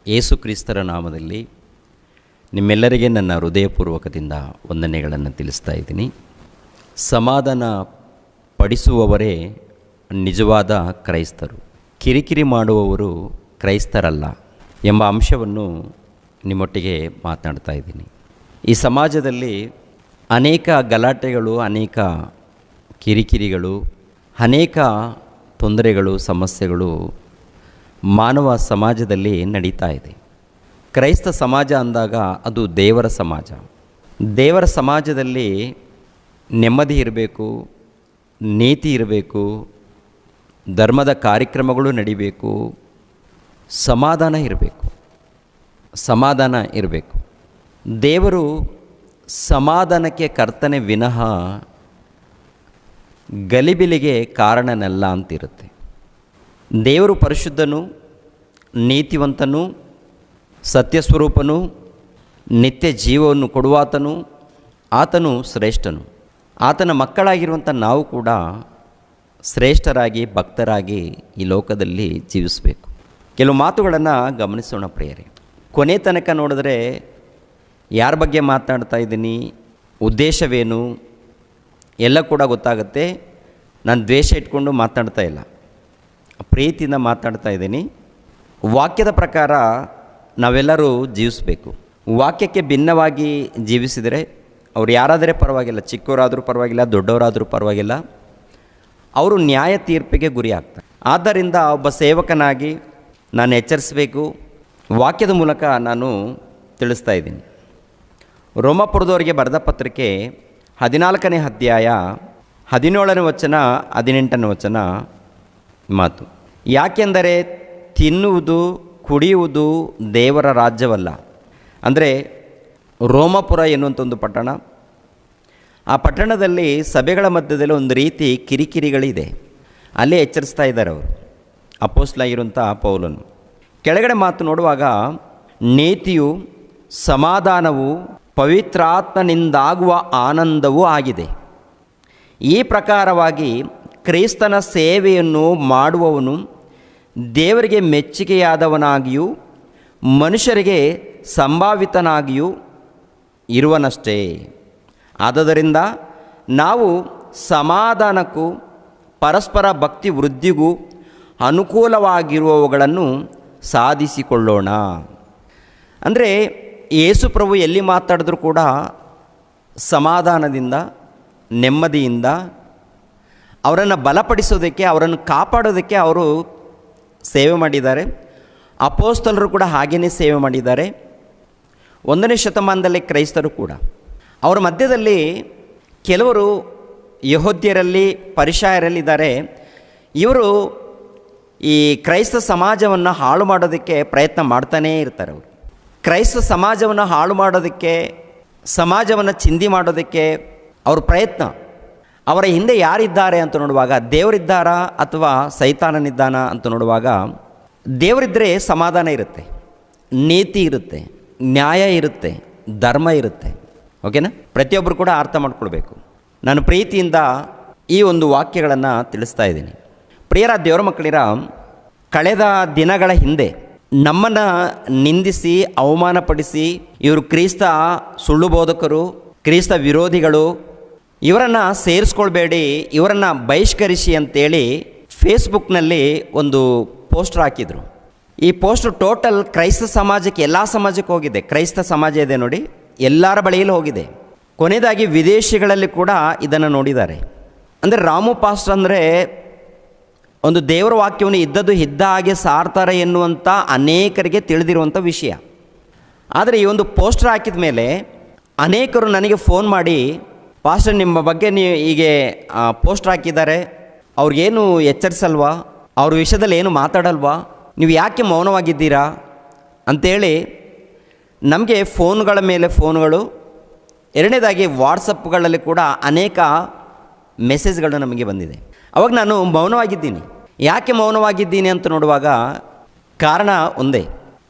ಯೇಸು ಕ್ರಿಸ್ತರ ನಾಮದಲ್ಲಿ ನಿಮ್ಮೆಲ್ಲರಿಗೆ ನನ್ನ ಹೃದಯಪೂರ್ವಕದಿಂದ ವಂದನೆಗಳನ್ನು ತಿಳಿಸ್ತಾ ಇದ್ದೀನಿ. ಸಮಾಧಾನ ಪಡಿಸುವವರೇ ನಿಜವಾದ ಕ್ರೈಸ್ತರು, ಕಿರಿಕಿರಿ ಮಾಡುವವರು ಕ್ರೈಸ್ತರಲ್ಲ ಎಂಬ ಅಂಶವನ್ನು ನಿಮ್ಮೊಟ್ಟಿಗೆ ಮಾತನಾಡ್ತಾ ಇದ್ದೀನಿ. ಈ ಸಮಾಜದಲ್ಲಿ ಅನೇಕ ಗಲಾಟೆಗಳು, ಅನೇಕ ಕಿರಿಕಿರಿಗಳು, ಅನೇಕ ತೊಂದರೆಗಳು, ಸಮಸ್ಯೆಗಳು ಮಾನವ ಸಮಾಜದಲ್ಲಿ ನಡೀತಾ ಇದೆ. ಕ್ರೈಸ್ತ ಸಮಾಜ ಅಂದಾಗ ಅದು ದೇವರ ಸಮಾಜ. ದೇವರ ಸಮಾಜದಲ್ಲಿ ನೆಮ್ಮದಿ ಇರಬೇಕು, ನೀತಿ ಇರಬೇಕು, ಧರ್ಮದ ಕಾರ್ಯಕ್ರಮಗಳು ನಡಿಬೇಕು, ಸಮಾಧಾನ ಇರಬೇಕು. ದೇವರು ಸಮಾಧಾನಕ್ಕೆ ಕರ್ತನೆ ವಿನಃ ಗಲಿಬಿಲಿಗೆ ಕಾರಣನಲ್ಲ ಅಂತಿರುತ್ತೆ. ದೇವರು ಪರಿಶುದ್ಧನು, ನೀತಿವಂತನು, ಸತ್ಯಸ್ವರೂಪನು, ನಿತ್ಯ ಜೀವವನ್ನು ಕೊಡುವಾತನು, ಆತನು ಶ್ರೇಷ್ಠನು. ಆತನ ಮಕ್ಕಳಾಗಿರುವಂಥ ನಾವು ಕೂಡ ಶ್ರೇಷ್ಠರಾಗಿ ಭಕ್ತರಾಗಿ ಈ ಲೋಕದಲ್ಲಿ ಜೀವಿಸಬೇಕು. ಕೆಲವು ಮಾತುಗಳನ್ನು ಗಮನಿಸೋಣ ಪ್ರಿಯರೇ. ಕೊನೆ ತನಕ ನೋಡಿದ್ರೆ ಯಾರ ಬಗ್ಗೆ ಮಾತನಾಡ್ತಾ ಇದ್ದೀನಿ, ಉದ್ದೇಶವೇನು ಎಲ್ಲ ಕೂಡ ಗೊತ್ತಾಗುತ್ತೆ. ನಾನು ದ್ವೇಷ ಇಟ್ಕೊಂಡು ಮಾತನಾಡ್ತಾ ಇಲ್ಲ, ಪ್ರೀತಿಯಿಂದ ಮಾತನಾಡ್ತಾ ಇದ್ದೀನಿ. ವಾಕ್ಯದ ಪ್ರಕಾರ ನಾವೆಲ್ಲರೂ ಜೀವಿಸಬೇಕು. ವಾಕ್ಯಕ್ಕೆ ಭಿನ್ನವಾಗಿ ಜೀವಿಸಿದರೆ ಅವ್ರು ಯಾರಾದರೆ ಪರವಾಗಿಲ್ಲ, ಚಿಕ್ಕವರಾದರೂ ಪರವಾಗಿಲ್ಲ, ದೊಡ್ಡವರಾದರೂ ಪರವಾಗಿಲ್ಲ, ಅವರು ನ್ಯಾಯ ತೀರ್ಪಿಗೆ ಗುರಿ ಆಗ್ತಾರೆ. ಆದ್ದರಿಂದ ಒಬ್ಬ ಸೇವಕನಾಗಿ ನಾನು ಎಚ್ಚರಿಸಬೇಕು. ವಾಕ್ಯದ ಮೂಲಕ ನಾನು ತಿಳಿಸ್ತಾ ಇದ್ದೀನಿ. ರೋಮಾಪುರದವರಿಗೆ ಬರೆದ ಪತ್ರಿಕೆ 14ನೇ ಅಧ್ಯಾಯ 17ನೇ ವಚನ 18ನೇ ವಚನ ಮಾತು. ಯಾಕೆಂದರೆ ತಿನ್ನುವುದು ಕುಡಿಯುವುದು ದೇವರ ರಾಜ್ಯವಲ್ಲ. ಅಂದರೆ ರೋಮಾಪುರ ಎನ್ನುವಂಥ ಒಂದು ಪಟ್ಟಣ, ಆ ಪಟ್ಟಣದಲ್ಲಿ ಸಭೆಗಳ ಮಧ್ಯದಲ್ಲಿ ಒಂದು ರೀತಿ ಕಿರಿಕಿರಿಗಳಿದೆ. ಅಲ್ಲೇ ಎಚ್ಚರಿಸ್ತಾ ಇದ್ದಾರೆ ಅವರು, ಅಪೊಸ್ತಲನಾಗಿರುವಂಥ ಪೌಲನು. ಕೆಳಗಡೆ ಮಾತು ನೋಡುವಾಗ ನೀತಿಯು, ಸಮಾಧಾನವು, ಪವಿತ್ರಾತ್ಮನಿಂದಾಗುವ ಆನಂದವೂ ಆಗಿದೆ. ಈ ಪ್ರಕಾರವಾಗಿ ಕ್ರಿಸ್ತನ ಸೇವೆಯನ್ನು ಮಾಡುವವನು ದೇವರಿಗೆ ಮೆಚ್ಚುಗೆಯಾದವನಾಗಿಯೂ ಮನುಷ್ಯರಿಗೆ ಸಂಭಾವಿತನಾಗಿಯೂ ಇರುವನಷ್ಟೇ. ಆದುದರಿಂದ ನಾವು ಸಮಾಧಾನಕ್ಕೂ ಪರಸ್ಪರ ಭಕ್ತಿ ವೃದ್ಧಿಗೂ ಅನುಕೂಲವಾಗಿರುವವುಗಳನ್ನು ಸಾಧಿಸಿಕೊಳ್ಳೋಣ. ಅಂದರೆ ಯೇಸು ಪ್ರಭು ಎಲ್ಲಿ ಮಾತಾಡಿದ್ರೂ ಕೂಡ ಸಮಾಧಾನದಿಂದ, ನೆಮ್ಮದಿಯಿಂದ ಅವರನ್ನು ಬಲಪಡಿಸೋದಕ್ಕೆ, ಅವರನ್ನು ಕಾಪಾಡೋದಕ್ಕೆ ಅವರು ಸೇವೆ ಮಾಡಿದ್ದಾರೆ. ಅಪೊಸ್ತಲರು ಕೂಡ ಹಾಗೆಯೇ ಸೇವೆ ಮಾಡಿದ್ದಾರೆ. 1ನೇ ಶತಮಾನದಲ್ಲಿ ಕ್ರೈಸ್ತರು ಕೂಡ. ಅವರ ಮಧ್ಯದಲ್ಲಿ ಕೆಲವರು ಯೆಹೂದ್ಯರಲ್ಲಿ, ಪರಿಸಾಯರಲ್ಲಿದ್ದಾರೆ. ಇವರು ಈ ಕ್ರೈಸ್ತ ಸಮಾಜವನ್ನು ಹಾಳು ಮಾಡೋದಕ್ಕೆ ಪ್ರಯತ್ನ ಮಾಡ್ತಾನೇ ಇರ್ತಾರೆ. ಅವರು ಕ್ರೈಸ್ತ ಸಮಾಜವನ್ನು ಹಾಳು ಮಾಡೋದಕ್ಕೆ, ಸಮಾಜವನ್ನು ಚಿಂದಿ ಮಾಡೋದಕ್ಕೆ ಅವ್ರ ಪ್ರಯತ್ನ. ಅವರ ಹಿಂದೆ ಯಾರಿದ್ದಾರೆ ಅಂತ ನೋಡುವಾಗ, ದೇವರಿದ್ದಾರಾ ಅಥವಾ ಸೈತಾನನಿದ್ದಾನ ಅಂತ ನೋಡುವಾಗ, ದೇವರಿದ್ದರೆ ಸಮಾಧಾನ ಇರುತ್ತೆ, ನೀತಿ ಇರುತ್ತೆ, ನ್ಯಾಯ ಇರುತ್ತೆ, ಧರ್ಮ ಇರುತ್ತೆ. ಓಕೆನಾ? ಪ್ರತಿಯೊಬ್ಬರು ಕೂಡ ಅರ್ಥ ಮಾಡ್ಕೊಳ್ಬೇಕು. ನಾನು ಪ್ರೀತಿಯಿಂದ ಈ ಒಂದು ವಾಕ್ಯಗಳನ್ನು ತಿಳಿಸ್ತಾ ಇದ್ದೀನಿ. ಪ್ರಿಯರ ದೇವರ ಮಕ್ಕಳಿರ, ಕಳೆದ ದಿನಗಳ ಹಿಂದೆ ನಮ್ಮನ್ನು ನಿಂದಿಸಿ ಅವಮಾನಪಡಿಸಿ ಇವರು ಕ್ರಿಸ್ತ ಸುಳ್ಳು ಬೋಧಕರು, ಕ್ರಿಸ್ತ ವಿರೋಧಿಗಳು, ಇವರನ್ನು ಸೇರಿಸ್ಕೊಳ್ಬೇಡಿ, ಇವರನ್ನು ಬಹಿಷ್ಕರಿಸಿ ಅಂತೇಳಿ ಫೇಸ್ಬುಕ್ನಲ್ಲಿ ಒಂದು ಪೋಸ್ಟರ್ ಹಾಕಿದರು. ಈ ಪೋಸ್ಟರ್ ಟೋಟಲ್ ಕ್ರೈಸ್ತ ಸಮಾಜಕ್ಕೆ, ಎಲ್ಲ ಸಮಾಜಕ್ಕೆ ಹೋಗಿದೆ. ಕ್ರೈಸ್ತ ಸಮಾಜ ಇದೆ ನೋಡಿ, ಎಲ್ಲರ ಬಳಿಯಲ್ಲಿ ಹೋಗಿದೆ. ಕೊನೆಯದಾಗಿ ವಿದೇಶಿಗಳಲ್ಲಿ ಕೂಡ ಇದನ್ನು ನೋಡಿದ್ದಾರೆ. ಅಂದರೆ ರಾಮು ಪಾಸ್ಟರ್ ಅಂದರೆ ಒಂದು ದೇವರ ವಾಕ್ಯವನ್ನು ಇದ್ದದ್ದು ಇದ್ದ ಹಾಗೆ ಸಾರ್ತಾರೆ ಎನ್ನುವಂಥ ಅನೇಕರಿಗೆ ತಿಳಿದಿರುವಂಥ ವಿಷಯ. ಆದರೆ ಈ ಒಂದು ಪೋಸ್ಟರ್ ಹಾಕಿದ ಮೇಲೆ ಅನೇಕರು ನನಗೆ ಫೋನ್ ಮಾಡಿ, ಪಾಸ್ಟರ್ ನಿಮ್ಮ ಬಗ್ಗೆ ನೀವು ಹೀಗೆ ಪೋಸ್ಟರ್ ಹಾಕಿದ್ದಾರೆ, ಅವ್ರಿಗೇನು ಎಚ್ಚರಿಸಲ್ವಾ, ಅವ್ರ ವಿಷಯದಲ್ಲಿ ಏನು ಮಾತಾಡಲ್ವಾ, ನೀವು ಯಾಕೆ ಮೌನವಾಗಿದ್ದೀರಾ ಅಂಥೇಳಿ ನಮಗೆ ಫೋನ್ಗಳ ಮೇಲೆ ಫೋನ್ಗಳು, ಎರಡನೇದಾಗಿ ವಾಟ್ಸಪ್ಗಳಲ್ಲಿ ಕೂಡ ಅನೇಕ ಮೆಸೇಜ್ಗಳು ನಮಗೆ ಬಂದಿದೆ. ಅವಾಗ ನಾನು ಮೌನವಾಗಿದ್ದೀನಿ. ಯಾಕೆ ಮೌನವಾಗಿದ್ದೀನಿ ಅಂತ ನೋಡುವಾಗ ಕಾರಣ ಒಂದೇ,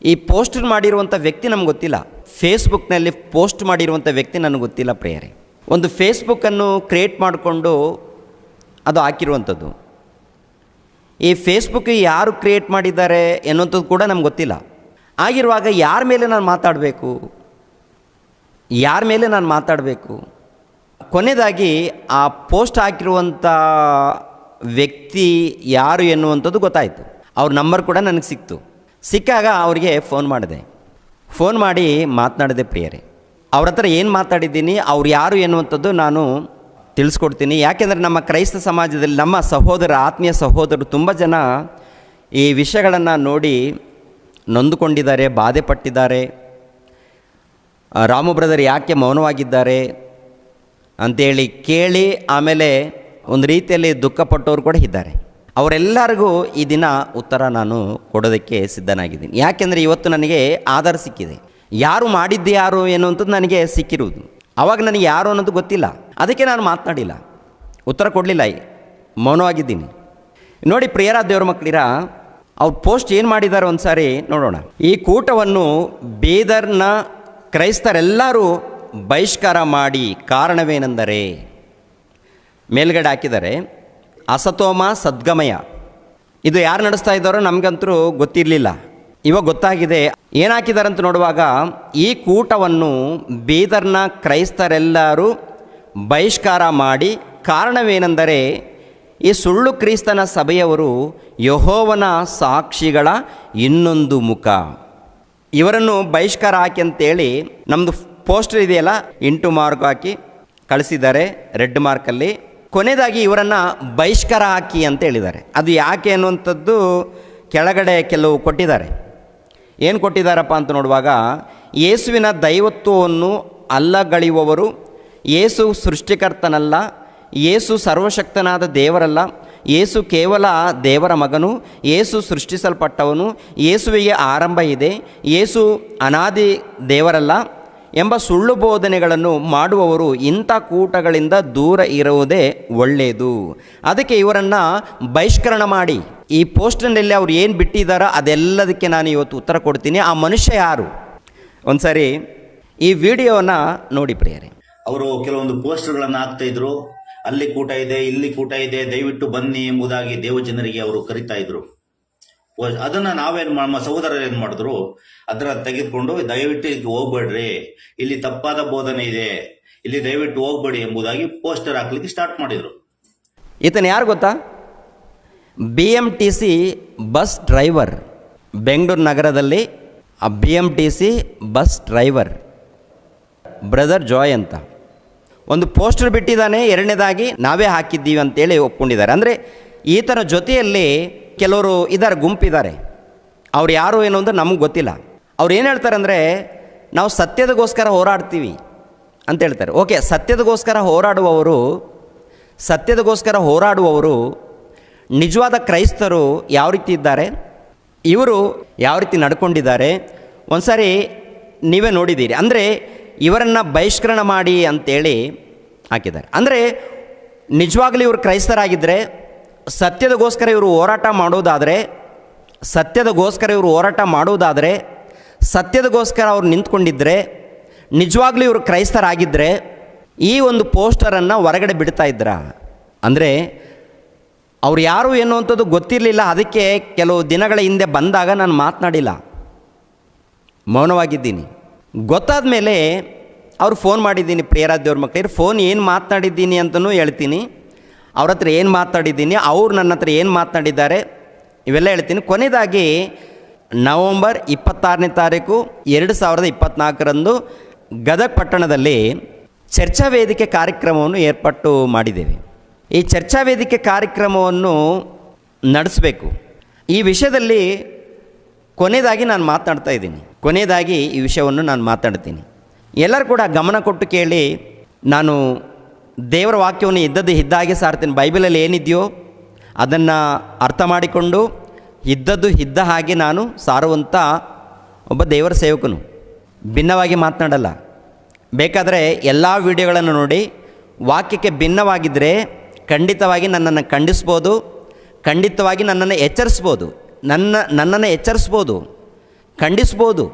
ಈ ಪೋಸ್ಟ್ ಮಾಡಿರುವಂಥ ವ್ಯಕ್ತಿ ನಮ್ಗೆ ಗೊತ್ತಿಲ್ಲ. ಫೇಸ್ಬುಕ್ನಲ್ಲಿ ಪೋಸ್ಟ್ ಮಾಡಿರುವಂಥ ವ್ಯಕ್ತಿ ನನಗೆ ಗೊತ್ತಿಲ್ಲ ಪ್ರಿಯರೇ. ಒಂದು ಫೇಸ್ಬುಕ್ಕನ್ನು ಕ್ರಿಯೇಟ್ ಮಾಡಿಕೊಂಡು ಅದು ಹಾಕಿರುವಂಥದ್ದು. ಈ ಫೇಸ್ಬುಕ್ ಯಾರು ಕ್ರಿಯೇಟ್ ಮಾಡಿದ್ದಾರೆ ಎನ್ನುವಂಥದ್ದು ಕೂಡ ನಮ್ಗೆ ಗೊತ್ತಿಲ್ಲ. ಆಗಿರುವಾಗ ಯಾರ ಮೇಲೆ ನಾನು ಮಾತಾಡಬೇಕು, ಯಾರ ಮೇಲೆ ನಾನು ಮಾತಾಡಬೇಕು? ಕೊನೆಯದಾಗಿ ಆ ಪೋಸ್ಟ್ ಹಾಕಿರುವಂಥ ವ್ಯಕ್ತಿ ಯಾರು ಎನ್ನುವಂಥದ್ದು ಗೊತ್ತಾಯಿತು. ಅವ್ರ ನಂಬರ್ ಕೂಡ ನನಗೆ ಸಿಕ್ತು. ಸಿಕ್ಕಾಗ ಅವರಿಗೆ ಫೋನ್ ಮಾಡಿದೆ. ಫೋನ್ ಮಾಡಿ ಮಾತನಾಡಿದೆ ಪ್ರಿಯರೇ. ಅವ್ರ ಹತ್ರ ಏನು ಮಾತಾಡಿದ್ದೀನಿ, ಅವ್ರು ಯಾರು ಎನ್ನುವಂಥದ್ದು ನಾನು ತಿಳಿಸ್ಕೊಡ್ತೀನಿ. ಯಾಕೆಂದರೆ ನಮ್ಮ ಕ್ರೈಸ್ತ ಸಮಾಜದಲ್ಲಿ ನಮ್ಮ ಸಹೋದರ, ಆತ್ಮೀಯ ಸಹೋದರರು ತುಂಬ ಜನ ಈ ವಿಷಯಗಳನ್ನು ನೋಡಿ ನೊಂದುಕೊಂಡಿದ್ದಾರೆ, ಬಾಧೆ ಪಟ್ಟಿದ್ದಾರೆ. ರಾಮು ಬ್ರದರ್ ಯಾಕೆ ಮೌನವಾಗಿದ್ದಾರೆ ಅಂಥೇಳಿ ಕೇಳಿ ಆಮೇಲೆ ಒಂದು ರೀತಿಯಲ್ಲಿ ದುಃಖಪಟ್ಟವರು ಕೂಡ ಇದ್ದಾರೆ. ಅವರೆಲ್ಲರಿಗೂ ಈ ದಿನ ಉತ್ತರ ನಾನು ಕೊಡೋದಕ್ಕೆ ಸಿದ್ಧನಾಗಿದ್ದೀನಿ. ಯಾಕೆಂದರೆ ಇವತ್ತು ನನಗೆ ಆಧಾರ ಸಿಕ್ಕಿದೆ. ಯಾರು ಮಾಡಿದ್ದು ಯಾರು ಎನ್ನುವಂಥದ್ದು ನನಗೆ ಸಿಕ್ಕಿರುವುದು. ಆವಾಗ ನನಗೆ ಯಾರು ಅನ್ನೋದು ಗೊತ್ತಿಲ್ಲ, ಅದಕ್ಕೆ ನಾನು ಮಾತನಾಡಿಲ್ಲ, ಉತ್ತರ ಕೊಡಲಿಲ್ಲ, ಮೌನವಾಗಿದ್ದೀನಿ. ನೋಡಿ ಪ್ರಿಯರ ದೇವರ ಮಕ್ಕಳಿರ, ಅವ್ರು ಪೋಸ್ಟ್ ಏನು ಮಾಡಿದ್ದಾರೆ ಒಂದು ಸಾರಿ ನೋಡೋಣ. ಈ ಕೂಟವನ್ನು ಬೀದರ್ನ ಕ್ರೈಸ್ತರೆಲ್ಲರೂ ಬಹಿಷ್ಕಾರ ಮಾಡಿ, ಕಾರಣವೇನೆಂದರೆ ಮೇಲ್ಗಡೆ ಹಾಕಿದ್ದಾರೆ ಅಸತೋಮ ಸದ್ಗಮಯ. ಇದು ಯಾರು ನಡೆಸ್ತಾ ಇದ್ದಾರೋ ನಮಗಂತೂ ಗೊತ್ತಿರಲಿಲ್ಲ, ಇವಾಗ ಗೊತ್ತಾಗಿದೆ. ಏನು ಹಾಕಿದ್ದಾರೆ ಅಂತ ನೋಡುವಾಗ, ಈ ಕೂಟವನ್ನು ಬೀದರ್ನ ಕ್ರೈಸ್ತರೆಲ್ಲರೂ ಬಹಿಷ್ಕಾರ ಮಾಡಿ, ಕಾರಣವೇನೆಂದರೆ ಈ ಸುಳ್ಳು ಕ್ರಿಸ್ತನ ಸಭೆಯವರು ಯೆಹೋವನ ಸಾಕ್ಷಿಗಳ ಇನ್ನೊಂದು ಮುಖ. ಇವರನ್ನು ಬಹಿಷ್ಕಾರ ಹಾಕಿ ಅಂತೇಳಿ ನಮ್ಮದು ಪೋಸ್ಟರ್ ಇದೆಯಲ್ಲ, ಇಂಟು ಮಾರ್ಕ್ ಹಾಕಿ ಕಳಿಸಿದ್ದಾರೆ ರೆಡ್ ಮಾರ್ಕಲ್ಲಿ. ಕೊನೆಯದಾಗಿ ಇವರನ್ನು ಬಹಿಷ್ಕಾರ ಹಾಕಿ ಅಂತ ಹೇಳಿದ್ದಾರೆ. ಅದು ಯಾಕೆ ಅನ್ನುವಂಥದ್ದು ಕೆಳಗಡೆ ಕೆಲವು ಕೊಟ್ಟಿದ್ದಾರೆ. ಏನು ಕೊಟ್ಟಿದ್ದಾರಪ್ಪ ಅಂತ ನೋಡುವಾಗ, ಯೇಸುವಿನ ದೈವತ್ವವನ್ನು ಅಲ್ಲಗಳೆಯುವವರು, ಯೇಸು ಸೃಷ್ಟಿಕರ್ತನಲ್ಲ, ಯೇಸು ಸರ್ವಶಕ್ತನಾದ ದೇವರಲ್ಲ, ಯೇಸು ಕೇವಲ ದೇವರ ಮಗನು, ಯೇಸು ಸೃಷ್ಟಿಸಲ್ಪಟ್ಟವನು, ಯೇಸುವಿಗೆ ಆರಂಭ ಇದೆ, ಯೇಸು ಅನಾದಿ ದೇವರಲ್ಲ ಎಂಬ ಸುಳ್ಳು ಬೋಧನೆಗಳನ್ನು ಮಾಡುವವರು ಇಂಥ ಕೂಟಗಳಿಂದ ದೂರ ಇರುವುದೇ ಒಳ್ಳೆಯದು. ಅದಕ್ಕೆ ಇವರನ್ನು ಬಹಿಷ್ಕರಣ ಮಾಡಿ, ಈ ಪೋಸ್ಟರ್ನಲ್ಲಿ ಅವ್ರು ಏನು ಬಿಟ್ಟಿದ್ದಾರೋ ಅದೆಲ್ಲದಕ್ಕೆ ನಾನು ಇವತ್ತು ಉತ್ತರ ಕೊಡ್ತೀನಿ. ಆ ಮನುಷ್ಯ ಯಾರು? ಒಂದು ಸಾರಿ ಈ ವಿಡಿಯೋನ ನೋಡಿ ಪ್ರಿಯರೇ. ಅವರು ಕೆಲವೊಂದು ಪೋಸ್ಟರ್ಗಳನ್ನು ಹಾಕ್ತಾ ಇದ್ರು. ಅಲ್ಲಿ ಕೂಟ ಇದೆ, ಇಲ್ಲಿ ಕೂಟ ಇದೆ, ದಯವಿಟ್ಟು ಬನ್ನಿ ಎಂಬುದಾಗಿ ದೇವಜನರಿಗೆ ಅವರು ಕರಿತಾ ಇದ್ರು. ಅದನ್ನ ನಾವೇನ್ ನಮ್ಮ ಸಹೋದರರು ಏನ್ ಮಾಡಿದ್ರು, ಅದರ ತೆಗೆದುಕೊಂಡು ದಯವಿಟ್ಟು ಇಲ್ಲಿ ಹೋಗ್ಬೇಡ್ರಿ, ಇಲ್ಲಿ ತಪ್ಪಾದ ಬೋಧನೆ ಇದೆ, ಇಲ್ಲಿ ದಯವಿಟ್ಟು ಹೋಗ್ಬೇಡಿ ಎಂಬುದಾಗಿ ಪೋಸ್ಟರ್ ಹಾಕ್ಲಿಕ್ಕೆ ಸ್ಟಾರ್ಟ್ ಮಾಡಿದ್ರು. ಈತನ ಯಾರು ಗೊತ್ತಾ? BMTC ಬಸ್ ಡ್ರೈವರ್, ಬೆಂಗಳೂರು ನಗರದಲ್ಲಿ BMTC bus driver brother Joy ಅಂತ ಒಂದು ಪೋಸ್ಟರ್ ಬಿಟ್ಟಿದ್ದಾನೆ. ಎರಡನೇದಾಗಿ ನಾವೇ ಹಾಕಿದ್ದೀವಿ ಅಂತೇಳಿ ಒಪ್ಕೊಂಡಿದ್ದಾರೆ. ಅಂದರೆ ಈತನ ಜೊತೆಯಲ್ಲಿ ಕೆಲವರು ಇದ್ದಾರೆ, ಗುಂಪಿದ್ದಾರೆ. ಅವ್ರು ಯಾರು ಏನು ಅಂತ ನಮಗೆ ಗೊತ್ತಿಲ್ಲ. ಅವ್ರು ಏನು ಹೇಳ್ತಾರೆ ಅಂದರೆ, ನಾವು ಸತ್ಯದಗೋಸ್ಕರ ಹೋರಾಡ್ತೀವಿ ಅಂತ ಹೇಳ್ತಾರೆ. ಓಕೆ, ಸತ್ಯದಗೋಸ್ಕರ ಹೋರಾಡುವವರು ನಿಜವಾದ ಕ್ರೈಸ್ತರು ಯಾವ ರೀತಿ ಇದ್ದಾರೆ, ಇವರು ಯಾವ ರೀತಿ ನಡ್ಕೊಂಡಿದ್ದಾರೆ ಒಂದು ಸಾರಿ ನೀವೇ ನೋಡಿದ್ದೀರಿ. ಅಂದರೆ ಇವರನ್ನು ಬಹಿಷ್ಕರಣ ಮಾಡಿ ಅಂತೇಳಿ ಹಾಕಿದ್ದಾರೆ. ಅಂದರೆ ನಿಜವಾಗಲೂ ಇವರು ಕ್ರೈಸ್ತರಾಗಿದ್ದರೆ, ಸತ್ಯದಗೋಸ್ಕರ ಇವರು ಹೋರಾಟ ಮಾಡೋದಾದರೆ, ಸತ್ಯದಗೋಸ್ಕರ ಅವ್ರು ನಿಂತ್ಕೊಂಡಿದ್ದರೆ, ನಿಜವಾಗ್ಲೂ ಇವರು ಕ್ರೈಸ್ತರಾಗಿದ್ದರೆ ಈ ಒಂದು ಪೋಸ್ಟರನ್ನು ಹೊರಗಡೆ ಬಿಡ್ತಾ ಇದ್ರ? ಅಂದರೆ ಅವ್ರು ಯಾರು ಎನ್ನುವಂಥದ್ದು ಗೊತ್ತಿರಲಿಲ್ಲ. ಅದಕ್ಕೆ ಕೆಲವು ದಿನಗಳ ಹಿಂದೆ ಬಂದಾಗ ನಾನು ಮಾತನಾಡಿಲ್ಲ, ಮೌನವಾಗಿದ್ದೀನಿ. ಗೊತ್ತಾದ ಮೇಲೆ ಅವ್ರು ಫೋನ್ ಮಾಡಿದ್ದೀನಿ. ಪ್ರಿಯರ ದೇವ್ರ ಮಕ್ಕಳಿಗೆ ಫೋನ್ ಏನು ಮಾತನಾಡಿದ್ದೀನಿ ಅಂತಲೂ ಹೇಳ್ತೀನಿ, ಅವ್ರ ಹತ್ರ ಏನು ಮಾತಾಡಿದ್ದೀನಿ, ಅವ್ರು ನನ್ನ ಹತ್ರ ಏನು ಮಾತನಾಡಿದ್ದಾರೆ ಇವೆಲ್ಲ ಹೇಳ್ತೀನಿ. ಕೊನೆಯದಾಗಿ ನವಂಬರ್ 26ನೇ ತಾರೀಕು 2024ರಂದು ಗದಗ ಪಟ್ಟಣದಲ್ಲಿ ಚರ್ಚಾ ವೇದಿಕೆ ಕಾರ್ಯಕ್ರಮವನ್ನು ಏರ್ಪಾಟು ಮಾಡಿದ್ದೇವೆ. ಈ ಚರ್ಚಾ ವೇದಿಕೆ ಕಾರ್ಯಕ್ರಮವನ್ನು ನಡೆಸಬೇಕು. ಈ ವಿಷಯದಲ್ಲಿ ಕೊನೆಯದಾಗಿ ನಾನು ಮಾತನಾಡ್ತಾ ಇದ್ದೀನಿ. ಕೊನೆಯದಾಗಿ ಈ ವಿಷಯವನ್ನು ನಾನು ಮಾತಾಡ್ತೀನಿ. ಎಲ್ಲರೂ ಕೂಡ ಗಮನ ಕೊಟ್ಟು ಕೇಳಿ. ನಾನು ದೇವರ ವಾಕ್ಯವನ್ನು ಇದ್ದದ್ದು ಇದ್ದಾಗೆ ಸಾರ್ತೀನಿ. ಬೈಬಲಲ್ಲಿ ಏನಿದೆಯೋ ಅದನ್ನು ಅರ್ಥ ಮಾಡಿಕೊಂಡು ಇದ್ದದ್ದು ಇದ್ದ ಹಾಗೆ ನಾನು ಸಾರುವಂಥ ಒಬ್ಬ ದೇವರ ಸೇವಕನು. ಭಿನ್ನವಾಗಿ ಮಾತನಾಡಲ್ಲ. ಬೇಕಾದರೆ ಎಲ್ಲ ವಿಡಿಯೋಗಳನ್ನು ನೋಡಿ ವಾಕ್ಯಕ್ಕೆ ಭಿನ್ನವಾಗಿದ್ದರೆ ಖಂಡಿತವಾಗಿ ನನ್ನನ್ನು ಖಂಡಿಸ್ಬೋದು, ಖಂಡಿತವಾಗಿ ನನ್ನನ್ನು ಎಚ್ಚರಿಸ್ಬೋದು, ನನ್ನನ್ನು ಎಚ್ಚರಿಸ್ಬೋದು, ಖಂಡಿಸ್ಬೋದು.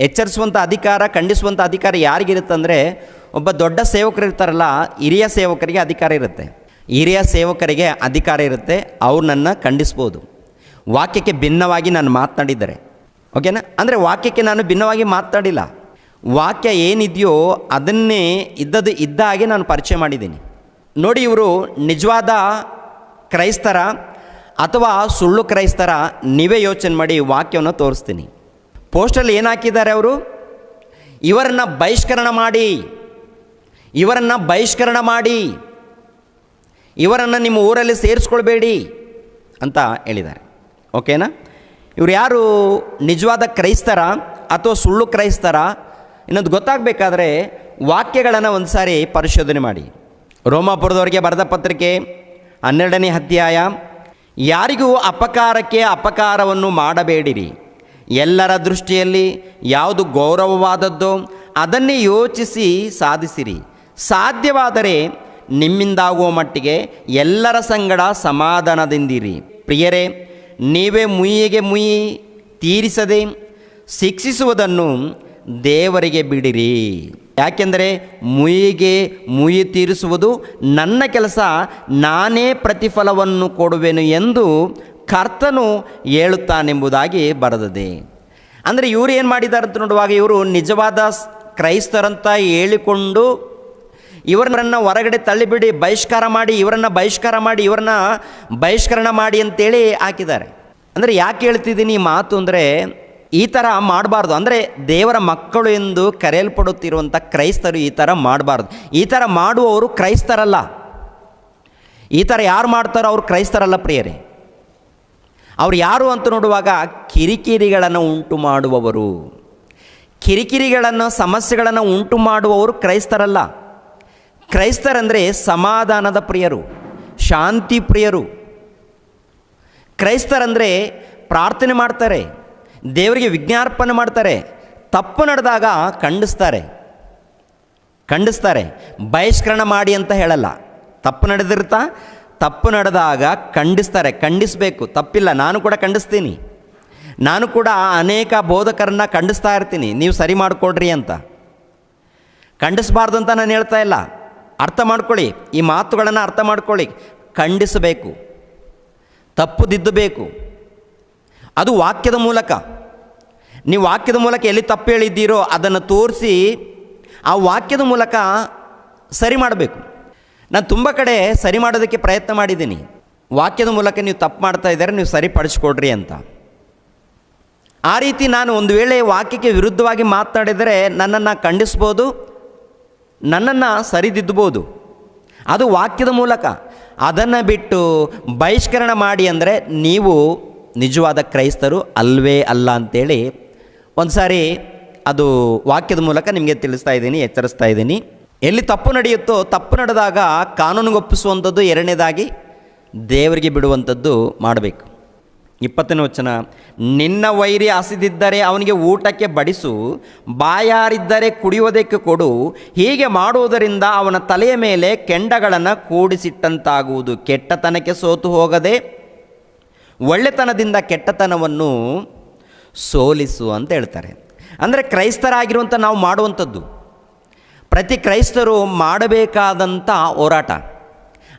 ಎಚ್ಚರಿಸುವಂಥ ಅಧಿಕಾರ, ಖಂಡಿಸುವಂಥ ಅಧಿಕಾರ ಯಾರಿಗಿರುತ್ತಂದರೆ, ಒಬ್ಬ ದೊಡ್ಡ ಸೇವಕರು ಇರ್ತಾರಲ್ಲ, ಹಿರಿಯ ಸೇವಕರಿಗೆ ಅಧಿಕಾರ ಇರುತ್ತೆ. ಹಿರಿಯ ಸೇವಕರಿಗೆ ಅಧಿಕಾರ ಇರುತ್ತೆ. ಅವ್ರು ನನ್ನ ಖಂಡಿಸ್ಬೋದು ವಾಕ್ಯಕ್ಕೆ ಭಿನ್ನವಾಗಿ ನಾನು ಮಾತನಾಡಿದ್ದಾರೆ. ಓಕೆನಾ? ಅಂದರೆ ವಾಕ್ಯಕ್ಕೆ ನಾನು ಭಿನ್ನವಾಗಿ ಮಾತಾಡಿಲ್ಲ. ವಾಕ್ಯ ಏನಿದೆಯೋ ಅದನ್ನೇ ಇದ್ದದ್ದು ಇದ್ದ ಹಾಗೆ ನಾನು ಪರಿಚಯ ಮಾಡಿದ್ದೀನಿ. ನೋಡಿ, ಇವರು ನಿಜವಾದ ಕ್ರೈಸ್ತರ ಅಥವಾ ಸುಳ್ಳು ಕ್ರೈಸ್ತರ, ನೀವೇ ಯೋಚನೆ ಮಾಡಿ. ವಾಕ್ಯವನ್ನು ತೋರಿಸ್ತೀನಿ. ಪೋಸ್ಟಲ್ಲಿ ಏನು ಹಾಕಿದ್ದಾರೆ ಅವರು? ಇವರನ್ನು ಬಹಿಷ್ಕರಣ ಮಾಡಿ, ಇವರನ್ನು ಬಹಿಷ್ಕರಣ ಮಾಡಿ, ಇವರನ್ನು ನಿಮ್ಮ ಊರಲ್ಲಿ ಸೇರಿಸ್ಕೊಳ್ಬೇಡಿ ಅಂತ ಹೇಳಿದ್ದಾರೆ. ಓಕೆನಾ? ಇವರು ಯಾರು? ನಿಜವಾದ ಕ್ರೈಸ್ತರ ಅಥವಾ ಸುಳ್ಳು ಕ್ರೈಸ್ತರ? ಇನ್ನೊಂದು ಗೊತ್ತಾಗಬೇಕಾದ್ರೆ ವಾಕ್ಯಗಳನ್ನು ಒಂದು ಸಾರಿ ಪರಿಶೋಧನೆ ಮಾಡಿ. ರೋಮಾಪುರದವರಿಗೆ ಬರೆದ ಪತ್ರಿಕೆ 12ನೇ ಅಧ್ಯಾಯ, ಯಾರಿಗೂ ಅಪಕಾರಕ್ಕೆ ಅಪಕಾರವನ್ನು ಮಾಡಬೇಡಿರಿ, ಎಲ್ಲರ ದೃಷ್ಟಿಯಲ್ಲಿ ಯಾವುದು ಗೌರವವಾದದ್ದೋ ಅದನ್ನೇ ಯೋಚಿಸಿ ಸಾಧಿಸಿರಿ, ಸಾಧ್ಯವಾದರೆ ನಿಮ್ಮಿಂದಾಗುವ ಮಟ್ಟಿಗೆ ಎಲ್ಲರ ಸಂಗಡ ಸಮಾಧಾನದಿಂದಿರಿ. ಪ್ರಿಯರೇ, ನೀವೇ ಮುಯ್ಯಿಗೆ ಮುಯ್ಯಿ ತೀರಿಸದೆ ಶಿಕ್ಷಿಸುವುದನ್ನು ದೇವರಿಗೆ ಬಿಡಿರಿ. ಯಾಕೆಂದರೆ ಮುಯ್ಯಿಗೆ ಮುಯ್ಯಿ ತೀರಿಸುವುದು ನನ್ನ ಕೆಲಸ, ನಾನೇ ಪ್ರತಿಫಲವನ್ನು ಕೊಡುವೆನು ಎಂದು ಕರ್ತನು ಹೇಳುತ್ತಾನೆಂಬುದಾಗಿ ಬರೆದಿದೆ. ಅಂದರೆ ಇವರು ಏನು ಮಾಡಿದ್ದಾರೆ ಅಂತ ನೋಡುವಾಗ, ಇವರು ನಿಜವಾದ ಕ್ರೈಸ್ತರಂತ ಹೇಳಿಕೊಂಡು ಇವರನ್ನು ಹೊರಗಡೆ ತಳ್ಳಿಬಿಡಿ, ಬಹಿಷ್ಕಾರ ಮಾಡಿ, ಇವರನ್ನು ಬಹಿಷ್ಕಾರ ಮಾಡಿ, ಇವರನ್ನ ಬಹಿಷ್ಕರಣ ಮಾಡಿ ಅಂತೇಳಿ ಹಾಕಿದ್ದಾರೆ. ಅಂದರೆ ಯಾಕೆ ಹೇಳ್ತಿದ್ದೀನಿ ಈ ಮಾತು ಅಂದರೆ, ಈ ಥರ ಮಾಡಬಾರ್ದು. ಅಂದರೆ ದೇವರ ಮಕ್ಕಳು ಎಂದು ಕರೆಯಲ್ಪಡುತ್ತಿರುವಂಥ ಕ್ರೈಸ್ತರು ಈ ಥರ ಮಾಡಬಾರ್ದು. ಈ ಥರ ಮಾಡುವವರು ಕ್ರೈಸ್ತರಲ್ಲ. ಈ ಥರ ಯಾರು ಮಾಡ್ತಾರೋ ಅವರು ಕ್ರೈಸ್ತರಲ್ಲ ಪ್ರಿಯರೇ. ಅವ್ರು ಯಾರು ಅಂತ ನೋಡುವಾಗ, ಕಿರಿಕಿರಿಗಳನ್ನು ಉಂಟು ಮಾಡುವವರು, ಕಿರಿಕಿರಿಗಳನ್ನು ಸಮಸ್ಯೆಗಳನ್ನು ಉಂಟು ಮಾಡುವವರು ಕ್ರೈಸ್ತರಲ್ಲ. ಕ್ರೈಸ್ತರಂದರೆ ಸಮಾಧಾನದ ಪ್ರಿಯರು, ಶಾಂತಿ ಪ್ರಿಯರು. ಕ್ರೈಸ್ತರಂದರೆ ಪ್ರಾರ್ಥನೆ ಮಾಡ್ತಾರೆ, ದೇವರಿಗೆ ವಿಜ್ಞಾಪನೆ ಮಾಡ್ತಾರೆ, ತಪ್ಪು ನಡೆದಾಗ ಖಂಡಿಸ್ತಾರೆ. ಬಹಿಷ್ಕರಣ ಮಾಡಿ ಅಂತ ಹೇಳಲ್ಲ. ತಪ್ಪು ನಡೆದಾಗ ಖಂಡಿಸಬೇಕು, ತಪ್ಪಿಲ್ಲ. ನಾನು ಕೂಡ ಖಂಡಿಸ್ತೀನಿ. ನಾನು ಕೂಡ ಅನೇಕ ಬೋಧಕರನ್ನು ಖಂಡಿಸ್ತಾ ಇರ್ತೀನಿ, ನೀವು ಸರಿ ಮಾಡಿಕೊಡ್ರಿ ಅಂತ. ಖಂಡಿಸಬಾರ್ದು ಅಂತ ನಾನು ಹೇಳ್ತಾ ಇಲ್ಲ. ಅರ್ಥ ಮಾಡ್ಕೊಳ್ಳಿ, ಈ ಮಾತುಗಳನ್ನು ಅರ್ಥ ಮಾಡ್ಕೊಳ್ಳಿ. ಖಂಡಿಸಬೇಕು, ತಪ್ಪು ದಿದ್ದಬೇಕು. ಅದು ವಾಕ್ಯದ ಮೂಲಕ. ನೀವು ವಾಕ್ಯದ ಮೂಲಕ ಎಲ್ಲಿ ತಪ್ಪು ಹೇಳಿದ್ದೀರೋ ಅದನ್ನು ತೋರಿಸಿ ಆ ವಾಕ್ಯದ ಮೂಲಕ ಸರಿ ಮಾಡಬೇಕು. ನಾನು ತುಂಬ ಕಡೆ ಸರಿ ಮಾಡೋದಕ್ಕೆ ಪ್ರಯತ್ನ ಮಾಡಿದ್ದೀನಿ. ವಾಕ್ಯದ ಮೂಲಕ ನೀವು ತಪ್ಪು ಮಾಡ್ತಾ ಇದ್ದಾರೆ, ನೀವು ಸರಿಪಡಿಸ್ಕೊಡ್ರಿ ಅಂತ. ಆ ರೀತಿ ನಾನು ಒಂದು ವೇಳೆ ವಾಕ್ಯಕ್ಕೆ ವಿರುದ್ಧವಾಗಿ ಮಾತನಾಡಿದರೆ ನನ್ನನ್ನು ಖಂಡಿಸ್ಬೋದು, ನನ್ನನ್ನು ಸರಿದಿದ್ದಬೋದು. ಅದು ವಾಕ್ಯದ ಮೂಲಕ. ಅದನ್ನು ಬಿಟ್ಟು ಬಹಿಷ್ಕರಣ ಮಾಡಿ ಅಂದರೆ ನೀವು ನಿಜವಾದ ಕ್ರೈಸ್ತರು ಅಲ್ವೇ ಅಲ್ಲ ಅಂಥೇಳಿ ಒಂದು ಸಾರಿ ಅದು ವಾಕ್ಯದ ಮೂಲಕ ನಿಮಗೆ ತಿಳಿಸ್ತಾ ಇದ್ದೀನಿ, ಎಚ್ಚರಿಸ್ತಾ ಇದ್ದೀನಿ. ಎಲ್ಲಿ ತಪ್ಪು ನಡೆಯುತ್ತೋ, ತಪ್ಪು ನಡೆದಾಗ ಕಾನೂನಿಗೆ ಒಪ್ಪಿಸುವಂಥದ್ದು, ಎರಡನೇದಾಗಿ ದೇವರಿಗೆ ಬಿಡುವಂಥದ್ದು ಮಾಡಬೇಕು. 20ನೇ ವಚನ, ನಿನ್ನ ವೈರಿ ಹಸಿದಿದ್ದರೆ ಅವನಿಗೆ ಊಟಕ್ಕೆ ಬಡಿಸು, ಬಾಯಾರಿದ್ದರೆ ಕುಡಿಯುವುದಕ್ಕೆ ಕೊಡು. ಹೀಗೆ ಮಾಡುವುದರಿಂದ ಅವನ ತಲೆಯ ಮೇಲೆ ಕೆಂಡಗಳನ್ನು ಕೂಡಿಸಿಟ್ಟಂತಾಗುವುದು. ಕೆಟ್ಟತನಕ್ಕೆ ಸೋತು ಹೋಗದೆ ಒಳ್ಳೆತನದಿಂದ ಕೆಟ್ಟತನವನ್ನು ಸೋಲಿಸು ಅಂತ ಹೇಳ್ತಾರೆ. ಅಂದರೆ ಕ್ರೈಸ್ತರಾಗಿರುವಂಥ ನಾವು ಮಾಡುವಂಥದ್ದು, ಪ್ರತಿ ಕ್ರೈಸ್ತರು ಮಾಡಬೇಕಾದಂಥ ಹೋರಾಟ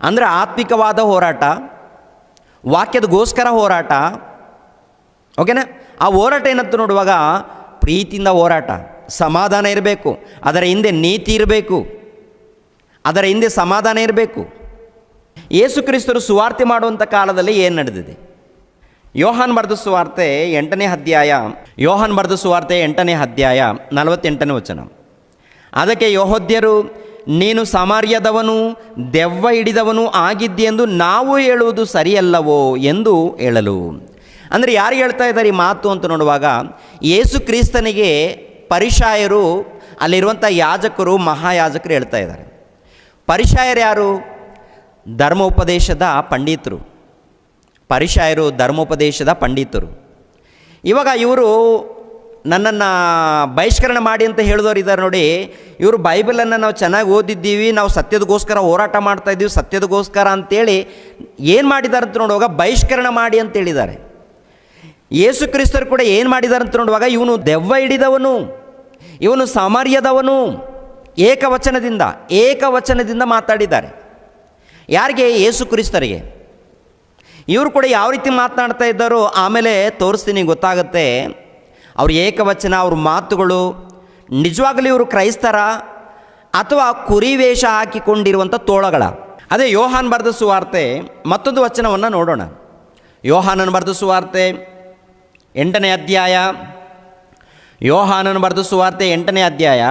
ಅಂದರೆ ಆತ್ಮಿಕವಾದ ಹೋರಾಟ, ವಾಕ್ಯದಗೋಸ್ಕರ ಹೋರಾಟ. ಓಕೆನಾ? ಆ ಹೋರಾಟ ಏನಂತ ನೋಡುವಾಗ ಪ್ರೀತಿಯಿಂದ ಹೋರಾಟ, ಸಮಾಧಾನ ಇರಬೇಕು, ಅದರ ಹಿಂದೆ ನೀತಿ ಇರಬೇಕು, ಅದರ ಹಿಂದೆ ಸಮಾಧಾನ ಇರಬೇಕು. ಯೇಸು ಕ್ರಿಸ್ತರು ಸುವಾರ್ತೆ ಮಾಡುವಂಥ ಕಾಲದಲ್ಲಿ ಏನು ನಡೆದಿದೆ? ಯೋಹಾನ್ ಬರೆದ ಸುವಾರ್ತೆ 8ನೇ ಅಧ್ಯಾಯ 48ನೇ ವಚನ. ಅದಕ್ಕೆ ಯೆಹೂದ್ಯರು, ನೀನು ಸಮಾರ್ಯದವನು, ದೆವ್ವ ಹಿಡಿದವನು ಆಗಿದ್ದೆಂದು ನಾವು ಹೇಳುವುದು ಸರಿಯಲ್ಲವೋ ಎಂದು ಹೇಳಲು. ಅಂದರೆ ಯಾರು ಹೇಳ್ತಾ ಇದ್ದಾರೆ ಈ ಮಾತು ಅಂತ ನೋಡುವಾಗ, ಯೇಸು ಕ್ರಿಸ್ತನಿಗೆ ಪರಿಸಾಯರು, ಅಲ್ಲಿರುವಂಥ ಯಾಜಕರು, ಮಹಾಯಾಜಕರು ಹೇಳ್ತಾ ಇದ್ದಾರೆ. ಪರಿಸಾಯರು ಯಾರು? ಧರ್ಮೋಪದೇಶದ ಪಂಡಿತರು. ಪರಿಸಾಯರು ಧರ್ಮೋಪದೇಶದ ಪಂಡಿತರು. ಇವಾಗ ಇವರು ನನ್ನನ್ನು ಬಹಿಷ್ಕರಣ ಮಾಡಿ ಅಂತ ಹೇಳಿದವರು ಇದ್ದಾರೆ ನೋಡಿ. ಇವರು ಬೈಬಲನ್ನು ನಾವು ಚೆನ್ನಾಗಿ ಓದಿದ್ದೀವಿ, ನಾವು ಸತ್ಯದಗೋಸ್ಕರ ಹೋರಾಟ ಮಾಡ್ತಾಯಿದ್ದೀವಿ, ಸತ್ಯದಗೋಸ್ಕರ ಅಂತೇಳಿ ಏನು ಮಾಡಿದ್ದಾರೆ ಅಂತ ನೋಡುವಾಗ ಬಹಿಷ್ಕರಣ ಮಾಡಿ ಅಂತ ಹೇಳಿದ್ದಾರೆ. ಯೇಸು ಕ್ರಿಸ್ತರು ಕೂಡ ಏನು ಮಾಡಿದ್ದಾರೆ ಅಂತ ನೋಡುವಾಗ, ಇವನು ದೆವ್ವ ಹಿಡಿದವನು, ಇವನು ಸಮಾರ್ಯದವನು, ಏಕವಚನದಿಂದ ಮಾತಾಡಿದ್ದಾರೆ. ಯಾರಿಗೆ? ಯೇಸು ಕ್ರಿಸ್ತರಿಗೆ. ಇವರು ಕೂಡ ಯಾವ ರೀತಿ ಮಾತನಾಡ್ತಾ ಇದ್ದಾರೋ ಆಮೇಲೆ ತೋರಿಸ್ತೀನಿ, ಗೊತ್ತಾಗುತ್ತೆ. ಅವ್ರ ಏಕವಚನ, ಅವ್ರ ಮಾತುಗಳು ನಿಜವಾಗಲೂ ಇವರು ಕ್ರೈಸ್ತರ ಅಥವಾ ಕುರಿವೇಷ ಹಾಕಿಕೊಂಡಿರುವಂಥ ತೋಳಗಳ? ಅದೇ ಯೋಹಾನ್ ಬರೆದ ಸುವಾರ್ತೆ ಮತ್ತೊಂದು ವಚನವನ್ನು ನೋಡೋಣ. ಯೋಹಾನನ ಬರೆದ ಸುವಾರ್ತೆ 8ನೇ ಅಧ್ಯಾಯ, ಯೋಹಾನನ ಬರೆದ ಸುವಾರ್ತೆ 8ನೇ ಅಧ್ಯಾಯ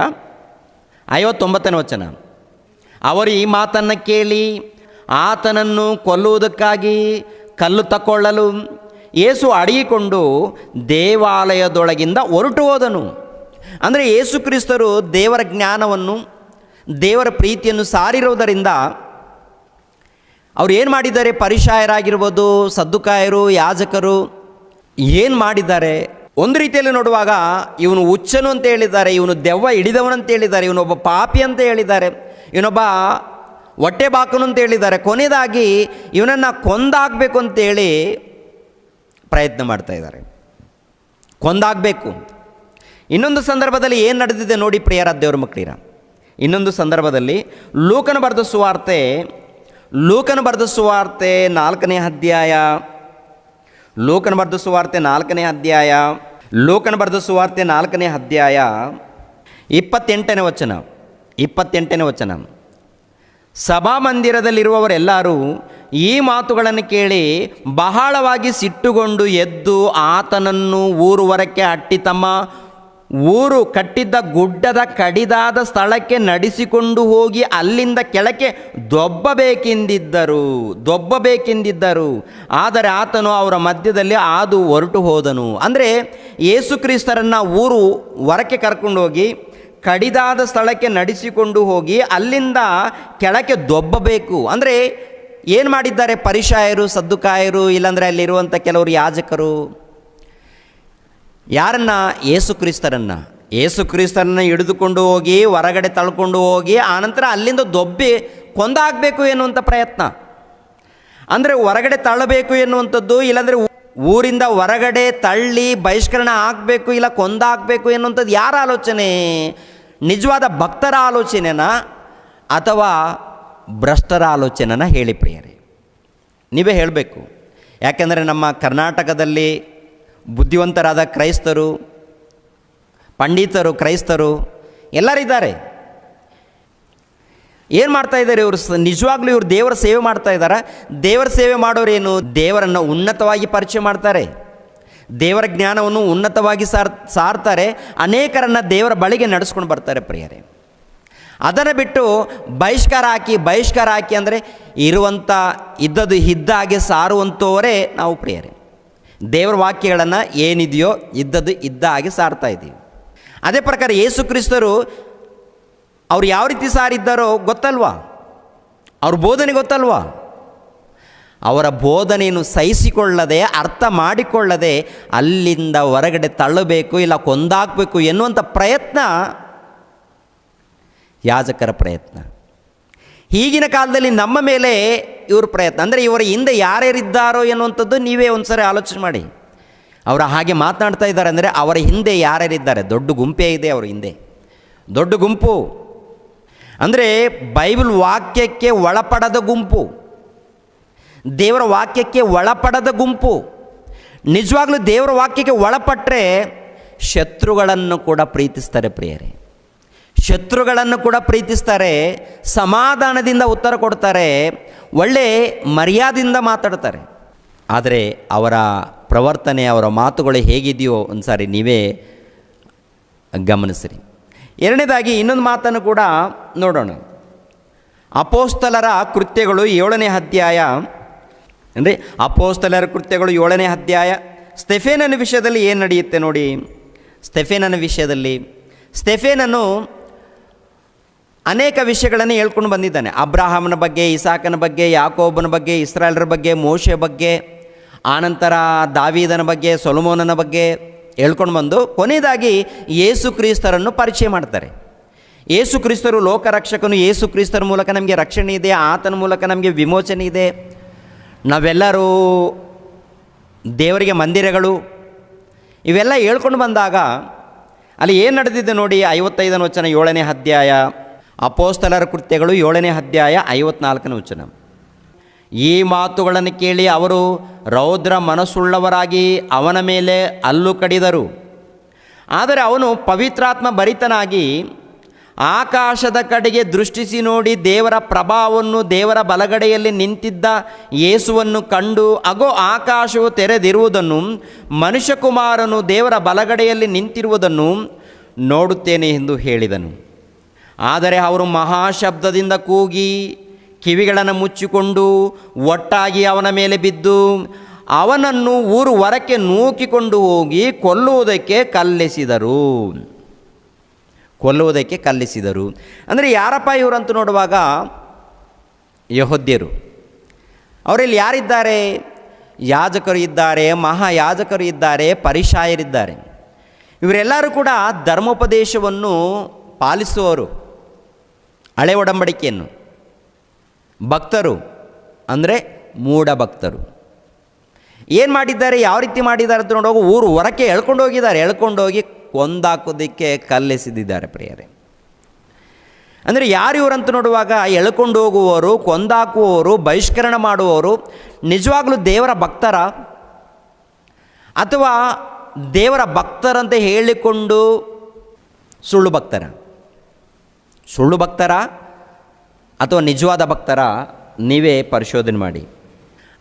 59ನೇ ವಚನ. ಅವರು ಈ ಮಾತನ್ನು ಕೇಳಿ ಆತನನ್ನು ಕೊಲ್ಲುವುದಕ್ಕಾಗಿ ಕಲ್ಲು ತಕ್ಕೊಳ್ಳಲು ಯೇಸು ಅಡಗಿಕೊಂಡು ದೇವಾಲಯದೊಳಗಿಂದ ಹೊರಟು ಹೋದನು. ಅಂದರೆ ಯೇಸು ಕ್ರಿಸ್ತರು ದೇವರ ಜ್ಞಾನವನ್ನು, ದೇವರ ಪ್ರೀತಿಯನ್ನು ಸಾರಿರುವುದರಿಂದ ಅವ್ರು ಏನು ಮಾಡಿದ್ದಾರೆ? ಪರಿಸಾಯರಾಗಿರ್ಬೋದು, ಸದ್ದುಕಾಯರು, ಯಾಜಕರು ಏನು ಮಾಡಿದ್ದಾರೆ? ಒಂದು ರೀತಿಯಲ್ಲಿ ನೋಡುವಾಗ ಇವನು ಹುಚ್ಚನು ಅಂತ ಹೇಳಿದ್ದಾರೆ, ಇವನು ದೆವ್ವ ಹಿಡಿದವನಂತ ಹೇಳಿದ್ದಾರೆ, ಇವನೊಬ್ಬ ಪಾಪಿ ಅಂತ ಹೇಳಿದ್ದಾರೆ, ಇವನೊಬ್ಬ ಹೊಟ್ಟೆ ಬಾಕನು ಅಂತ ಹೇಳಿದ್ದಾರೆ. ಕೊನೆಯದಾಗಿ ಇವನನ್ನು ಕೊಂದಾಗಬೇಕು ಅಂತೇಳಿ ಪ್ರಯತ್ನ ಮಾಡ್ತಾ ಇದ್ದಾರೆ, ಕೊಂದಾಗಬೇಕು. ಇನ್ನೊಂದು ಸಂದರ್ಭದಲ್ಲಿ ಏನು ನಡೆದಿದೆ ನೋಡಿ ಪ್ರಿಯರ ದೇವರ ಮಕ್ಕಳಿರ. ಇನ್ನೊಂದು ಸಂದರ್ಭದಲ್ಲಿ ಲೂಕನ ಬರೆದ ಸುವಾರ್ತೆ 4ನೇ ಅಧ್ಯಾಯ, ಲೂಕನ ಬರೆದ ಸುವಾರ್ತೆ 4ನೇ ಅಧ್ಯಾಯ, ಲೂಕನ ಬರೆದ ಸುವಾರ್ತೆ 4ನೇ ಅಧ್ಯಾಯ 28ನೇ ವಚನ, 28ನೇ ವಚನ. ಸಭಾಮಂದಿರದಲ್ಲಿರುವವರೆಲ್ಲರೂ ಈ ಮಾತುಗಳನ್ನು ಕೇಳಿ ಬಹಳವಾಗಿ ಸಿಟ್ಟುಗೊಂಡು ಎದ್ದು ಆತನನ್ನು ಊರು ಹೊರಕ್ಕೆ ಅಟ್ಟಿ ತಮ್ಮ ಊರು ಕಟ್ಟಿದ್ದ ಗುಡ್ಡದ ಕಡಿದಾದ ಸ್ಥಳಕ್ಕೆ ನಡೆಸಿಕೊಂಡು ಹೋಗಿ ಅಲ್ಲಿಂದ ಕೆಳಕ್ಕೆ ದೊಬ್ಬಬೇಕೆಂದಿದ್ದರು. ಆದರೆ ಆತನು ಅವರ ಮಧ್ಯದಲ್ಲಿ ಹಾದು ಹೊರಟು ಹೋದನು. ಅಂದರೆ ಯೇಸು ಕ್ರಿಸ್ತರನ್ನು ಊರು ಹೊರಕ್ಕೆ ಕರ್ಕೊಂಡು ಹೋಗಿ ಕಡಿದಾದ ಸ್ಥಳಕ್ಕೆ ನಡೆಸಿಕೊಂಡು ಹೋಗಿ ಅಲ್ಲಿಂದ ಕೆಳಕ್ಕೆ ದೊಬ್ಬಬೇಕು. ಅಂದರೆ ಏನು ಮಾಡಿದ್ದಾರೆ? ಪರಿಸಾಯರು, ಸದ್ದುಕಾಯರು, ಇಲ್ಲಾಂದರೆ ಅಲ್ಲಿರುವಂಥ ಕೆಲವರು ಯಾಜಕರು ಯಾರನ್ನು? ಯೇಸು ಕ್ರಿಸ್ತರನ್ನು ಹಿಡಿದುಕೊಂಡು ಹೋಗಿ ಹೊರಗಡೆ ತಳ್ಕೊಂಡು ಹೋಗಿ ಆನಂತರ ಅಲ್ಲಿಂದ ದೊಬ್ಬಿ ಕೊಂದಾಗಬೇಕು ಎನ್ನುವಂಥ ಪ್ರಯತ್ನ. ಅಂದರೆ ಹೊರಗಡೆ ತಳ್ಳಬೇಕು ಎನ್ನುವಂಥದ್ದು, ಇಲ್ಲಾಂದರೆ ಊರಿಂದ ಹೊರಗಡೆ ತಳ್ಳಿ ಬಹಿಷ್ಕರಣ ಆಗಬೇಕು, ಇಲ್ಲ ಕೊಂದಾಗಬೇಕು ಎನ್ನುವಂಥದ್ದು ಯಾರ ಆಲೋಚನೆ? ನಿಜವಾದ ಭಕ್ತರ ಆಲೋಚನೆನಾ ಅಥವಾ ಭ್ರಷ್ಟರ ಆಲೋಚನೆನ? ಹೇಳಿ ಪ್ರಿಯರೇ, ನೀವೇ ಹೇಳಬೇಕು. ಯಾಕೆಂದರೆ ನಮ್ಮ ಕರ್ನಾಟಕದಲ್ಲಿ ಬುದ್ಧಿವಂತರಾದ ಕ್ರೈಸ್ತರು, ಪಂಡಿತರು, ಕ್ರೈಸ್ತರು ಎಲ್ಲರಿದ್ದಾರೆ. ಏನು ಮಾಡ್ತಾ ಇದ್ದಾರೆ ಇವರು? ನಿಜವಾಗ್ಲೂ ಇವರು ದೇವರ ಸೇವೆ ಮಾಡ್ತಾ ಇದ್ದಾರೆ. ದೇವರ ಸೇವೆ ಮಾಡೋರೇನು? ದೇವರನ್ನು ಉನ್ನತವಾಗಿ ಪರಿಚಯ ಮಾಡ್ತಾರೆ, ದೇವರ ಜ್ಞಾನವನ್ನು ಉನ್ನತವಾಗಿ ಸಾರ್ತಾರೆ, ಅನೇಕರನ್ನು ದೇವರ ಬಳಿಗೆ ನಡೆಸ್ಕೊಂಡು ಬರ್ತಾರೆ ಪ್ರಿಯರೇ. ಅದನ್ನು ಬಿಟ್ಟು ಬಹಿಷ್ಕಾರ ಹಾಕಿ ಅಂದರೆ ಇದ್ದದ್ದು ಇದ್ದಾಗೆ ಸಾರುವಂಥವರೇ ನಾವು ಪ್ರಿಯರೇ. ದೇವರ ವಾಕ್ಯಗಳನ್ನು ಏನಿದೆಯೋ ಇದ್ದದ್ದು ಇದ್ದ ಹಾಗೆ ಸಾರ್ತಾ ಇದ್ದೀವಿ. ಅದೇ ಪ್ರಕಾರ ಯೇಸು ಕ್ರಿಸ್ತರು ಅವ್ರು ಯಾವ ರೀತಿ ಸಾರಿದ್ದಾರೋ ಗೊತ್ತಲ್ವಾ? ಅವ್ರ ಬೋಧನೆ ಗೊತ್ತಲ್ವಾ? ಅವರ ಬೋಧನೆಯನ್ನು ಸಹಿಸಿಕೊಳ್ಳದೆ, ಅರ್ಥ ಮಾಡಿಕೊಳ್ಳದೆ ಅಲ್ಲಿಂದ ಹೊರಗಡೆ ತಳ್ಳಬೇಕು, ಇಲ್ಲ ಕೊಂದಾಕಬೇಕು ಎನ್ನುವಂಥ ಪ್ರಯತ್ನ ಯಾಜಕರ ಪ್ರಯತ್ನ. ಈಗಿನ ಕಾಲದಲ್ಲಿ ನಮ್ಮ ಮೇಲೆ ಇವ್ರ ಪ್ರಯತ್ನ. ಅಂದರೆ ಇವರ ಹಿಂದೆ ಯಾರ್ಯಾರಿದ್ದಾರೋ ಎನ್ನುವಂಥದ್ದು ನೀವೇ ಒಂದು ಸರಿ ಆಲೋಚನೆ ಮಾಡಿ. ಅವರು ಹಾಗೆ ಮಾತನಾಡ್ತಾ ಇದ್ದಾರೆ ಅಂದರೆ ಅವರ ಹಿಂದೆ ಯಾರ್ಯಾರಿದ್ದಾರೆ? ದೊಡ್ಡ ಗುಂಪೇ ಇದೆ ಅವರ ಹಿಂದೆ, ದೊಡ್ಡ ಗುಂಪು. ಅಂದರೆ ಬೈಬಲ್ ವಾಕ್ಯಕ್ಕೆ ಒಳಪಡದ ಗುಂಪು, ದೇವರ ವಾಕ್ಯಕ್ಕೆ ಒಳಪಡದ ಗುಂಪು. ನಿಜವಾಗ್ಲೂ ದೇವರ ವಾಕ್ಯಕ್ಕೆ ಒಳಪಟ್ಟರೆ ಶತ್ರುಗಳನ್ನು ಕೂಡ ಪ್ರೀತಿಸ್ತಾರೆ ಪ್ರಿಯರೇ, ಶತ್ರುಗಳನ್ನು ಕೂಡ ಪ್ರೀತಿಸ್ತಾರೆ, ಸಮಾಧಾನದಿಂದ ಉತ್ತರ ಕೊಡ್ತಾರೆ, ಒಳ್ಳೆ ಮರ್ಯಾದೆಯಿಂದ ಮಾತಾಡ್ತಾರೆ. ಆದರೆ ಅವರ ಪ್ರವರ್ತನೆ, ಅವರ ಮಾತುಗಳು ಹೇಗಿದೆಯೋ ಒಂದು ಸಾರಿ ನೀವೇ ಗಮನಿಸಿರಿ. ಎರಡನೇದಾಗಿ ಇನ್ನೊಂದು ಮಾತನ್ನು ಕೂಡ ನೋಡೋಣ. ಅಪೋಸ್ತಲರ ಕೃತ್ಯಗಳು 7ನೇ ಅಧ್ಯಾಯ, ಅಂದರೆ ಅಪೋಸ್ತಲರ ಕೃತ್ಯಗಳು 7ನೇ ಅಧ್ಯಾಯ. ಸ್ತೆಫೇನನ ವಿಷಯದಲ್ಲಿ ಏನು ನಡೆಯುತ್ತೆ ನೋಡಿ. ಸ್ತೆಫೇನನ ವಿಷಯದಲ್ಲಿ ಸ್ತೆಫೇನನು ಅನೇಕ ವಿಷಯಗಳನ್ನು ಹೇಳ್ಕೊಂಡು ಬಂದಿದ್ದಾನೆ. ಅಬ್ರಹಾಮನ ಬಗ್ಗೆ, ಇಸಾಕನ ಬಗ್ಗೆ, ಯಾಕೋಬನ ಬಗ್ಗೆ, ಇಸ್ರಾಯೇಲರ ಬಗ್ಗೆ, ಮೋಶೆ ಬಗ್ಗೆ, ಆನಂತರ ದಾವೀದನ ಬಗ್ಗೆ, ಸೊಲೊಮೋನನ ಬಗ್ಗೆ ಹೇಳ್ಕೊಂಡು ಬಂದು ಕೊನೆಯದಾಗಿ ಯೇಸು ಕ್ರಿಸ್ತರನ್ನು ಪರಿಚಯ ಮಾಡ್ತಾರೆ. ಯೇಸು ಕ್ರಿಸ್ತರು ಲೋಕರಕ್ಷಕನು, ಯೇಸು ಕ್ರಿಸ್ತರ ಮೂಲಕ ನಮಗೆ ರಕ್ಷಣೆ ಇದೆ, ಆತನ ಮೂಲಕ ನಮಗೆ ವಿಮೋಚನೆ ಇದೆ, ನಾವೆಲ್ಲರೂ ದೇವರಿಗೆ ಮಂದಿರಗಳು, ಇವೆಲ್ಲ ಹೇಳ್ಕೊಂಡು ಬಂದಾಗ ಅಲ್ಲಿ ಏನು ನಡೆದಿದೆ ನೋಡಿ. 55ನೇ ವಚನ 7ನೇ ಅಧ್ಯಾಯ, ಅಪೋಸ್ತಲರ ಕೃತ್ಯಗಳು 7ನೇ ಅಧ್ಯಾಯ 54ನೇ ವಚನ. ಈ ಮಾತುಗಳನ್ನು ಕೇಳಿ ಅವರು ರೌದ್ರ ಮನಸ್ಸುಳ್ಳವರಾಗಿ ಅವನ ಮೇಲೆ ಹಲ್ಲು ಕಡಿದರು. ಆದರೆ ಅವನು ಪವಿತ್ರಾತ್ಮ ಭರಿತನಾಗಿ ಆಕಾಶದ ಕಡೆಗೆ ದೃಷ್ಟಿಸಿ ನೋಡಿ ದೇವರ ಪ್ರಭಾವವನ್ನು, ದೇವರ ಬಲಗಡೆಯಲ್ಲಿ ನಿಂತಿದ್ದ ಯೇಸುವನ್ನು ಕಂಡು, ಅಗೋ ಆಕಾಶವು ತೆರೆದಿರುವುದನ್ನು, ಮನುಷ್ಯಕುಮಾರನು ದೇವರ ಬಲಗಡೆಯಲ್ಲಿ ನಿಂತಿರುವುದನ್ನು ನೋಡುತ್ತೇನೆ ಎಂದು ಹೇಳಿದನು. ಆದರೆ ಅವರು ಮಹಾಶಬ್ದದಿಂದ ಕೂಗಿ ಕಿವಿಗಳನ್ನು ಮುಚ್ಚಿಕೊಂಡು ಒಟ್ಟಾಗಿ ಅವನ ಮೇಲೆ ಬಿದ್ದು ಅವನನ್ನು ಊರು ಹೊರಕ್ಕೆ ನೂಕಿಕೊಂಡು ಹೋಗಿ ಕೊಲ್ಲುವುದಕ್ಕೆ ಕಲ್ಲಿಸಿದರು. ಅಂದರೆ ಯಾರಪ್ಪ ಇವರಂತ ನೋಡುವಾಗ ಯೆಹೂದ್ಯರು. ಅವರಲ್ಲಿ ಯಾರಿದ್ದಾರೆ? ಯಾಜಕರು ಇದ್ದಾರೆ, ಮಹಾಯಾಜಕರು ಇದ್ದಾರೆ, ಪರಿಸಾಯರಿದ್ದಾರೆ. ಇವರೆಲ್ಲರೂ ಕೂಡ ಧರ್ಮೋಪದೇಶವನ್ನು ಪಾಲಿಸುವವರು, ಹಳೆ ಒಡಂಬಡಿಕೆಯನ್ನು. ಭಕ್ತರು ಅಂದರೆ ಮೂಢ ಭಕ್ತರು. ಏನು ಮಾಡಿದ್ದಾರೆ, ಯಾವ ರೀತಿ ಮಾಡಿದ್ದಾರೆ ಅಂತ ನೋಡುವಾಗ ಊರು ಹೊರಕ್ಕೆ ಎಳ್ಕೊಂಡೋಗಿ ಕೊಂದಾಕೋದಕ್ಕೆ ಕಲ್ಲೆಸೆದಿದ್ದಾರೆ ಪ್ರಿಯರೇ. ಅಂದರೆ ಯಾರು ಇವರಂತ ನೋಡುವಾಗ ಎಳ್ಕೊಂಡು ಹೋಗುವವರು, ಕೊಂದಾಕುವವರು, ಬಹಿಷ್ಕರಣ ಮಾಡುವವರು ನಿಜವಾಗ್ಲೂ ದೇವರ ಭಕ್ತರ ಅಥವಾ ದೇವರ ಭಕ್ತರಂತೆ ಹೇಳಿಕೊಂಡು ಸುಳ್ಳು ಭಕ್ತರ ಅಥವಾ ನಿಜವಾದ ಭಕ್ತರ? ನೀವೇ ಪರಿಶೋಧನೆ ಮಾಡಿ.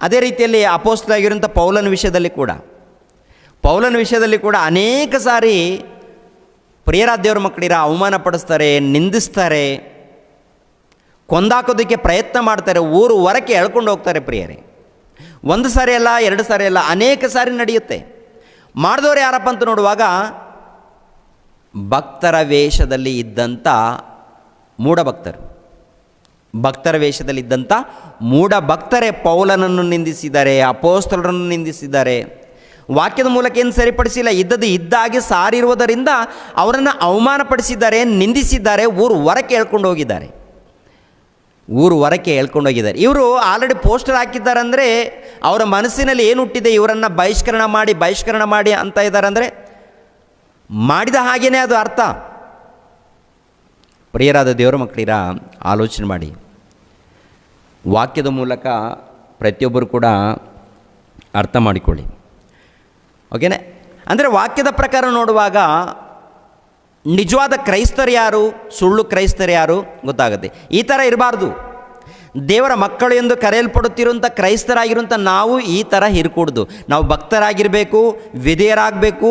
ಅದೇ ರೀತಿಯಲ್ಲಿ ಅಪೊಸ್ತಲನಾಗಿರುವಂಥ ಪೌಲನ ವಿಷಯದಲ್ಲಿ ಕೂಡ ಅನೇಕ ಸಾರಿ ಪ್ರಿಯರಾದ ದೇವರ ಮಕ್ಕಳಿರ ಅವಮಾನ ಪಡಿಸ್ತಾರೆ, ನಿಂದಿಸ್ತಾರೆ, ಕೊಂದಾಕೋದಕ್ಕೆ ಪ್ರಯತ್ನ ಮಾಡ್ತಾರೆ, ಊರು ಹೊರಕ್ಕೆ ಎಳ್ಕೊಂಡು ಹೋಗ್ತಾರೆ ಪ್ರಿಯರೇ. ಒಂದು ಸಾರಿ ಅಲ್ಲ, ಎರಡು ಸಾರಿ ಅಲ್ಲ, ಅನೇಕ ಸಾರಿ ನಡೆಯುತ್ತೆ. ಮಾಡಿದವರು ಯಾರಪ್ಪ ಅಂತ ನೋಡುವಾಗ ಭಕ್ತರ ವೇಷದಲ್ಲಿ ಇದ್ದಂಥ ಮೂಢ ಭಕ್ತರೇ ಪೌಲನನ್ನು ನಿಂದಿಸಿದ್ದಾರೆ, ಅಪೊಸ್ತಲರನ್ನು ನಿಂದಿಸಿದ್ದಾರೆ. ವಾಕ್ಯದ ಮೂಲಕ ಏನು ಸರಿಪಡಿಸಿಲ್ಲ, ಇದ್ದದ್ದು ಇದ್ದಾಗೆ ಸಾರಿರುವುದರಿಂದ ಅವರನ್ನು ಅವಮಾನಪಡಿಸಿದ್ದಾರೆ, ನಿಂದಿಸಿದ್ದಾರೆ, ಊರು ಹೊರಕ್ಕೆ ಎಳ್ಕೊಂಡು ಹೋಗಿದ್ದಾರೆ. ಇವರು ಆಲ್ರೆಡಿ ಪೋಸ್ಟರ್ ಹಾಕಿದ್ದಾರೆ. ಅಂದರೆ ಅವರ ಮನಸ್ಸಿನಲ್ಲಿ ಏನು ಹುಟ್ಟಿದೆ, ಇವರನ್ನು ಬಹಿಷ್ಕರಣ ಮಾಡಿ ಅಂತ ಇದ್ದಾರೆ. ಅಂದರೆ ಮಾಡಿದ ಹಾಗೇನೇ ಅದು ಅರ್ಥ. ಪ್ರಿಯರಾದ ದೇವರ ಮಕ್ಕಳಿರ, ಆಲೋಚನೆ ಮಾಡಿ. ವಾಕ್ಯದ ಮೂಲಕ ಪ್ರತಿಯೊಬ್ಬರು ಕೂಡ ಅರ್ಥ ಮಾಡಿಕೊಳ್ಳಿ. ಓಕೆನಾ? ಅಂದರೆ ವಾಕ್ಯದ ಪ್ರಕಾರ ನೋಡುವಾಗ ನಿಜವಾದ ಕ್ರೈಸ್ತರು ಯಾರು, ಸುಳ್ಳು ಕ್ರೈಸ್ತರು ಯಾರು ಗೊತ್ತಾಗುತ್ತೆ. ಈ ಥರ ಇರಬಾರ್ದು. ದೇವರ ಮಕ್ಕಳು ಎಂದು ಕರೆಯಲ್ಪಡುತ್ತಿರುವಂಥ ಕ್ರೈಸ್ತರಾಗಿರುವಂಥ ನಾವು ಈ ಥರ ಇರಕೂಡ್ದು. ನಾವು ಭಕ್ತರಾಗಿರಬೇಕು, ವಿಧೇಯರಾಗಬೇಕು,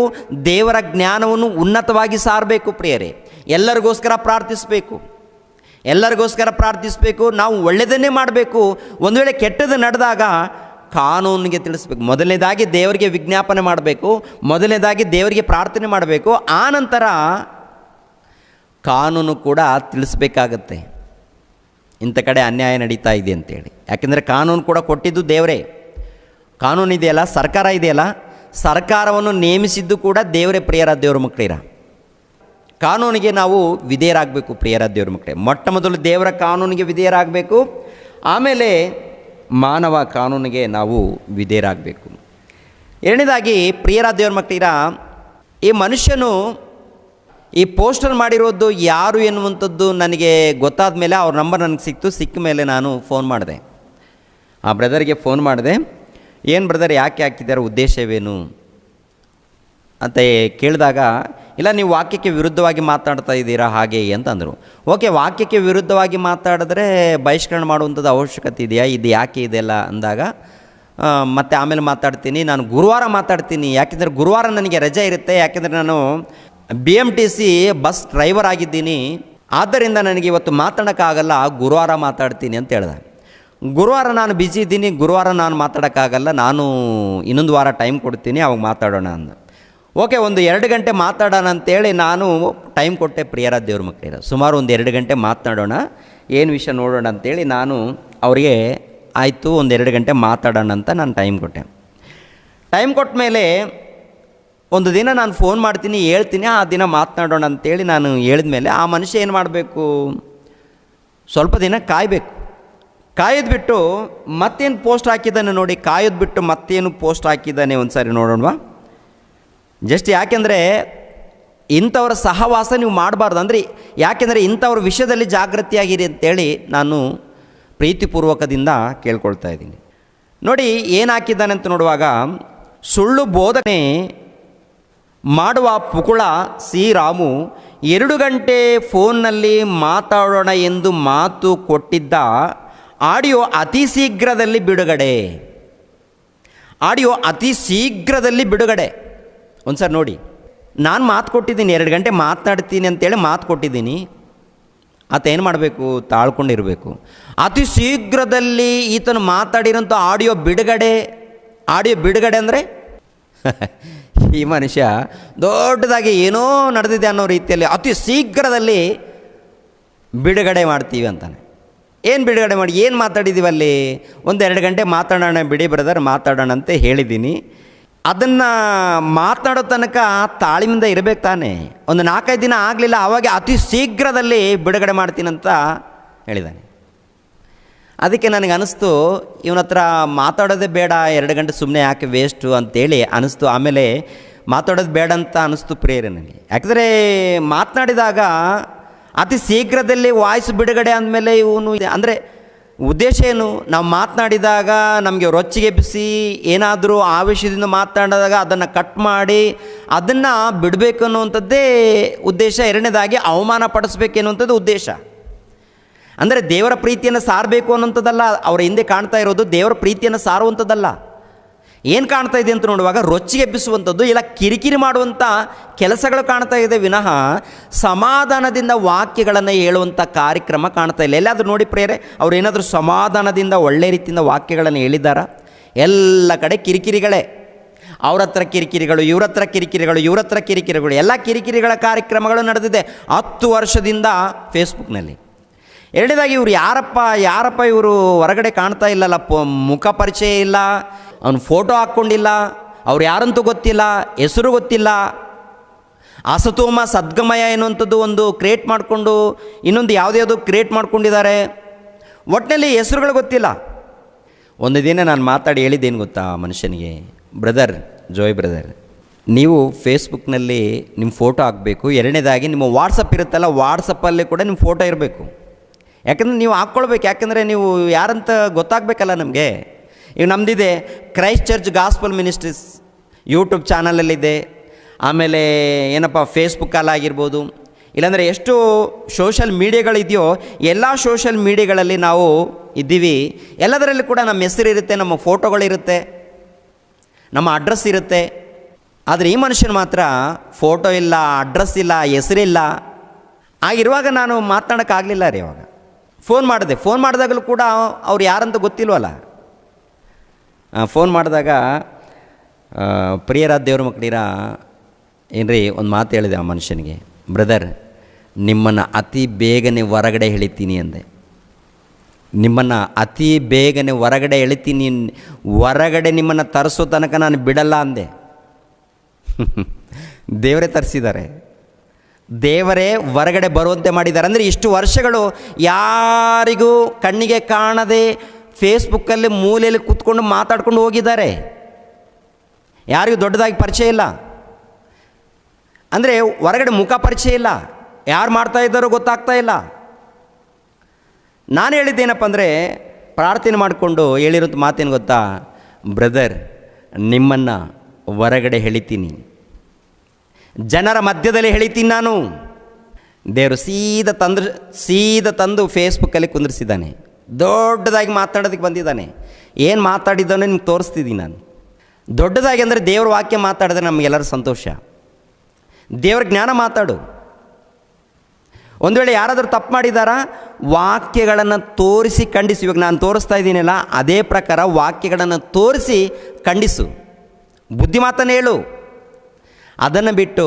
ದೇವರ ಜ್ಞಾನವನ್ನು ಉನ್ನತವಾಗಿ ಸಾರಬೇಕು ಪ್ರಿಯರೇ. ಎಲ್ಲರಿಗೋಸ್ಕರ ಪ್ರಾರ್ಥಿಸಬೇಕು. ನಾವು ಒಳ್ಳೆಯದನ್ನೇ ಮಾಡಬೇಕು. ಒಂದು ವೇಳೆ ಕೆಟ್ಟದ್ದು ನಡೆದಾಗ ಕಾನೂನಿಗೆ ತಿಳಿಸ್ಬೇಕು. ಮೊದಲನೇದಾಗಿ ದೇವರಿಗೆ ವಿಜ್ಞಾಪನೆ ಮಾಡಬೇಕು, ಮೊದಲನೇದಾಗಿ ದೇವರಿಗೆ ಪ್ರಾರ್ಥನೆ ಮಾಡಬೇಕು, ಆ ನಂತರ ಕಾನೂನು ಕೂಡ ತಿಳಿಸ್ಬೇಕಾಗತ್ತೆ. ಇಂಥ ಕಡೆ ಅನ್ಯಾಯ ನಡೀತಾ ಇದೆ ಅಂತೇಳಿ. ಯಾಕೆಂದರೆ ಕಾನೂನು ಕೂಡ ಕೊಟ್ಟಿದ್ದು ದೇವರೇ. ಕಾನೂನು ಇದೆಯಲ್ಲ, ಸರ್ಕಾರ ಇದೆಯಲ್ಲ, ಸರ್ಕಾರವನ್ನು ನೇಮಿಸಿದ್ದು ಕೂಡ ದೇವರೇ. ಪ್ರಿಯರಾದ ದೇವರ ಮಕ್ಕಳಿರ, ಕಾನೂನಿಗೆ ನಾವು ವಿಧೇಯರಾಗಬೇಕು ಪ್ರಿಯರಾದ ದೇವರ ಮಕ್ಕಳೇ. ಮೊಟ್ಟ ಮೊದಲು ದೇವರ ಕಾನೂನಿಗೆ ವಿಧೇಯರಾಗಬೇಕು, ಆಮೇಲೆ ಮಾನವ ಕಾನೂನಿಗೆ ನಾವು ವಿಧೇಯರಾಗಬೇಕು. ಎರಡನೇದಾಗಿ ಪ್ರಿಯರಾದ ದೇವರ ಮಕ್ಕಳಿರ, ಈ ಮನುಷ್ಯನು ಈ ಪೋಸ್ಟರ್ ಮಾಡಿರೋದು ಯಾರು ಎನ್ನುವಂಥದ್ದು ನನಗೆ ಗೊತ್ತಾದ ಮೇಲೆ, ಅವ್ರ ನಂಬರ್ ನನಗೆ ಸಿಕ್ಕ ಮೇಲೆ ನಾನು ಫೋನ್ ಮಾಡಿದೆ. ಆ ಬ್ರದರ್ಗೆ ಫೋನ್ ಮಾಡಿದೆ. ಏನು ಬ್ರದರ್, ಯಾಕೆ ಹಾಕಿದ್ದಾರೆ, ಉದ್ದೇಶವೇನು ಅಂತ ಕೇಳಿದಾಗ, ಇಲ್ಲ ನೀವು ವಾಕ್ಯಕ್ಕೆ ವಿರುದ್ಧವಾಗಿ ಮಾತಾಡ್ತಾ ಇದ್ದೀರಾ ಹಾಗೆ ಅಂತಂದರು. ಓಕೆ, ವಾಕ್ಯಕ್ಕೆ ವಿರುದ್ಧವಾಗಿ ಮಾತಾಡಿದ್ರೆ ಬಹಿಷ್ಕರಣ ಮಾಡುವಂಥದ್ದು ಅವಶ್ಯಕತೆ ಇದೆಯಾ, ಇದು ಯಾಕೆ ಇದೆಲ್ಲ ಅಂದಾಗ, ಮತ್ತು ಆಮೇಲೆ ಮಾತಾಡ್ತೀನಿ, ನಾನು ಗುರುವಾರ ಮಾತಾಡ್ತೀನಿ, ಯಾಕೆಂದರೆ ಗುರುವಾರ ನನಗೆ ರಜೆ ಇರುತ್ತೆ, ಯಾಕೆಂದರೆ ನಾನು BMTC ಬಸ್ ಡ್ರೈವರ್ ಆಗಿದ್ದೀನಿ, ಆದ್ದರಿಂದ ನನಗೆ ಇವತ್ತು ಮಾತಾಡೋಕ್ಕಾಗಲ್ಲ, ಗುರುವಾರ ಮಾತಾಡ್ತೀನಿ ಅಂತ ಹೇಳ್ದೆ. ಗುರುವಾರ ನಾನು ಬ್ಯುಸಿ ಇದ್ದೀನಿ, ಗುರುವಾರ ನಾನು ಮಾತಾಡೋಕ್ಕಾಗಲ್ಲ, ನಾನು ಇನ್ನೊಂದು ವಾರ ಟೈಮ್ ಕೊಡ್ತೀನಿ, ಅವಾಗ ಮಾತಾಡೋಣ ಅಂದ. ಓಕೆ, ಒಂದು 2 ಗಂಟೆ ಮಾತಾಡೋಣ ಅಂತೇಳಿ ನಾನು ಟೈಮ್ ಕೊಟ್ಟೆ ಪ್ರಿಯರಾದ ದೇವ್ರ ಮಕ್ಕಳಿರ. ಸುಮಾರು ಒಂದು 2 ಗಂಟೆ ಮಾತನಾಡೋಣ, ಏನು ವಿಷಯ ನೋಡೋಣ ಅಂತೇಳಿ ನಾನು ಅವರಿಗೆ ಆಯಿತು, ಒಂದು 2 ಗಂಟೆ ಮಾತಾಡೋಣ ಅಂತ ನಾನು ಟೈಮ್ ಕೊಟ್ಟೆ. ಟೈಮ್ ಕೊಟ್ಟ ಮೇಲೆ ಒಂದು ದಿನ ನಾನು ಫೋನ್ ಮಾಡ್ತೀನಿ, ಹೇಳ್ತೀನಿ, ಆ ದಿನ ಮಾತನಾಡೋಣ ಅಂತೇಳಿ ನಾನು ಹೇಳಿದ ಮೇಲೆ ಆ ಮನುಷ್ಯ ಏನು ಮಾಡಬೇಕು, ಸ್ವಲ್ಪ ದಿನ ಕಾಯೋದು ಬಿಟ್ಟು ಮತ್ತೇನು ಪೋಸ್ಟ್ ಹಾಕಿದ್ದಾನೆ ನೋಡಿ, ಕಾಯೋದು ಬಿಟ್ಟು ಮತ್ತೇನು ಪೋಸ್ಟ್ ಹಾಕಿದ್ದಾನೆ ಒಂದು ಸಾರಿ ನೋಡೋಣವಾ. ಜಸ್ಟ್ ಯಾಕೆಂದರೆ ಇಂಥವ್ರ ಸಹವಾಸ ನೀವು ಮಾಡಬಾರ್ದು. ಅಂದರೆ ಯಾಕೆಂದರೆ ಇಂಥವ್ರ ವಿಷಯದಲ್ಲಿ ಜಾಗೃತಿಯಾಗಿರಿ ಅಂತೇಳಿ ನಾನು ಪ್ರೀತಿಪೂರ್ವಕದಿಂದ ಕೇಳ್ಕೊಳ್ತಾ ಇದ್ದೀನಿ. ನೋಡಿ ಏನು ಹಾಕಿದ್ದಾನೆ ಅಂತ ನೋಡುವಾಗ, ಸುಳ್ಳು ಬೋಧನೆ ಮಾಡುವ ಪುಕುಳ ಸಿ ರಾಮು 2 ಗಂಟೆ ಫೋನ್ನಲ್ಲಿ ಮಾತಾಡೋಣ ಎಂದು ಮಾತು ಕೊಟ್ಟಿದ್ದ ಆಡಿಯೋ ಅತಿ ಶೀಘ್ರದಲ್ಲಿ ಬಿಡುಗಡೆ. ಆಡಿಯೋ ಅತಿ ಶೀಘ್ರದಲ್ಲಿ ಬಿಡುಗಡೆ. ಒಂದು ಸರಿ ನೋಡಿ, ನಾನು ಮಾತು ಕೊಟ್ಟಿದ್ದೀನಿ, 2 ಗಂಟೆ ಮಾತನಾಡ್ತೀನಿ ಅಂತೇಳಿ ಮಾತು ಕೊಟ್ಟಿದ್ದೀನಿ. ಆತ ಏನು ಮಾಡಬೇಕು? ತಾಳ್ಕೊಂಡಿರಬೇಕು. ಅತಿ ಶೀಘ್ರದಲ್ಲಿ ಈತನು ಮಾತಾಡಿರೋಂಥ ಆಡಿಯೋ ಬಿಡುಗಡೆ. ಆಡಿಯೋ ಬಿಡುಗಡೆ ಅಂದರೆ ಈ ಮನುಷ್ಯ ದೊಡ್ಡದಾಗಿ ಏನೋ ನಡೆದಿದೆ ಅನ್ನೋ ರೀತಿಯಲ್ಲಿ ಅತಿ ಶೀಘ್ರದಲ್ಲಿ ಬಿಡುಗಡೆ ಮಾಡ್ತೀವಿ ಅಂತಾನೆ. ಏನು ಬಿಡುಗಡೆ ಮಾಡಿ, ಏನು ಮಾತಾಡಿದ್ದೀವಲ್ಲಿ? 1-2 ಗಂಟೆ ಮಾತಾಡೋಣ ಬಿಡಿ ಬ್ರದರ್, ಮಾತಾಡೋಣ ಅಂತ ಹೇಳಿದ್ದೀನಿ. ಅದನ್ನು ಮಾತನಾಡೋ ತನಕ ತಾಳ್ಮೆಯಿಂದ ಇರಬೇಕು ತಾನೆ. 4-5 ದಿನ ಆಗಲಿಲ್ಲ, ಆವಾಗ ಅತಿ ಶೀಘ್ರದಲ್ಲಿ ಬಿಡುಗಡೆ ಮಾಡ್ತೀನಂತ ಹೇಳಿದ್ದಾನೆ. ಅದಕ್ಕೆ ನನಗೆ ಅನ್ನಿಸ್ತು, ಇವನ ಹತ್ರ ಮಾತಾಡೋದೇ ಬೇಡ, 2 ಗಂಟೆ ಸುಮ್ಮನೆ ಯಾಕೆ ವೇಸ್ಟು ಅಂತೇಳಿ ಅನ್ನಿಸ್ತು. ಆಮೇಲೆ ಮಾತಾಡೋದು ಬೇಡ ಅಂತ ಅನ್ನಿಸ್ತು ಪ್ರೇರೆ ನನಗೆ. ಯಾಕಂದರೆ ಮಾತನಾಡಿದಾಗ ಅತಿ ಶೀಘ್ರದಲ್ಲಿ ವಾಯ್ಸ್ ಬಿಡುಗಡೆ ಅಂದಮೇಲೆ ಇವನು ಅಂದರೆ ಉದ್ದೇಶ ಏನು? ನಾವು ಮಾತನಾಡಿದಾಗ ನಮಗೆ ರೊಚ್ಚಿಗೆಬ್ಬಿಸಿ ಏನಾದರೂ ಆವೇಶದಿಂದ ಮಾತನಾಡಿದಾಗ ಅದನ್ನು ಕಟ್ ಮಾಡಿ ಅದನ್ನು ಬಿಡಬೇಕು ಅನ್ನುವಂಥದ್ದೇ ಉದ್ದೇಶ. 2ನೇದಾಗಿ ಅವಮಾನ ಪಡಿಸ್ಬೇಕೆನ್ನುವಂಥದ್ದು ಉದ್ದೇಶ. ಅಂದರೆ ದೇವರ ಪ್ರೀತಿಯನ್ನು ಸಾರಬೇಕು ಅನ್ನೋಂಥದ್ದಲ್ಲ. ಅವರ ಹಿಂದೆ ಕಾಣ್ತಾ ಇರೋದು ದೇವರ ಪ್ರೀತಿಯನ್ನು ಸಾರುವಂಥದ್ದಲ್ಲ. ಏನು ಕಾಣ್ತಾ ಇದೆ ಅಂತ ನೋಡುವಾಗ ರೊಚ್ಚಿಗೆಬ್ಬಿಸುವಂಥದ್ದು, ಇಲ್ಲ ಕಿರಿಕಿರಿ ಮಾಡುವಂಥ ಕೆಲಸಗಳು ಕಾಣ್ತಾ ಇದೆ ವಿನಃ ಸಮಾಧಾನದಿಂದ ವಾಕ್ಯಗಳನ್ನು ಹೇಳುವಂಥ ಕಾರ್ಯಕ್ರಮ ಕಾಣ್ತಾ ಇಲ್ಲ. ಎಲ್ಲಾದರೂ ನೋಡಿ ಪ್ರೇರೆ, ಅವ್ರು ಏನಾದರೂ ಸಮಾಧಾನದಿಂದ ಒಳ್ಳೆ ರೀತಿಯಿಂದ ವಾಕ್ಯಗಳನ್ನು ಹೇಳಿದ್ದಾರಾ? ಎಲ್ಲ ಕಡೆ ಕಿರಿಕಿರಿಗಳೇ. ಅವ್ರ ಹತ್ರ ಕಿರಿಕಿರಿಗಳು, ಇವ್ರ ಹತ್ರ ಕಿರಿಕಿರಿಗಳು, ಇವ್ರ ಹತ್ರ ಕಿರಿಕಿರಿಗಳು, ಎಲ್ಲ ಕಿರಿಕಿರಿಗಳ ಕಾರ್ಯಕ್ರಮಗಳು ನಡೆದಿದೆ 10 ವರ್ಷದಿಂದ ಫೇಸ್ಬುಕ್ನಲ್ಲಿ. 2ನೇದಾಗಿ ಇವರು ಯಾರಪ್ಪ ಇವರು ಹೊರಗಡೆ ಕಾಣ್ತಾ ಇಲ್ಲಲ್ಲ, ಮುಖ ಪರಿಚಯ ಇಲ್ಲ, ಅವನು ಫೋಟೋ ಹಾಕ್ಕೊಂಡಿಲ್ಲ, ಅವ್ರು ಯಾರಂತೂ ಗೊತ್ತಿಲ್ಲ, ಹೆಸರು ಗೊತ್ತಿಲ್ಲ. ಅಸತೋಮ ಸದ್ಗಮಯ ಎನ್ನುವಂಥದ್ದು ಒಂದು ಕ್ರಿಯೇಟ್ ಮಾಡಿಕೊಂಡು ಇನ್ನೊಂದು ಯಾವುದ್ಯಾವುದು ಕ್ರಿಯೇಟ್ ಮಾಡ್ಕೊಂಡಿದ್ದಾರೆ. ಒಟ್ಟಿನಲ್ಲಿ ಹೆಸರುಗಳು ಗೊತ್ತಿಲ್ಲ. ಒಂದು ದಿನ ನಾನು ಮಾತಾಡಿ ಹೇಳಿದ್ದೇನು ಗೊತ್ತಾ ಮನುಷ್ಯನಿಗೆ, ಬ್ರದರ್, ಜೋಯ್ ಬ್ರದರ್, ನೀವು ಫೇಸ್ಬುಕ್ನಲ್ಲಿ ನಿಮ್ಮ ಫೋಟೋ ಹಾಕಬೇಕು. 2ನೇದಾಗಿ ನಿಮ್ಮ ವಾಟ್ಸಪ್ ಇರುತ್ತಲ್ಲ, ವಾಟ್ಸಪ್ಪಲ್ಲಿ ಕೂಡ ನಿಮ್ಮ ಫೋಟೋ ಇರಬೇಕು. ಯಾಕಂದರೆ ನೀವು ಹಾಕ್ಕೊಳ್ಬೇಕು, ಯಾಕಂದರೆ ನೀವು ಯಾರಂತ ಗೊತ್ತಾಗಬೇಕಲ್ಲ ನಮಗೆ. ಈಗ ನಮ್ಮದಿದೆ Christ church gospel ministries YouTube ಚಾನಲಲ್ಲಿದೆ. ಆಮೇಲೆ ಏನಪ್ಪ ಫೇಸ್ಬುಕ್ಕಲ್ಲಾಗಿರ್ಬೋದು, ಇಲ್ಲಾಂದರೆ ಎಷ್ಟು ಸೋಷಲ್ ಮೀಡಿಯಾಗಳಿದೆಯೋ ಎಲ್ಲ ಸೋಷಲ್ ಮೀಡಿಯಾಗಳಲ್ಲಿ ನಾವು ಇದ್ದೀವಿ. ಎಲ್ಲದರಲ್ಲಿ ಕೂಡ ನಮ್ಮ ಹೆಸರು ಇರುತ್ತೆ, ನಮ್ಮ ಫೋಟೋಗಳಿರುತ್ತೆ, ನಮ್ಮ ಅಡ್ರೆಸ್ ಇರುತ್ತೆ. ಆದರೆ ಈ ಮನುಷ್ಯನ ಮಾತ್ರ ಫೋಟೋ ಇಲ್ಲ, ಅಡ್ರೆಸ್ ಇಲ್ಲ, ಹೆಸರಿಲ್ಲ. ಆಗಿರುವಾಗ ನಾನು ಮಾತನಾಡೋಕ್ಕಾಗಲಿಲ್ಲ ರೀ. ಅವಾಗ ಫೋನ್ ಮಾಡಿದಾಗಲೂ ಕೂಡ ಅವ್ರು ಯಾರಂತ ಗೊತ್ತಿಲ್ವಲ್ಲ. ಫೋನ್ ಮಾಡಿದಾಗ ಪ್ರಿಯರಾದ ದೇವ್ರ ಮಕ್ಕಳಿರ ಏನ್ರಿ ಒಂದು ಮಾತು ಹೇಳಿದೆ ಆ ಮನುಷ್ಯನಿಗೆ, ಬ್ರದರ್, ನಿಮ್ಮನ್ನು ಅತಿ ಬೇಗನೆ ಹೊರಗಡೆ ಎಳಿತೀನಿ ಅಂದೆ. ನಿಮ್ಮನ್ನು ಅತಿ ಬೇಗನೆ ಹೊರಗಡೆ ಎಳಿತೀನಿ, ಹೊರಗಡೆ ನಿಮ್ಮನ್ನು ತರಿಸೋ ತನಕ ನಾನು ಬಿಡಲ್ಲ ಅಂದೆ. ದೇವರೇ ತರಿಸಿದ್ದಾರೆ, ದೇವರೇ ಹೊರಗಡೆ ಬರುವಂತೆ ಮಾಡಿದ್ದಾರೆ. ಅಂದರೆ ಇಷ್ಟು ವರ್ಷಗಳು ಯಾರಿಗೂ ಕಣ್ಣಿಗೆ ಕಾಣದೆ ಫೇಸ್ಬುಕ್ಕಲ್ಲಿ ಮೂಲೆಯಲ್ಲಿ ಕೂತ್ಕೊಂಡು ಮಾತಾಡ್ಕೊಂಡು ಹೋಗಿದ್ದಾರೆ. ಯಾರಿಗೂ ದೊಡ್ಡದಾಗಿ ಪರಿಚಯ ಇಲ್ಲ, ಅಂದರೆ ಹೊರಗಡೆ ಮುಖ ಪರಿಚಯ ಇಲ್ಲ, ಯಾರು ಮಾಡ್ತಾ ಇದ್ದಾರೋ ಗೊತ್ತಾಗ್ತಾ ಇಲ್ಲ. ನಾನು ಹೇಳಿದ್ದೇನಪ್ಪ ಅಂದರೆ, ಪ್ರಾರ್ಥನೆ ಮಾಡಿಕೊಂಡು ಹೇಳಿರೋಂಥ ಮಾತೇನು ಗೊತ್ತಾ, ಬ್ರದರ್, ನಿಮ್ಮನ್ನು ಹೊರಗಡೆ ಎಳಿತೀನಿ, ಜನರ ಮಧ್ಯದಲ್ಲಿ ಎಳಿತೀನಿ ನಾನು. ದೇವರು ಸೀದಾ ತಂದು ಫೇಸ್ಬುಕ್ಕಲ್ಲಿ ಕುಂದಿರಿಸಿದ್ದಾನೆ. ದೊಡ್ಡದಾಗಿ ಮಾತಾಡೋದಕ್ಕೆ ಬಂದಿದ್ದಾನೆ. ಏನು ಮಾತಾಡಿದ್ದಾನೆ ನಿಮ್ಗೆ ತೋರಿಸ್ತಿದ್ದೀನಿ ನಾನು. ದೊಡ್ಡದಾಗಿ ಅಂದರೆ ದೇವ್ರ ವಾಕ್ಯ ಮಾತಾಡಿದ್ರೆ ನಮಗೆಲ್ಲರೂ ಸಂತೋಷ. ದೇವ್ರ ಜ್ಞಾನ ಮಾತಾಡು. ಒಂದು ವೇಳೆ ಯಾರಾದರೂ ತಪ್ಪು ಮಾಡಿದಾರಾ, ವಾಕ್ಯಗಳನ್ನು ತೋರಿಸಿ ಖಂಡಿಸು. ಇವಾಗ ನಾನು ತೋರಿಸ್ತಾ ಇದ್ದೀನಲ್ಲ, ಅದೇ ಪ್ರಕಾರ ವಾಕ್ಯಗಳನ್ನು ತೋರಿಸಿ ಖಂಡಿಸು. ಬುದ್ಧಿ ಮಾತನ್ನು ಹೇಳು. ಅದನ್ನು ಬಿಟ್ಟು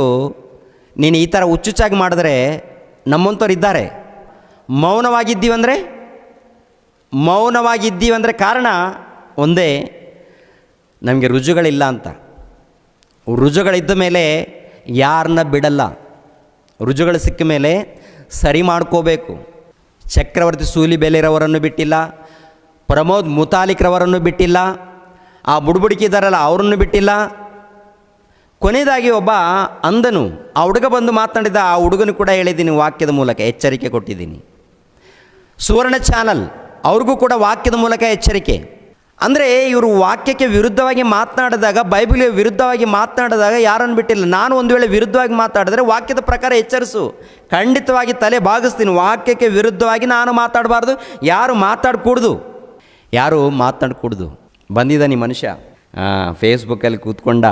ನೀನು ಈ ಥರ ಹುಚ್ಚುಚ್ಚಾಗಿ ಮಾಡಿದ್ರೆ ನಮ್ಮಂಥವ್ರು ಇದ್ದಾರೆ. ಮೌನವಾಗಿದ್ದೀವಂದರೆ ಕಾರಣ ಒಂದೇ, ನಮಗೆ ರುಜುಗಳಿಲ್ಲ ಅಂತ. ರುಜುಗಳಿದ್ದ ಮೇಲೆ ಯಾರನ್ನ ಬಿಡಲ್ಲ. ರುಜುಗಳು ಸಿಕ್ಕ ಮೇಲೆ ಸರಿ ಮಾಡ್ಕೋಬೇಕು. ಚಕ್ರವರ್ತಿ ಸೂಲಿಬೆಲೆರವರನ್ನು ಬಿಟ್ಟಿಲ್ಲ, ಪ್ರಮೋದ್ ಮುತಾಲಿಕ್ರವರನ್ನು ಬಿಟ್ಟಿಲ್ಲ, ಆ ಬುಡ್ಬುಡಿಕಿದ್ದಾರಲ್ಲ ಅವರನ್ನು ಬಿಟ್ಟಿಲ್ಲ. ಕೊನೆಯದಾಗಿ ಒಬ್ಬ ಅಂದನು, ಆ ಹುಡುಗ ಬಂದು ಮಾತನಾಡಿದ. ಆ ಹುಡುಗನು ಕೂಡ ಹೇಳಿದ್ದೀನಿ, ವಾಕ್ಯದ ಮೂಲಕ ಎಚ್ಚರಿಕೆ ಕೊಟ್ಟಿದ್ದೀನಿ. ಸುವರ್ಣ ಚಾನಲ್ ಅವ್ರಿಗೂ ಕೂಡ ವಾಕ್ಯದ ಮೂಲಕ ಎಚ್ಚರಿಕೆ. ಅಂದರೆ ಇವರು ವಾಕ್ಯಕ್ಕೆ ವಿರುದ್ಧವಾಗಿ ಮಾತನಾಡಿದಾಗ, ಬೈಬಲ್ಗೆ ವಿರುದ್ಧವಾಗಿ ಮಾತನಾಡಿದಾಗ ಯಾರನ್ನು ಬಿಟ್ಟಿಲ್ಲ. ನಾನು ಒಂದು ವೇಳೆ ವಿರುದ್ಧವಾಗಿ ಮಾತಾಡಿದ್ರೆ ವಾಕ್ಯದ ಪ್ರಕಾರ ಎಚ್ಚರಿಸು, ಖಂಡಿತವಾಗಿ ತಲೆ ಬಾಗಿಸ್ತೀನಿ. ವಾಕ್ಯಕ್ಕೆ ವಿರುದ್ಧವಾಗಿ ನಾನು ಮಾತಾಡಬಾರ್ದು, ಯಾರು ಮಾತನಾಡಕೂಡ್ದು. ಬಂದಿದ್ದಾನೆ ಈ ಮನುಷ್ಯ, ಫೇಸ್ಬುಕ್ಕಲ್ಲಿ ಕೂತ್ಕೊಂಡ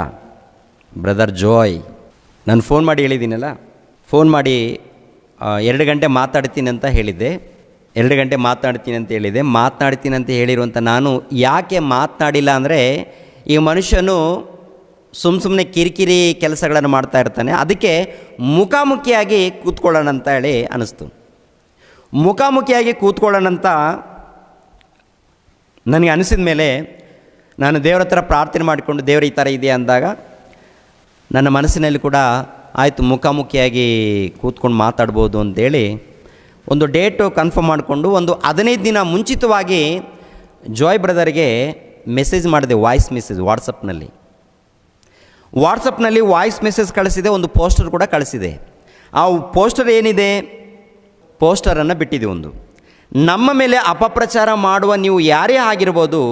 ಬ್ರದರ್ ಜಾಯ್. ನಾನು ಫೋನ್ ಮಾಡಿ ಹೇಳಿದ್ದೀನಲ್ಲ, ಫೋನ್ ಮಾಡಿ 2 ಗಂಟೆ ಮಾತಾಡ್ತೀನಿ ಅಂತ ಹೇಳಿದ್ದೆ. 2 ಗಂಟೆ ಮಾತನಾಡ್ತೀನಿ ಅಂತ ಹೇಳಿರುವಂಥ ನಾನು ಯಾಕೆ ಮಾತನಾಡಿಲ್ಲ ಅಂದರೆ, ಈ ಮನುಷ್ಯನು ಸುಮ್ಮನೆ ಕಿರಿಕಿರಿ ಕೆಲಸಗಳನ್ನು ಮಾಡ್ತಾ ಇರ್ತಾನೆ, ಅದಕ್ಕೆ ಮುಖಾಮುಖಿಯಾಗಿ ಕೂತ್ಕೊಳ್ಳೋಣ ಅಂತ ಹೇಳಿ ಅನ್ನಿಸ್ತು. ಮುಖಾಮುಖಿಯಾಗಿ ಕೂತ್ಕೊಳ್ಳೋಣಂತ ನನಗೆ ಅನಿಸಿದ ಮೇಲೆ ನಾನು ದೇವರ ಹತ್ರ ಪ್ರಾರ್ಥನೆ ಮಾಡಿಕೊಂಡು, ದೇವರು ಈ ಥರ ಇದೆ ಅಂದಾಗ ನನ್ನ ಮನಸ್ಸಿನಲ್ಲಿ ಕೂಡ ಆಯಿತು, ಮುಖಾಮುಖಿಯಾಗಿ ಕೂತ್ಕೊಂಡು ಮಾತಾಡ್ಬೋದು ಅಂತೇಳಿ ಒಂದು ಡೇಟು ಕನ್ಫರ್ಮ್ ಮಾಡಿಕೊಂಡು ಒಂದು 15 ದಿನ ಮುಂಚಿತವಾಗಿ ಜಾಯ್ ಬ್ರದರ್ಗೆ ಮೆಸೇಜ್ ಮಾಡಿದೆ, ವಾಯ್ಸ್ ಮೆಸೇಜ್ ವಾಟ್ಸಪ್ನಲ್ಲಿ ವಾಯ್ಸ್ ಮೆಸೇಜ್ ಕಳಿಸಿದೆ, ಒಂದು ಪೋಸ್ಟರ್ ಕೂಡ ಕಳಿಸಿದೆ. ಆ ಪೋಸ್ಟರ್ ಏನಿದೆ, ಪೋಸ್ಟರನ್ನು ಬಿಟ್ಟಿದೆ. ಒಂದು, ನಮ್ಮ ಮೇಲೆ ಅಪಪ್ರಚಾರ ಮಾಡುವ ನೀವು ಯಾರೇ ಆಗಿರ್ಬೋದು,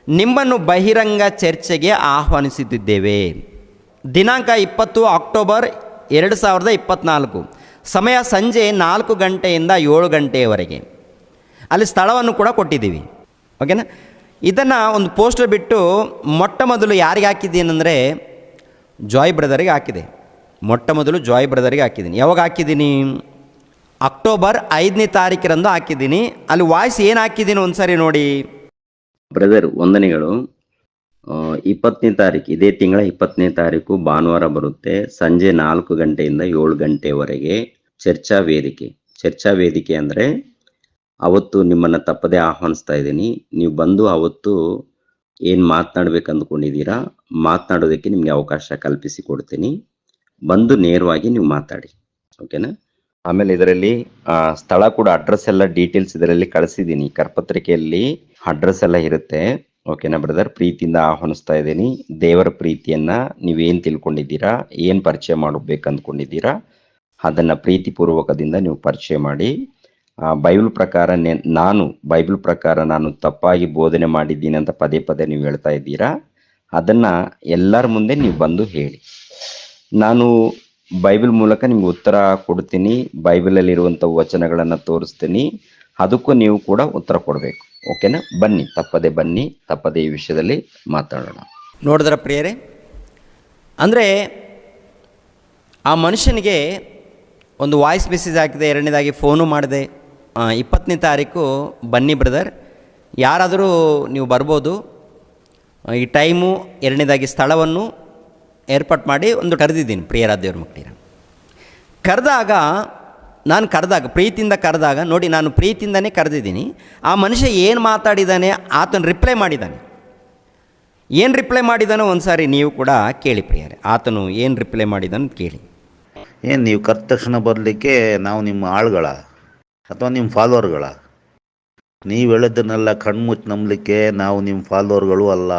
ನಿಮ್ಮನ್ನು ಬಹಿರಂಗ ಚರ್ಚೆಗೆ ಆಹ್ವಾನಿಸುತ್ತಿದ್ದೇವೆ. ದಿನಾಂಕ 20 ಅಕ್ಟೋಬರ್ 2024, ಸಮಯ ಸಂಜೆ 4 ಗಂಟೆಯಿಂದ 7 ಗಂಟೆಯವರೆಗೆ. ಅಲ್ಲಿ ಸ್ಥಳವನ್ನು ಕೂಡ ಕೊಟ್ಟಿದ್ದೀವಿ. ಓಕೆನಾ? ಇದನ್ನು ಒಂದು ಪೋಸ್ಟರ್ ಬಿಟ್ಟು ಮೊಟ್ಟ ಮೊದಲು ಯಾರಿಗೆ ಹಾಕಿದ್ದೀನಂದರೆ ಜಾಯ್ ಬ್ರದರಿಗೆ ಹಾಕಿದೆ. ಜಾಯ್ ಬ್ರದರಿಗೆ ಹಾಕಿದ್ದೀನಿ. ಯಾವಾಗ ಹಾಕಿದ್ದೀನಿ? ಅಕ್ಟೋಬರ್ 5ನೇ ತಾರೀಕಿರಂದು ಹಾಕಿದ್ದೀನಿ. ಅಲ್ಲಿ ವಾಯ್ಸ್ ಏನು ಹಾಕಿದ್ದೀನಿ ಒಂದು ಸಾರಿ ನೋಡಿ. ಬ್ರದರ್ ವಂದನೆಗಳು. 20ನೇ ತಾರೀಕು, ಇದೇ ತಿಂಗಳ 20ನೇ ತಾರೀಕು ಭಾನುವಾರ ಬರುತ್ತೆ. ಸಂಜೆ 4 ಗಂಟೆಯಿಂದ 7 ಗಂಟೆವರೆಗೆ ಚರ್ಚಾ ವೇದಿಕೆ ಅಂದರೆ ಅವತ್ತು ನಿಮ್ಮನ್ನು ತಪ್ಪದೇ ಆಹ್ವಾನಿಸ್ತಾ ಇದ್ದೀನಿ. ನೀವು ಬಂದು ಅವತ್ತು ಏನು ಮಾತನಾಡ್ಬೇಕು ಅಂದ್ಕೊಂಡಿದ್ದೀರಾ, ಮಾತನಾಡೋದಕ್ಕೆ ನಿಮಗೆ ಅವಕಾಶ ಕಲ್ಪಿಸಿ ಕೊಡ್ತೀನಿ. ಬಂದು ನೇರವಾಗಿ ನೀವು ಮಾತಾಡಿ, ಓಕೆನಾ? ಆಮೇಲೆ ಇದರಲ್ಲಿ ಸ್ಥಳ ಕೂಡ, ಅಡ್ರೆಸ್ ಎಲ್ಲ ಡೀಟೇಲ್ಸ್ ಇದರಲ್ಲಿ ಕಳಿಸಿದ್ದೀನಿ. ಕರಪತ್ರಿಕೆಯಲ್ಲಿ ಅಡ್ರೆಸ್ ಎಲ್ಲ ಇರುತ್ತೆ, ಓಕೆನಾ ಬ್ರದರ್? ಪ್ರೀತಿಯಿಂದ ಆಹ್ವಾನಿಸ್ತಾ ಇದ್ದೀನಿ. ದೇವರ ಪ್ರೀತಿಯನ್ನ ನೀವೇನು ತಿಳ್ಕೊಂಡಿದ್ದೀರಾ, ಏನು ಪರಿಚಯ ಮಾಡಬೇಕು ಅಂದ್ಕೊಂಡಿದ್ದೀರಾ, ಅದನ್ನು ಪ್ರೀತಿಪೂರ್ವಕದಿಂದ ನೀವು ಪರಿಚಯ ಮಾಡಿ. ಬೈಬಲ್ ಪ್ರಕಾರ ನಾನು ತಪ್ಪಾಗಿ ಬೋಧನೆ ಮಾಡಿದ್ದೀನಿ ಅಂತ ಪದೇ ನೀವು ಹೇಳ್ತಾ ಇದ್ದೀರಾ. ಅದನ್ನು ಎಲ್ಲರ ಮುಂದೆ ನೀವು ಬಂದು ಹೇಳಿ. ನಾನು ಬೈಬಲ್ ಮೂಲಕ ನಿಮ್ಗೆ ಉತ್ತರ ಕೊಡ್ತೀನಿ. ಬೈಬಲಲ್ಲಿರುವಂಥ ವಚನಗಳನ್ನು ತೋರಿಸ್ತೀನಿ, ಅದಕ್ಕೂ ನೀವು ಕೂಡ ಉತ್ತರ ಕೊಡಬೇಕು, ಓಕೆನಾ? ಬನ್ನಿ, ತಪ್ಪದೇ ಈ ವಿಷಯದಲ್ಲಿ ಮಾತಾಡೋಣ. ನೋಡಿದ್ರ ಪ್ರಿಯರೇ, ಅಂದರೆ ಆ ಮನುಷ್ಯನಿಗೆ ಒಂದು ವಾಯ್ಸ್ ಮೆಸೇಜ್ ಹಾಕಿದೆ, 2ನೇದಾಗಿ ಫೋನು ಮಾಡಿದೆ. 20ನೇ ತಾರೀಕು ಬನ್ನಿ ಬ್ರದರ್, ಯಾರಾದರೂ ನೀವು ಬರ್ಬೋದು, ಈ ಟೈಮು, 2ನೇದಾಗಿ ಸ್ಥಳವನ್ನು ಏರ್ಪಾಟ್ ಮಾಡಿ ಒಂದು ಕರೆದಿದ್ದೀನಿ. ಪ್ರಿಯರಾದ ದೇವ್ರ ಮಕ್ಕಳಿರ ಪ್ರೀತಿಯಿಂದ ಕರೆದಾಗ ನೋಡಿ, ನಾನು ಪ್ರೀತಿಯಿಂದನೇ ಕರೆದಿದ್ದೀನಿ. ಆ ಮನುಷ್ಯ ಏನು ಮಾತಾಡಿದ್ದಾನೆ, ಆತನು ರಿಪ್ಲೈ ಮಾಡಿದ್ದಾನೆ. ಏನು ರಿಪ್ಲೈ ಮಾಡಿದಾನೋ ಒಂದು ಸಾರಿ ನೀವು ಕೂಡ ಕೇಳಿ ಪ್ರಿಯರೇ. ಆತನು ಏನು ರಿಪ್ಲೈ ಮಾಡಿದಾನೆ ಕೇಳಿ. ಏನು ನೀವು ಕರೆದ ತಕ್ಷಣ ಬರಲಿಕ್ಕೆ ನಾವು ನಿಮ್ಮ ಆಳುಗಳ ಅಥವಾ ನಿಮ್ಮ ಫಾಲೋವರ್ಗಳ? ನೀವು ಹೇಳಿದ್ದನ್ನೆಲ್ಲ ಕಣ್ಮುಚ್ಚಿ ನಂಬಲಿಕ್ಕೆ ನಾವು ನಿಮ್ಮ ಫಾಲೋವರ್ಗಳು ಅಲ್ಲ.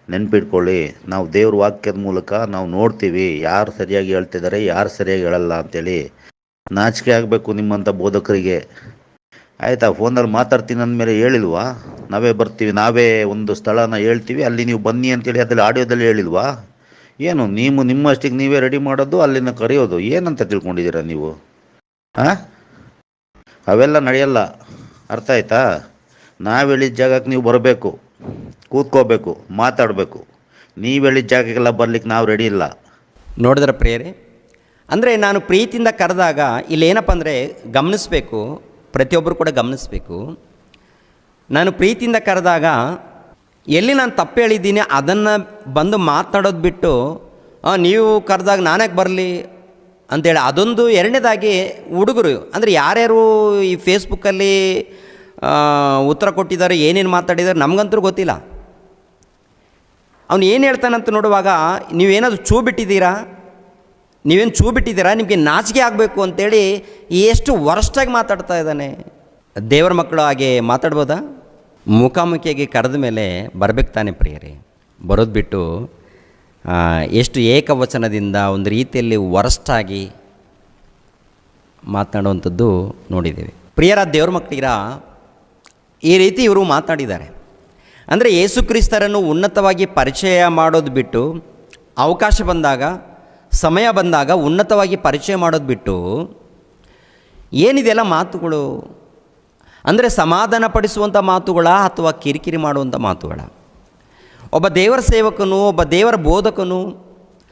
ನೆನ್ಪಿಟ್ಕೊಳ್ಳಿ, ನಾವು ದೇವ್ರ ವಾಕ್ಯದ ಮೂಲಕ ನಾವು ನೋಡ್ತೀವಿ ಯಾರು ಸರಿಯಾಗಿ ಹೇಳ್ತಿದ್ದಾರೆ, ಯಾರು ಸರಿಯಾಗಿ ಹೇಳಲ್ಲ ಅಂತೇಳಿ. ನಾಚಿಕೆ ಆಗಬೇಕು ನಿಮ್ಮಂಥ ಬೋಧಕರಿಗೆ. ಆಯಿತಾ? ಫೋನಲ್ಲಿ ಮಾತಾಡ್ತೀನಿ ಅಂದಮೇಲೆ ಹೇಳಿಲ್ವಾ? ನಾವೇ ಬರ್ತೀವಿ, ನಾವೇ ಒಂದು ಸ್ಥಳನ ಹೇಳ್ತೀವಿ, ಅಲ್ಲಿ ನೀವು ಬನ್ನಿ ಅಂತೇಳಿ ಅದ್ರಲ್ಲಿ ಆಡಿಯೋದಲ್ಲಿ ಹೇಳಿಲ್ವಾ? ಏನು ನೀವು ನಿಮ್ಮಷ್ಟಿಗೆ ನೀವೇ ರೆಡಿ ಮಾಡೋದು, ಅಲ್ಲಿನ ಕರೆಯೋದು, ಏನಂತ ತಿಳ್ಕೊಂಡಿದ್ದೀರಾ ನೀವು? ಅವೆಲ್ಲ ನಡೆಯಲ್ಲ. ಅರ್ಥ ಆಯ್ತಾ? ನಾವು ಹೇಳಿದ ಜಾಗಕ್ಕೆ ನೀವು ಬರಬೇಕು, ಕೂತ್ಕೋಬೇಕು, ಮಾತಾಡಬೇಕು. ನೀವು ಹೇಳಿದ ಜಾಗಕ್ಕೆಲ್ಲ ಬರ್ಲಿಕ್ಕೆ ನಾವು ರೆಡಿ ಇಲ್ಲ. ನೋಡಿದ್ರ ಪ್ರಿಯರೇ, ಅಂದರೆ ನಾನು ಪ್ರೀತಿಯಿಂದ ಕರೆದಾಗ ಇಲ್ಲೇನಪ್ಪ ಅಂದರೆ ಗಮನಿಸಬೇಕು, ಪ್ರತಿಯೊಬ್ಬರು ಕೂಡ ಗಮನಿಸಬೇಕು. ನಾನು ಪ್ರೀತಿಯಿಂದ ಕರೆದಾಗ ಎಲ್ಲಿ ನಾನು ತಪ್ಪು ಹೇಳಿದ್ದೀನಿ ಅದನ್ನು ಬಂದು ಮಾತನಾಡೋದು ಬಿಟ್ಟು ನೀವು ಕರೆದಾಗ ನಾನ್ಯಾಕೆ ಬರಲಿ ಅಂತೇಳಿ ಅದೊಂದು. 2ನೇದಾಗಿ ಹುಡುಗರು ಅಂದರೆ ಯಾರ್ಯಾರು ಈ ಫೇಸ್ಬುಕ್ಕಲ್ಲಿ ಉತ್ತರ ಕೊಟ್ಟಿದ್ದಾರೆ, ಏನೇನು ಮಾತಾಡಿದ್ದಾರೆ ನಮಗಂತೂ ಗೊತ್ತಿಲ್ಲ. ಅವನು ಏನು ಹೇಳ್ತಾನಂತ ನೋಡುವಾಗ ನೀವೇನಾದರೂ ಚೂ ಬಿಟ್ಟಿದ್ದೀರಾ, ನಿಮಗೆ ನಾಚಿಕೆ ಆಗಬೇಕು ಅಂತೇಳಿ ಎಷ್ಟು ವರ್ಸ್ಟಾಗಿ ಮಾತಾಡ್ತಾ ಇದ್ದಾನೆ. ದೇವರ ಮಕ್ಕಳು ಹಾಗೆ ಮಾತಾಡ್ಬೋದಾ? ಮುಖಾಮುಖಿಯಾಗಿ ಕರೆದ ಮೇಲೆ ಬರಬೇಕು ತಾನೆ ಪ್ರಿಯರೇ. ಬರೋದು ಬಿಟ್ಟು ಎಷ್ಟು ಏಕವಚನದಿಂದ ಒಂದು ರೀತಿಯಲ್ಲಿ ವರ್ಸ್ಟಾಗಿ ಮಾತನಾಡುವಂಥದ್ದು ನೋಡಿದ್ದೇವೆ. ಪ್ರಿಯರ ದೇವ್ರ ಮಕ್ಕಳಿರ ಈ ರೀತಿ ಇವರು ಮಾತಾಡಿದ್ದಾರೆ. ಅಂದರೆ ಯೇಸು ಕ್ರಿಸ್ತರನ್ನು ಉನ್ನತವಾಗಿ ಪರಿಚಯ ಮಾಡೋದು ಬಿಟ್ಟು, ಅವಕಾಶ ಬಂದಾಗ, ಸಮಯ ಬಂದಾಗ ಉನ್ನತವಾಗಿ ಪರಿಚಯ ಮಾಡೋದು ಬಿಟ್ಟು ಏನಿದೆಲ್ಲ ಮಾತುಗಳು? ಅಂದರೆ ಸಮಾಧಾನ ಪಡಿಸುವಂಥ ಮಾತುಗಳ ಅಥವಾ ಕಿರಿಕಿರಿ ಮಾಡುವಂಥ ಮಾತುಗಳ? ಒಬ್ಬ ದೇವರ ಸೇವಕನು, ಒಬ್ಬ ದೇವರ ಬೋಧಕನು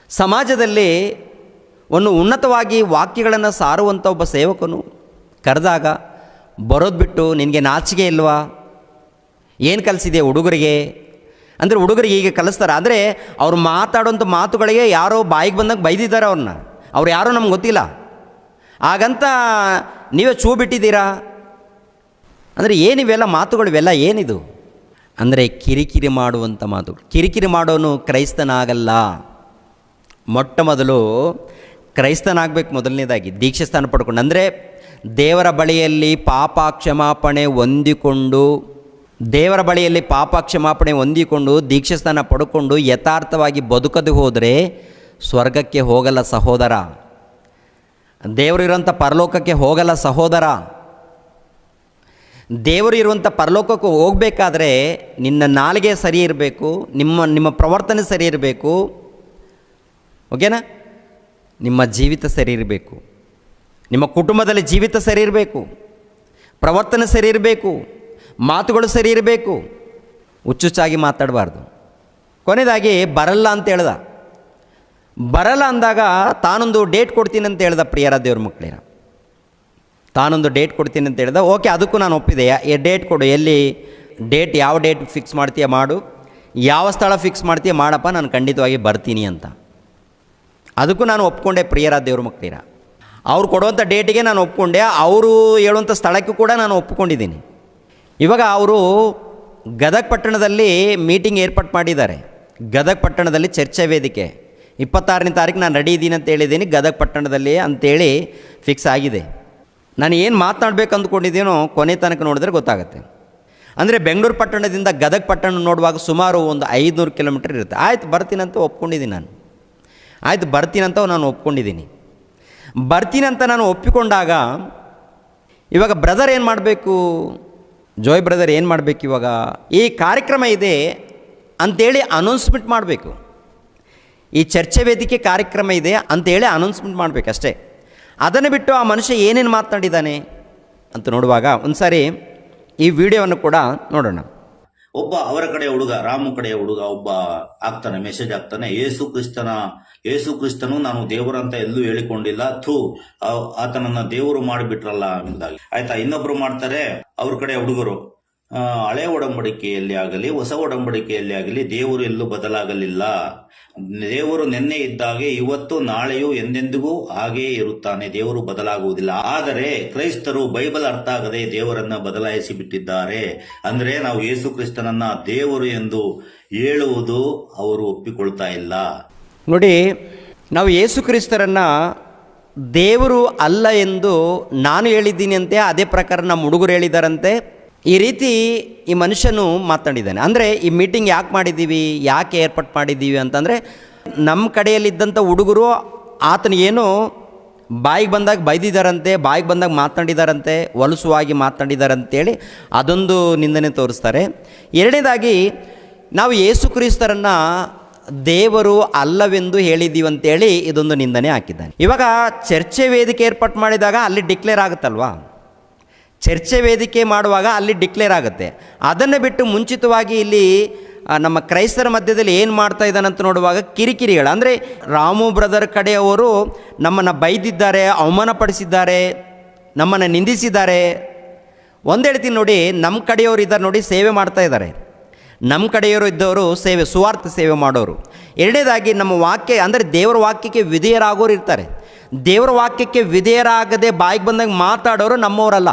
ಸಮಾಜದಲ್ಲಿ ಒಂದು ಉನ್ನತವಾಗಿ ವಾಕ್ಯಗಳನ್ನು ಸಾರುವಂಥ ಒಬ್ಬ ಸೇವಕನು ಕರೆದಾಗ ಬರೋದು ಬಿಟ್ಟು ನಿನಗೆ ನಾಚಿಕೆ ಇಲ್ವಾ, ಏನು ಕಲಿಸಿದೆ ಹುಡುಗರಿಗೆ? ಅಂದರೆ ಹುಡುಗರಿಗೆ ಹೀಗೆ ಕಲಿಸ್ತಾರೆ. ಅಂದರೆ ಅವ್ರು ಮಾತಾಡೋಂಥ ಮಾತುಗಳಿಗೆ ಯಾರೋ ಬಾಯಿಗೆ ಬಂದಾಗ ಬೈದಿದ್ದಾರೆ ಅವ್ರನ್ನ, ಅವ್ರು ಯಾರೋ ನಮ್ಗೆ ಗೊತ್ತಿಲ್ಲ, ಹಾಗಂತ ನೀವೇ ಚೂ ಬಿಟ್ಟಿದ್ದೀರಾ? ಅಂದರೆ ಏನಿವೆಲ್ಲ ಮಾತುಗಳು, ಇವೆಲ್ಲ ಏನಿದು? ಅಂದರೆ ಕಿರಿಕಿರಿ ಮಾಡುವಂಥ ಮಾತುಗಳು. ಕಿರಿಕಿರಿ ಮಾಡೋನು ಕ್ರೈಸ್ತನಾಗಲ್ಲ. ಮೊಟ್ಟ ಮೊದಲು ಕ್ರೈಸ್ತನಾಗಬೇಕು. ಮೊದಲನೇದಾಗಿ ದೀಕ್ಷೆ ಸ್ಥಾನ ಪಡ್ಕೊಂಡು, ಅಂದರೆ ದೇವರ ಬಳಿಯಲ್ಲಿ ಪಾಪ ಕ್ಷಮಾಪಣೆ ಹೊಂದಿಕೊಂಡು, ದೇವರ ಬಳಿಯಲ್ಲಿ ಪಾಪ ಕ್ಷಮಾಪಣೆ ಹೊಂದಿಕೊಂಡು ದೀಕ್ಷೆ ಸ್ಥಾನ ಪಡ್ಕೊಂಡು ಯಥಾರ್ಥವಾಗಿ ಬದುಕದೆ ಹೋದರೆ ಸ್ವರ್ಗಕ್ಕೆ ಹೋಗಲ್ಲ ಸಹೋದರ. ದೇವರು ಇರುವಂಥ ಪರಲೋಕಕ್ಕೆ ಹೋಗಲ್ಲ ಸಹೋದರ. ದೇವರು ಇರುವಂಥ ಪರಲೋಕಕ್ಕೆ ಹೋಗಬೇಕಾದ್ರೆ ನಿನ್ನ ನಾಲಿಗೆ ಸರಿ ಇರಬೇಕು, ನಿಮ್ಮ ಪ್ರವರ್ತನೆ ಸರಿ ಇರಬೇಕು, ಓಕೆನಾ? ನಿಮ್ಮ ಜೀವಿತ ಸರಿ ಇರಬೇಕು, ನಿಮ್ಮ ಕುಟುಂಬದಲ್ಲಿ ಜೀವಿತ ಸರಿ ಇರಬೇಕು, ಪ್ರವರ್ತನೆ ಸರಿ ಇರಬೇಕು, ಮಾತುಗಳು ಸರಿ ಇರಬೇಕು, ಹುಚ್ಚುಚ್ಚಾಗಿ ಮಾತಾಡಬಾರ್ದು. ಕೊನೆಯದಾಗಿ ಬರಲ್ಲ ಅಂತ ಹೇಳ್ದ. ಬರಲ್ಲ ಅಂದಾಗ ತಾನೊಂದು ಡೇಟ್ ಕೊಡ್ತೀನಿ ಅಂತ ಹೇಳ್ದ. ಪ್ರಿಯರ ದೇವ್ರ ಮಕ್ಕಳಿರ, ತಾನೊಂದು ಡೇಟ್ ಕೊಡ್ತೀನಿ ಅಂತ ಹೇಳ್ದ. ಓಕೆ, ಅದಕ್ಕೂ ನಾನು ಒಪ್ಪಿದೆ. ಡೇಟ್ ಕೊಡು, ಎಲ್ಲಿ ಡೇಟ್, ಯಾವ ಡೇಟ್ ಫಿಕ್ಸ್ ಮಾಡ್ತೀಯ ಮಾಡು, ಯಾವ ಸ್ಥಳ ಫಿಕ್ಸ್ ಮಾಡ್ತೀಯ ಮಾಡಪ್ಪ, ನಾನು ಖಂಡಿತವಾಗಿ ಬರ್ತೀನಿ ಅಂತ. ಅದಕ್ಕೂ ನಾನು ಒಪ್ಕೊಂಡೆ. ಪ್ರಿಯರ ದೇವ್ರ ಮಕ್ಕಳಿರ, ಅವ್ರು ಕೊಡುವಂಥ ಡೇಟಿಗೆ ನಾನು ಒಪ್ಕೊಂಡೆ, ಅವರು ಹೇಳುವಂಥ ಸ್ಥಳಕ್ಕೂ ಕೂಡ ನಾನು ಒಪ್ಕೊಂಡಿದ್ದೀನಿ. ಇವಾಗ ಅವರು ಗದಗ ಪಟ್ಟಣದಲ್ಲಿ ಮೀಟಿಂಗ್ ಏರ್ಪಾಟ್ ಮಾಡಿದ್ದಾರೆ. ಗದಗ ಪಟ್ಟಣದಲ್ಲಿ ಚರ್ಚೆ ವೇದಿಕೆ 26ನೇ ತಾರೀಕು ನಾನು ರೆಡಿ ಇದ್ದೀನಿ ಅಂತ ಹೇಳಿದ್ದೀನಿ, ಗದಗ ಪಟ್ಟಣದಲ್ಲಿ ಅಂತೇಳಿ ಫಿಕ್ಸ್ ಆಗಿದೆ. ನಾನು ಏನು ಮಾತನಾಡಬೇಕು ಅಂದ್ಕೊಂಡಿದ್ದೀನೋ ಕೊನೆ ತನಕ ನೋಡಿದ್ರೆ ಗೊತ್ತಾಗುತ್ತೆ. ಅಂದರೆ ಬೆಂಗಳೂರು ಪಟ್ಟಣದಿಂದ ಗದಗ ಪಟ್ಟಣ ನೋಡುವಾಗ ಸುಮಾರು ಒಂದು 500 ಕಿಲೋಮೀಟರ್ ಇರುತ್ತೆ. ಆಯ್ತು ಬರ್ತೀನಂತ ಒಪ್ಕೊಂಡಿದ್ದೀನಿ ನಾನು. ಆಯ್ತು ಬರ್ತೀನಂತ ನಾನು ಒಪ್ಕೊಂಡಿದ್ದೀನಿ. ಬರ್ತೀನಂತ ನಾನು ಒಪ್ಪಿಕೊಂಡಾಗ ಇವಾಗ ಬ್ರದರ್ ಏನು ಮಾಡಬೇಕು, ಜೋಯ್ ಬ್ರದರ್ ಏನು ಮಾಡಬೇಕು? ಇವಾಗ ಈ ಕಾರ್ಯಕ್ರಮ ಇದೆ ಅಂಥೇಳಿ ಅನೌನ್ಸ್ಮೆಂಟ್ ಮಾಡಬೇಕು. ಈ ಚರ್ಚೆ ವೇದಿಕೆ ಕಾರ್ಯಕ್ರಮ ಇದೆ ಅಂಥೇಳಿ ಅನೌನ್ಸ್ಮೆಂಟ್ ಮಾಡಬೇಕು ಅಷ್ಟೇ. ಅದನ್ನು ಬಿಟ್ಟು ಆ ಮನುಷ್ಯ ಏನೇನು ಮಾತನಾಡಿದ್ದಾನೆ ಅಂತ ನೋಡುವಾಗ ಒಂದು ಸಾರಿ ಈ ವಿಡಿಯೋವನ್ನು ಕೂಡ ನೋಡೋಣ. ಒಬ್ಬ ಅವರ ಕಡೆ ಹುಡುಗ, ರಾಮು ಕಡೆಯ ಹುಡುಗ ಒಬ್ಬ ಆಗ್ತಾನೆ, ಮೆಸೇಜ್ ಆಗ್ತಾನೆ, ಯೇಸು ಕ್ರಿಸ್ತನು ನಾನು ದೇವರಂತ ಎಲ್ಲೂ ಹೇಳಿಕೊಂಡಿಲ್ಲ, ಆತನನ್ನ ದೇವರು ಮಾಡಿಬಿಟ್ರಲ್ಲ ಎಂಬುದಾಗಿ. ಆಯ್ತಾ, ಇನ್ನೊಬ್ರು ಮಾಡ್ತಾರೆ, ಅವ್ರ ಕಡೆ ಹುಡುಗರು, ಹಳೆ ಒಡಂಬಡಿಕೆಯಲ್ಲಿ ಆಗಲಿ ಹೊಸ ಒಡಂಬಡಿಕೆಯಲ್ಲಿ ಆಗಲಿ ದೇವರು ಎಲ್ಲೂ ಬದಲಾಗಲಿಲ್ಲ, ದೇವರು ನಿನ್ನೆ ಇದ್ದಾಗೆ ಇವತ್ತು ನಾಳೆಯೂ ಎಂದೆಂದಿಗೂ ಹಾಗೆಯೇ ಇರುತ್ತಾನೆ, ದೇವರು ಬದಲಾಗುವುದಿಲ್ಲ. ಆದರೆ ಕ್ರೈಸ್ತರು ಬೈಬಲ್ ಅರ್ಥ ಆಗದೆ ದೇವರನ್ನ ಬದಲಾಯಿಸಿ ಬಿಟ್ಟಿದ್ದಾರೆ. ಅಂದ್ರೆ ನಾವು ಯೇಸು ಕ್ರಿಸ್ತನನ್ನ ದೇವರು ಎಂದು ಹೇಳುವುದು ಅವರು ಒಪ್ಪಿಕೊಳ್ತಾ ಇಲ್ಲ. ನೋಡಿ, ನಾವು ಯೇಸು ಕ್ರಿಸ್ತರನ್ನು ದೇವರು ಅಲ್ಲ ಎಂದು ನಾನು ಹೇಳಿದ್ದೀನಿ ಅಂತೆ, ಅದೇ ಪ್ರಕಾರ ನಮ್ಮ ಹುಡುಗರು ಹೇಳಿದಾರಂತೆ. ಈ ರೀತಿ ಈ ಮನುಷ್ಯನು ಮಾತನಾಡಿದ್ದಾನೆ. ಅಂದರೆ ಈ ಮೀಟಿಂಗ್ ಯಾಕೆ ಮಾಡಿದ್ದೀವಿ, ಯಾಕೆ ಏರ್ಪಾಟ್ ಮಾಡಿದ್ದೀವಿ ಅಂತಂದರೆ, ನಮ್ಮ ಕಡೆಯಲ್ಲಿದ್ದಂಥ ಹುಡುಗರು ಆತನಿಗೇನು ಬಾಯಿಗೆ ಬಂದಾಗ ಬೈದಿದ್ದಾರಂತೆ, ಬಾಯಿಗೆ ಬಂದಾಗ ಮಾತನಾಡಿದಾರಂತೆ, ಹೊಲಸುವಾಗಿ ಮಾತನಾಡಿದಾರಂತೇಳಿ ಅದೊಂದು ನಿಂದನೆ ತೋರಿಸ್ತಾರೆ. ಎರಡನೇದಾಗಿ ನಾವು ಯೇಸು ಕ್ರಿಸ್ತರನ್ನು ದೇವರು ಅಲ್ಲವೆಂದು ಹೇಳಿದ್ದೀವಿ ಅಂತೇಳಿ ಇದೊಂದು ನಿಂದನೆ ಹಾಕಿದ್ದಾನೆ. ಇವಾಗ ಚರ್ಚೆ ವೇದಿಕೆ ಏರ್ಪಾಟ್ ಮಾಡಿದಾಗ ಅಲ್ಲಿ ಡಿಕ್ಲೇರ್ ಆಗುತ್ತಲ್ವಾ, ಚರ್ಚೆ ವೇದಿಕೆ ಮಾಡುವಾಗ ಅಲ್ಲಿ ಡಿಕ್ಲೇರ್ ಆಗುತ್ತೆ. ಅದನ್ನು ಬಿಟ್ಟು ಮುಂಚಿತವಾಗಿ ಇಲ್ಲಿ ನಮ್ಮ ಕ್ರೈಸ್ತರ ಮಧ್ಯದಲ್ಲಿ ಏನು ಮಾಡ್ತಾ ಇದ್ದಾನಂತ ನೋಡುವಾಗ ಕಿರಿಕಿರಿಗಳು. ಅಂದರೆ ರಾಮು ಬ್ರದರ್ ಕಡೆಯವರು ನಮ್ಮನ್ನು ಬೈದಿದ್ದಾರೆ, ಅವಮಾನಪಡಿಸಿದ್ದಾರೆ, ನಮ್ಮನ್ನು ನಿಂದಿಸಿದ್ದಾರೆ. ಒಂದು ಹೇಳ್ತೀನಿ ನೋಡಿ, ನಮ್ಮ ಕಡೆಯವರು ಇದ್ದಾರೆ ನೋಡಿ, ಸೇವೆ ಮಾಡ್ತಾ ಇದ್ದಾರೆ. ನಮ್ಮ ಕಡೆಯವರು ಇದ್ದವರು ಸೇವೆ, ಸುವಾರ್ಥ ಸೇವೆ ಮಾಡೋರು. ಎರಡನೇದಾಗಿ ನಮ್ಮ ವಾಕ್ಯ ಅಂದರೆ ದೇವರ ವಾಕ್ಯಕ್ಕೆ ವಿಧೇಯರಾಗೋರು ಇರ್ತಾರೆ. ದೇವರ ವಾಕ್ಯಕ್ಕೆ ವಿಧೇಯರಾಗದೆ ಬಾಯಿಗೆ ಬಂದಾಗ ಮಾತಾಡೋರು ನಮ್ಮವರಲ್ಲ.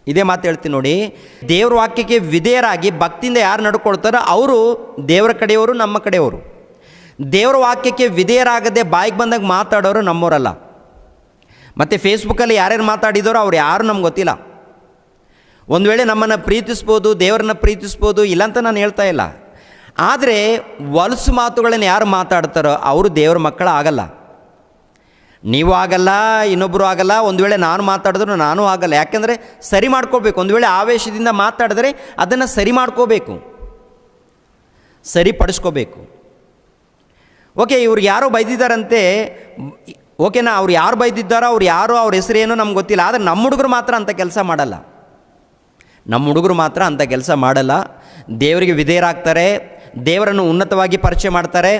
ಇದೇ ಮಾತು ಹೇಳ್ತೀನಿ ನೋಡಿ, ದೇವ್ರ ವಾಕ್ಯಕ್ಕೆ ವಿಧೇಯರಾಗಿ ಭಕ್ತಿಯಿಂದ ಯಾರು ನಡ್ಕೊಳ್ತಾರೋ ಅವರು ದೇವರ ಕಡೆಯವರು, ನಮ್ಮ ಕಡೆಯವರು. ದೇವರ ವಾಕ್ಯಕ್ಕೆ ವಿಧೇಯರಾಗದೆ ಬಾಯಿಗೆ ಬಂದಾಗ ಮಾತಾಡೋರು ನಮ್ಮವರಲ್ಲ. ಮತ್ತು ಫೇಸ್ಬುಕ್ಕಲ್ಲಿ ಯಾರ್ಯಾರು ಮಾತಾಡಿದರೋ ಅವ್ರು ಯಾರು ನಮ್ಗೆ ಗೊತ್ತಿಲ್ಲ. ಒಂದು ವೇಳೆ ನಮ್ಮನ್ನು ಪ್ರೀತಿಸ್ಬೋದು, ದೇವರನ್ನ ಪ್ರೀತಿಸ್ಬೋದು, ಇಲ್ಲಂತ ನಾನು ಹೇಳ್ತಾ ಇಲ್ಲ. ಆದರೆ ಹೊಲಸು ಮಾತುಗಳನ್ನು ಯಾರು ಮಾತಾಡ್ತಾರೋ ಅವರು ದೇವರ ಮಕ್ಕಳು ಆಗಲ್ಲ. ನೀವು ಆಗಲ್ಲ, ಇನ್ನೊಬ್ಬರು ಆಗಲ್ಲ. ಒಂದು ವೇಳೆ ನಾನು ಮಾತಾಡಿದ್ರು ನಾನು ಆಗಲ್ಲ. ಯಾಕೆಂದರೆ ಸರಿ ಮಾಡ್ಕೋಬೇಕು. ಒಂದು ವೇಳೆ ಆವೇಶದಿಂದ ಮಾತಾಡಿದ್ರೆ ಅದನ್ನು ಸರಿ ಮಾಡ್ಕೋಬೇಕು. ಸರಿಪಡಿಸ್ಕೋಬೇಕು. ಓಕೆ, ಇವ್ರು ಯಾರೋ ಬೈದಿದ್ದಾರಂತೆ, ಓಕೆನಾ, ಅವ್ರು ಯಾರು ಬೈದಿದ್ದಾರೋ ಅವ್ರ ಹೆಸರೇನೋ ನಮ್ಗೆ ಗೊತ್ತಿಲ್ಲ. ಆದರೆ ನಮ್ಮ ಹುಡುಗರು ಮಾತ್ರ ಅಂಥ ಕೆಲಸ ಮಾಡಲ್ಲ. ನಮ್ಮ ಹುಡುಗರು ಮಾತ್ರ ಅಂಥ ಕೆಲಸ ಮಾಡಲ್ಲ. ದೇವರಿಗೆ ವಿಧೇಯರಾಗ್ತಾರೆ, ದೇವರನ್ನು ಉನ್ನತವಾಗಿ ಪರಿಚಯ ಮಾಡ್ತಾರೆ.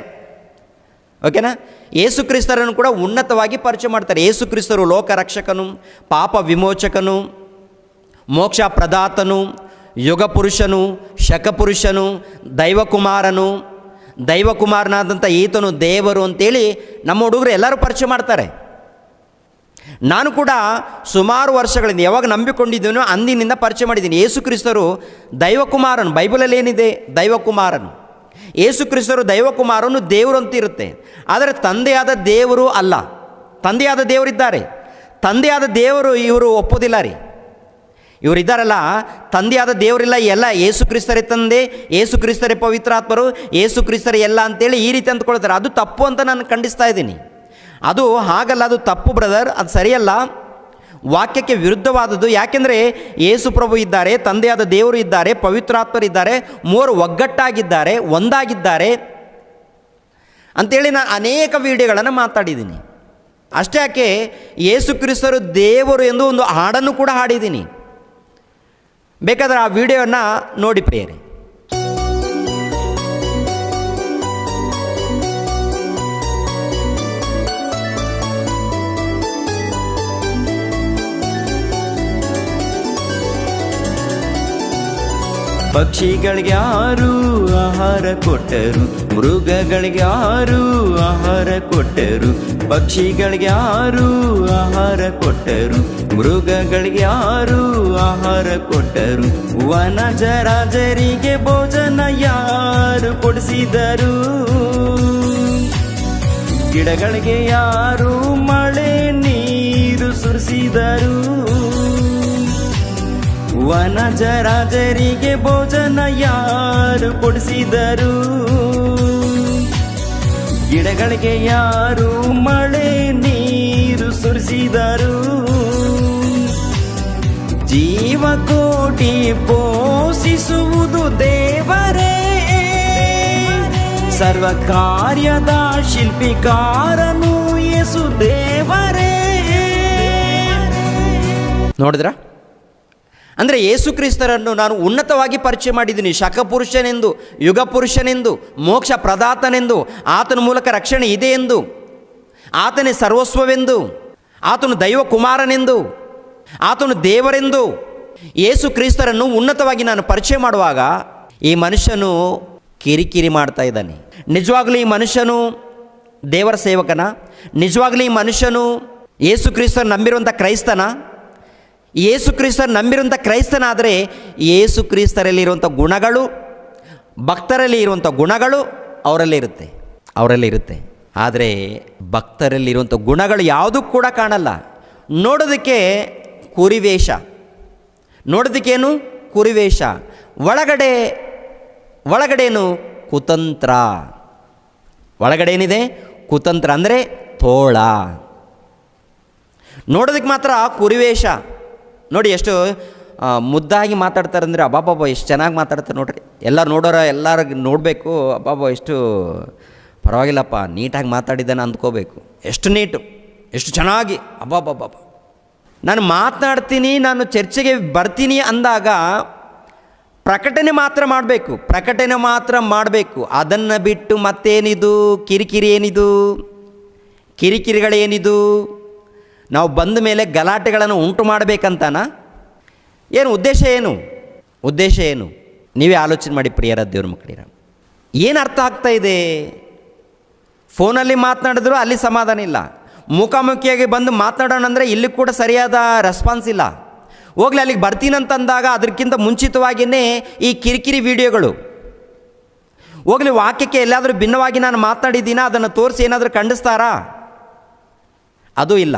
ಓಕೆನಾ, ಯೇಸು ಕ್ರಿಸ್ತರನ್ನು ಕೂಡ ಉನ್ನತವಾಗಿ ಪರಿಚಯ ಮಾಡ್ತಾರೆ. ಯೇಸು ಕ್ರಿಸ್ತರು ಲೋಕ ರಕ್ಷಕನು, ಪಾಪ ವಿಮೋಚಕನು, ಮೋಕ್ಷ ಪ್ರದಾತನು, ಯುಗ ಪುರುಷನು, ಶಕಪುರುಷನು, ದೈವಕುಮಾರನಾದಂಥ ಈತನು ದೇವರು ಅಂತೇಳಿ ನಮ್ಮ ಹುಡುಗರು ಎಲ್ಲರೂ ಪರಿಚಯ ಮಾಡ್ತಾರೆ. ನಾನು ಕೂಡ ಸುಮಾರು ವರ್ಷಗಳಿಂದ ಯಾವಾಗ ನಂಬಿಕೊಂಡಿದ್ದೀನೋ ಅಂದಿನಿಂದ ಪರಿಚಯ ಮಾಡಿದ್ದೀನಿ. ಯೇಸು ಕ್ರಿಸ್ತರು ದೈವಕುಮಾರನು, ಬೈಬಲಲ್ಲಿ ಏನಿದೆ? ದೈವಕುಮಾರನು. ಯೇಸು ಕ್ರಿಸ್ತರು ದೈವಕುಮಾರನು, ದೇವರು ಅಂತ ಇರುತ್ತೆ. ಆದರೆ ತಂದೆಯಾದ ದೇವರು ಅಲ್ಲ. ತಂದೆಯಾದ ದೇವರಿದ್ದಾರೆ, ತಂದೆಯಾದ ದೇವರು ಇವರು ಒಪ್ಪೋದಿಲ್ಲ ರೀ. ಇವರಿದ್ದಾರಲ್ಲ, ತಂದೆಯಾದ ದೇವರಿಲ್ಲ, ಎಲ್ಲ ಯೇಸು ಕ್ರಿಸ್ತರೇ ತಂದೆ, ಯೇಸು ಕ್ರಿಸ್ತರೇ ಪವಿತ್ರಾತ್ಮರು, ಯೇಸು ಕ್ರಿಸ್ತರೇ ಎಲ್ಲ ಅಂತೇಳಿ ಈ ರೀತಿ ಅಂದ್ಕೊಳ್ತಾರೆ. ಅದು ತಪ್ಪು ಅಂತ ನಾನು ಖಂಡಿಸ್ತಾ ಇದ್ದೀನಿ. ಅದು ಹಾಗಲ್ಲ, ಅದು ತಪ್ಪು ಬ್ರದರ್, ಅದು ಸರಿಯಲ್ಲ, ವಾಕ್ಯಕ್ಕೆ ವಿರುದ್ಧವಾದದ್ದು. ಯಾಕೆಂದರೆ ಯೇಸು ಪ್ರಭು ಇದ್ದಾರೆ, ತಂದೆಯಾದ ದೇವರು ಇದ್ದಾರೆ, ಪವಿತ್ರಾತ್ಮರಿದ್ದಾರೆ, ಮೂವರು ಒಗ್ಗಟ್ಟಾಗಿದ್ದಾರೆ, ಒಂದಾಗಿದ್ದಾರೆ ಅಂಥೇಳಿ ನಾನು ಅನೇಕ ವಿಡಿಯೋಗಳನ್ನು ಮಾತಾಡಿದ್ದೀನಿ. ಅಷ್ಟೇ ಯಾಕೆ, ಯೇಸು ಕ್ರಿಸ್ತರು ದೇವರು ಎಂದು ಒಂದು ಹಾಡನ್ನು ಕೂಡ ಹಾಡಿದ್ದೀನಿ. ಬೇಕಾದರೆ ಆ ವಿಡಿಯೋವನ್ನು ನೋಡಿ ಪ್ರಿಯರೇ. ಪಕ್ಷಿಗಳಿಗೆ ಯಾರು ಆಹಾರ ಕೊಟ್ಟರು, ಮೃಗಗಳಿಗೆ ಯಾರು ಆಹಾರ ಕೊಟ್ಟರು, ಪಕ್ಷಿಗಳಿಗೆ ಯಾರು ಆಹಾರ ಕೊಟ್ಟರು, ಮೃಗಗಳಿಗೆ ಯಾರು ಆಹಾರ ಕೊಟ್ಟರು, ವನಜರಾಜರಿಗೆ ಭೋಜನ ಯಾರು ಕೊಡಿಸಿದರು, ಗಿಡಗಳಿಗೆ ಯಾರು ಮಳೆ ನೀರು ಸುರಿಸಿದರು, ವನಜರಾಜರಿಗೆ ಭೋಜನ ಯಾರು ಕೊಡಿಸಿದರು, ಗಿಡಗಳಿಗೆ ಯಾರು ಮಳೆ ನೀರು ಸುರಿಸಿದರು, ಜೀವಕೋಟಿ ಪೋಷಿಸುವುದು ದೇವರೇ, ಸರ್ವ ಕಾರ್ಯದ ಶಿಲ್ಪಿಕಾರನು ಯೇಸು ದೇವರೇ. ನೋಡಿದ್ರಾ? ಅಂದರೆ ಯೇಸು ಕ್ರಿಸ್ತರನ್ನು ನಾನು ಉನ್ನತವಾಗಿ ಪರಿಚಯ ಮಾಡಿದ್ದೀನಿ. ಶಕಪುರುಷನೆಂದು, ಯುಗ ಪುರುಷನೆಂದು, ಮೋಕ್ಷ ಪ್ರದಾತನೆಂದು, ಆತನ ಮೂಲಕ ರಕ್ಷಣೆ ಇದೆ ಎಂದು, ಆತನೇ ಸರ್ವಸ್ವವೆಂದು, ಆತನು ದೈವ ಕುಮಾರನೆಂದು, ಆತನು ದೇವರೆಂದು ಯೇಸು ಕ್ರಿಸ್ತರನ್ನು ಉನ್ನತವಾಗಿ ನಾನು ಪರಿಚಯ ಮಾಡುವಾಗ ಈ ಮನುಷ್ಯನು ಕಿರಿಕಿರಿ ಮಾಡ್ತಾ ಇದ್ದಾನೆ. ನಿಜವಾಗಲೂ ಈ ಮನುಷ್ಯನು ದೇವರ ಸೇವಕನ? ನಿಜವಾಗಲೂ ಈ ಮನುಷ್ಯನು ಯೇಸು ಕ್ರಿಸ್ತರು ನಂಬಿರುವಂಥ ಕ್ರೈಸ್ತನ? ಯೇಸು ಕ್ರಿಸ್ತರು ನಂಬಿರುವಂಥ ಕ್ರೈಸ್ತನಾದರೆ ಯೇಸು ಕ್ರಿಸ್ತರಲ್ಲಿರುವಂಥ ಗುಣಗಳು, ಭಕ್ತರಲ್ಲಿ ಇರುವಂಥ ಗುಣಗಳು ಅವರಲ್ಲಿರುತ್ತೆ. ಆದರೆ ಭಕ್ತರಲ್ಲಿರುವಂಥ ಗುಣಗಳು ಯಾವುದೂ ಕೂಡ ಕಾಣಲ್ಲ. ನೋಡೋದಕ್ಕೆ ಕುರಿವೇಷ, ನೋಡೋದಕ್ಕೇನು ಕುರಿವೇಷ, ಒಳಗಡೆನು ಕುತಂತ್ರ. ಒಳಗಡೆ ಕುತಂತ್ರ ಅಂದರೆ ತೋಳ. ನೋಡೋದಕ್ಕೆ ಮಾತ್ರ ಕುರಿವೇಷ. ನೋಡಿ ಎಷ್ಟು ಮುದ್ದಾಗಿ ಮಾತಾಡ್ತಾರೆ ಅಂದರೆ, ಅಬ್ಬಾಬಾಬಾ ಎಷ್ಟು ಚೆನ್ನಾಗಿ ಮಾತಾಡ್ತಾರೆ ನೋಡ್ರಿ. ಎಲ್ಲರೂ ನೋಡಬೇಕು, ಅಬ್ಬಾಬಾ ಎಷ್ಟು ಪರವಾಗಿಲ್ಲಪ್ಪ ನೀಟಾಗಿ ಮಾತಾಡಿದ್ದಾನೆ ಅಂದ್ಕೋಬೇಕು. ಎಷ್ಟು ನೀಟು, ಎಷ್ಟು ಚೆನ್ನಾಗಿ, ಅಬ್ಬಾಬಾಬಾ. ನಾನು ಮಾತನಾಡ್ತೀನಿ, ನಾನು ಚರ್ಚೆಗೆ ಬರ್ತೀನಿ ಅಂದಾಗ ಪ್ರಕಟಣೆ ಮಾತ್ರ ಮಾಡಬೇಕು. ಅದನ್ನು ಬಿಟ್ಟು ಮತ್ತೇನಿದು ಕಿರಿಕಿರಿಗಳೇನಿದು? ನಾವು ಬಂದ ಮೇಲೆ ಗಲಾಟೆಗಳನ್ನು ಉಂಟು ಮಾಡಬೇಕಂತಾನ? ಏನು ಉದ್ದೇಶ ಏನು? ನೀವೇ ಆಲೋಚನೆ ಮಾಡಿ ಪ್ರಿಯರ ದೇವ್ರ ಮಕ್ಕಳಿರ. ಏನು ಅರ್ಥ ಆಗ್ತಾ ಇದೆ? ಫೋನಲ್ಲಿ ಮಾತನಾಡಿದ್ರು ಅಲ್ಲಿ ಸಮಾಧಾನ ಇಲ್ಲ, ಮುಖಾಮುಖಿಯಾಗಿ ಬಂದು ಮಾತನಾಡೋಣ ಅಂದರೆ ಇಲ್ಲಿ ಕೂಡ ಸರಿಯಾದ ರೆಸ್ಪಾನ್ಸ್ ಇಲ್ಲ. ಹೋಗ್ಲಿ ಅಲ್ಲಿಗೆ ಬರ್ತೀನಂತಂದಾಗ ಅದಕ್ಕಿಂತ ಮುಂಚಿತವಾಗಿಯೇ ಈ ಕಿರಿಕಿರಿ ವಿಡಿಯೋಗಳು. ಹೋಗ್ಲಿ ವಾಕ್ಯಕ್ಕೆ ಎಲ್ಲಾದರೂ ಭಿನ್ನವಾಗಿ ನಾನು ಮಾತನಾಡಿದ್ದೀನ, ಅದನ್ನು ತೋರಿಸಿ ಏನಾದರೂ ಖಂಡಿಸ್ತಾರಾ? ಅದು ಇಲ್ಲ.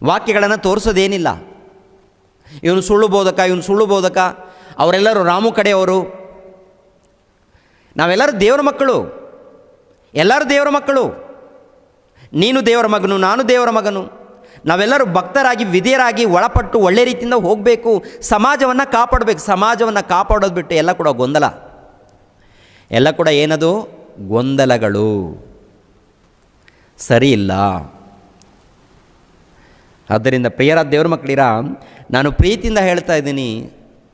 ವಾಕ್ಯಗಳನ್ನು ತೋರಿಸೋದೇನಿಲ್ಲ. ಇವನು ಸುಳ್ಳು ಬೋಧಕ, ಅವರೆಲ್ಲರೂ ರಾಮು ಕಡೆಯವರು. ನಾವೆಲ್ಲರೂ ದೇವರ ಮಕ್ಕಳು, ಎಲ್ಲರೂ ದೇವರ ಮಕ್ಕಳು. ನೀನು ದೇವರ ಮಗನು, ನಾನು ದೇವರ ಮಗನು. ನಾವೆಲ್ಲರೂ ಭಕ್ತರಾಗಿ ವಿಧೇಯರಾಗಿ ಒಳಪಟ್ಟು ಒಳ್ಳೆ ರೀತಿಯಿಂದ ಹೋಗಬೇಕು. ಸಮಾಜವನ್ನು ಕಾಪಾಡಬೇಕು. ಸಮಾಜವನ್ನು ಕಾಪಾಡೋದು ಬಿಟ್ಟು ಎಲ್ಲ ಕೂಡ ಗೊಂದಲ. ಎಲ್ಲ ಕೂಡ ಏನದು? ಗೊಂದಲಗಳು, ಸರಿ ಇಲ್ಲ. ಆದ್ದರಿಂದ ಪ್ರಿಯರಾದ ದೇವ್ರ ಮಕ್ಕಳಿರ, ನಾನು ಪ್ರೀತಿಯಿಂದ ಹೇಳ್ತಾ ಇದ್ದೀನಿ,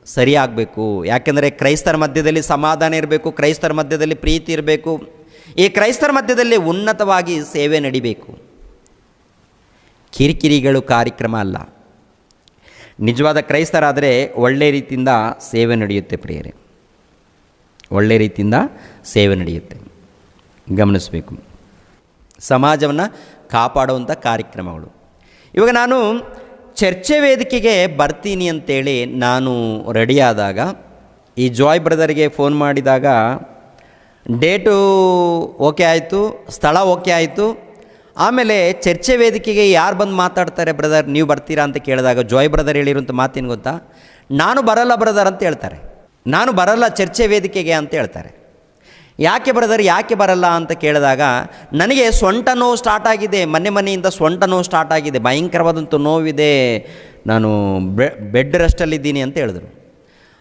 ಸರಿಯಾಗಬೇಕು. ಯಾಕೆಂದರೆ ಕ್ರೈಸ್ತರ ಮಧ್ಯದಲ್ಲಿ ಸಮಾಧಾನ ಇರಬೇಕು, ಕ್ರೈಸ್ತರ ಮಧ್ಯದಲ್ಲಿ ಪ್ರೀತಿ ಇರಬೇಕು, ಈ ಕ್ರೈಸ್ತರ ಮಧ್ಯದಲ್ಲಿ ಉನ್ನತವಾಗಿ ಸೇವೆ ನಡಿಬೇಕು. ಕಿರಿಕಿರಿಗಳು ಕಾರ್ಯಕ್ರಮ ಅಲ್ಲ. ನಿಜವಾದ ಕ್ರೈಸ್ತರಾದರೆ ಒಳ್ಳೆಯ ರೀತಿಯಿಂದ ಸೇವೆ ನಡೆಯುತ್ತೆ ಪ್ರಿಯರೇ, ಒಳ್ಳೆಯ ರೀತಿಯಿಂದ ಸೇವೆ ನಡೆಯುತ್ತೆ. ಗಮನಿಸಬೇಕು, ಸಮಾಜವನ್ನು ಕಾಪಾಡುವಂಥ ಕಾರ್ಯಕ್ರಮಗಳು. ಇವಾಗ ನಾನು ಚರ್ಚೆ ವೇದಿಕೆಗೆ ಬರ್ತೀನಿ ಅಂತೇಳಿ ನಾನು ರೆಡಿಯಾದಾಗ, ಈ ಜಾಯ್ ಬ್ರದರ್ಗೆ ಫೋನ್ ಮಾಡಿದಾಗ ಡೇಟು ಓಕೆ ಆಯಿತು, ಸ್ಥಳ ಓಕೆ ಆಯಿತು. ಆಮೇಲೆ ಚರ್ಚೆ ವೇದಿಕೆಗೆ ಯಾರು ಬಂದು ಮಾತಾಡ್ತಾರೆ ಬ್ರದರ್ ನೀವು ಬರ್ತೀರಾ ಅಂತ ಕೇಳಿದಾಗ ಜಾಯ್ ಬ್ರದರ್ ಹೇಳಿರುವಂಥ ಮಾತೇನು ಗೊತ್ತಾ? ನಾನು ಬರಲ್ಲ ಬ್ರದರ್ ಅಂತ ಹೇಳ್ತಾರೆ. ನಾನು ಬರಲ್ಲ ಚರ್ಚೆ ವೇದಿಕೆಗೆ ಅಂತ ಹೇಳ್ತಾರೆ. ಯಾಕೆ ಬ್ರದರ್ ಯಾಕೆ ಬರಲ್ಲ ಅಂತ ಕೇಳಿದಾಗ, ನನಗೆ ಸೊಂಟ ನೋವು ಸ್ಟಾರ್ಟ್ ಆಗಿದೆ, ಮನೆಯಿಂದ ಸೊಂಟ ನೋವು ಸ್ಟಾರ್ಟ್ ಆಗಿದೆ, ಭಯಂಕರವಾದಂಥ ನೋವಿದೆ, ನಾನು ಬೆಡ್ ರೆಸ್ಟಲ್ಲಿದ್ದೀನಿ ಅಂತ ಹೇಳಿದ್ರು.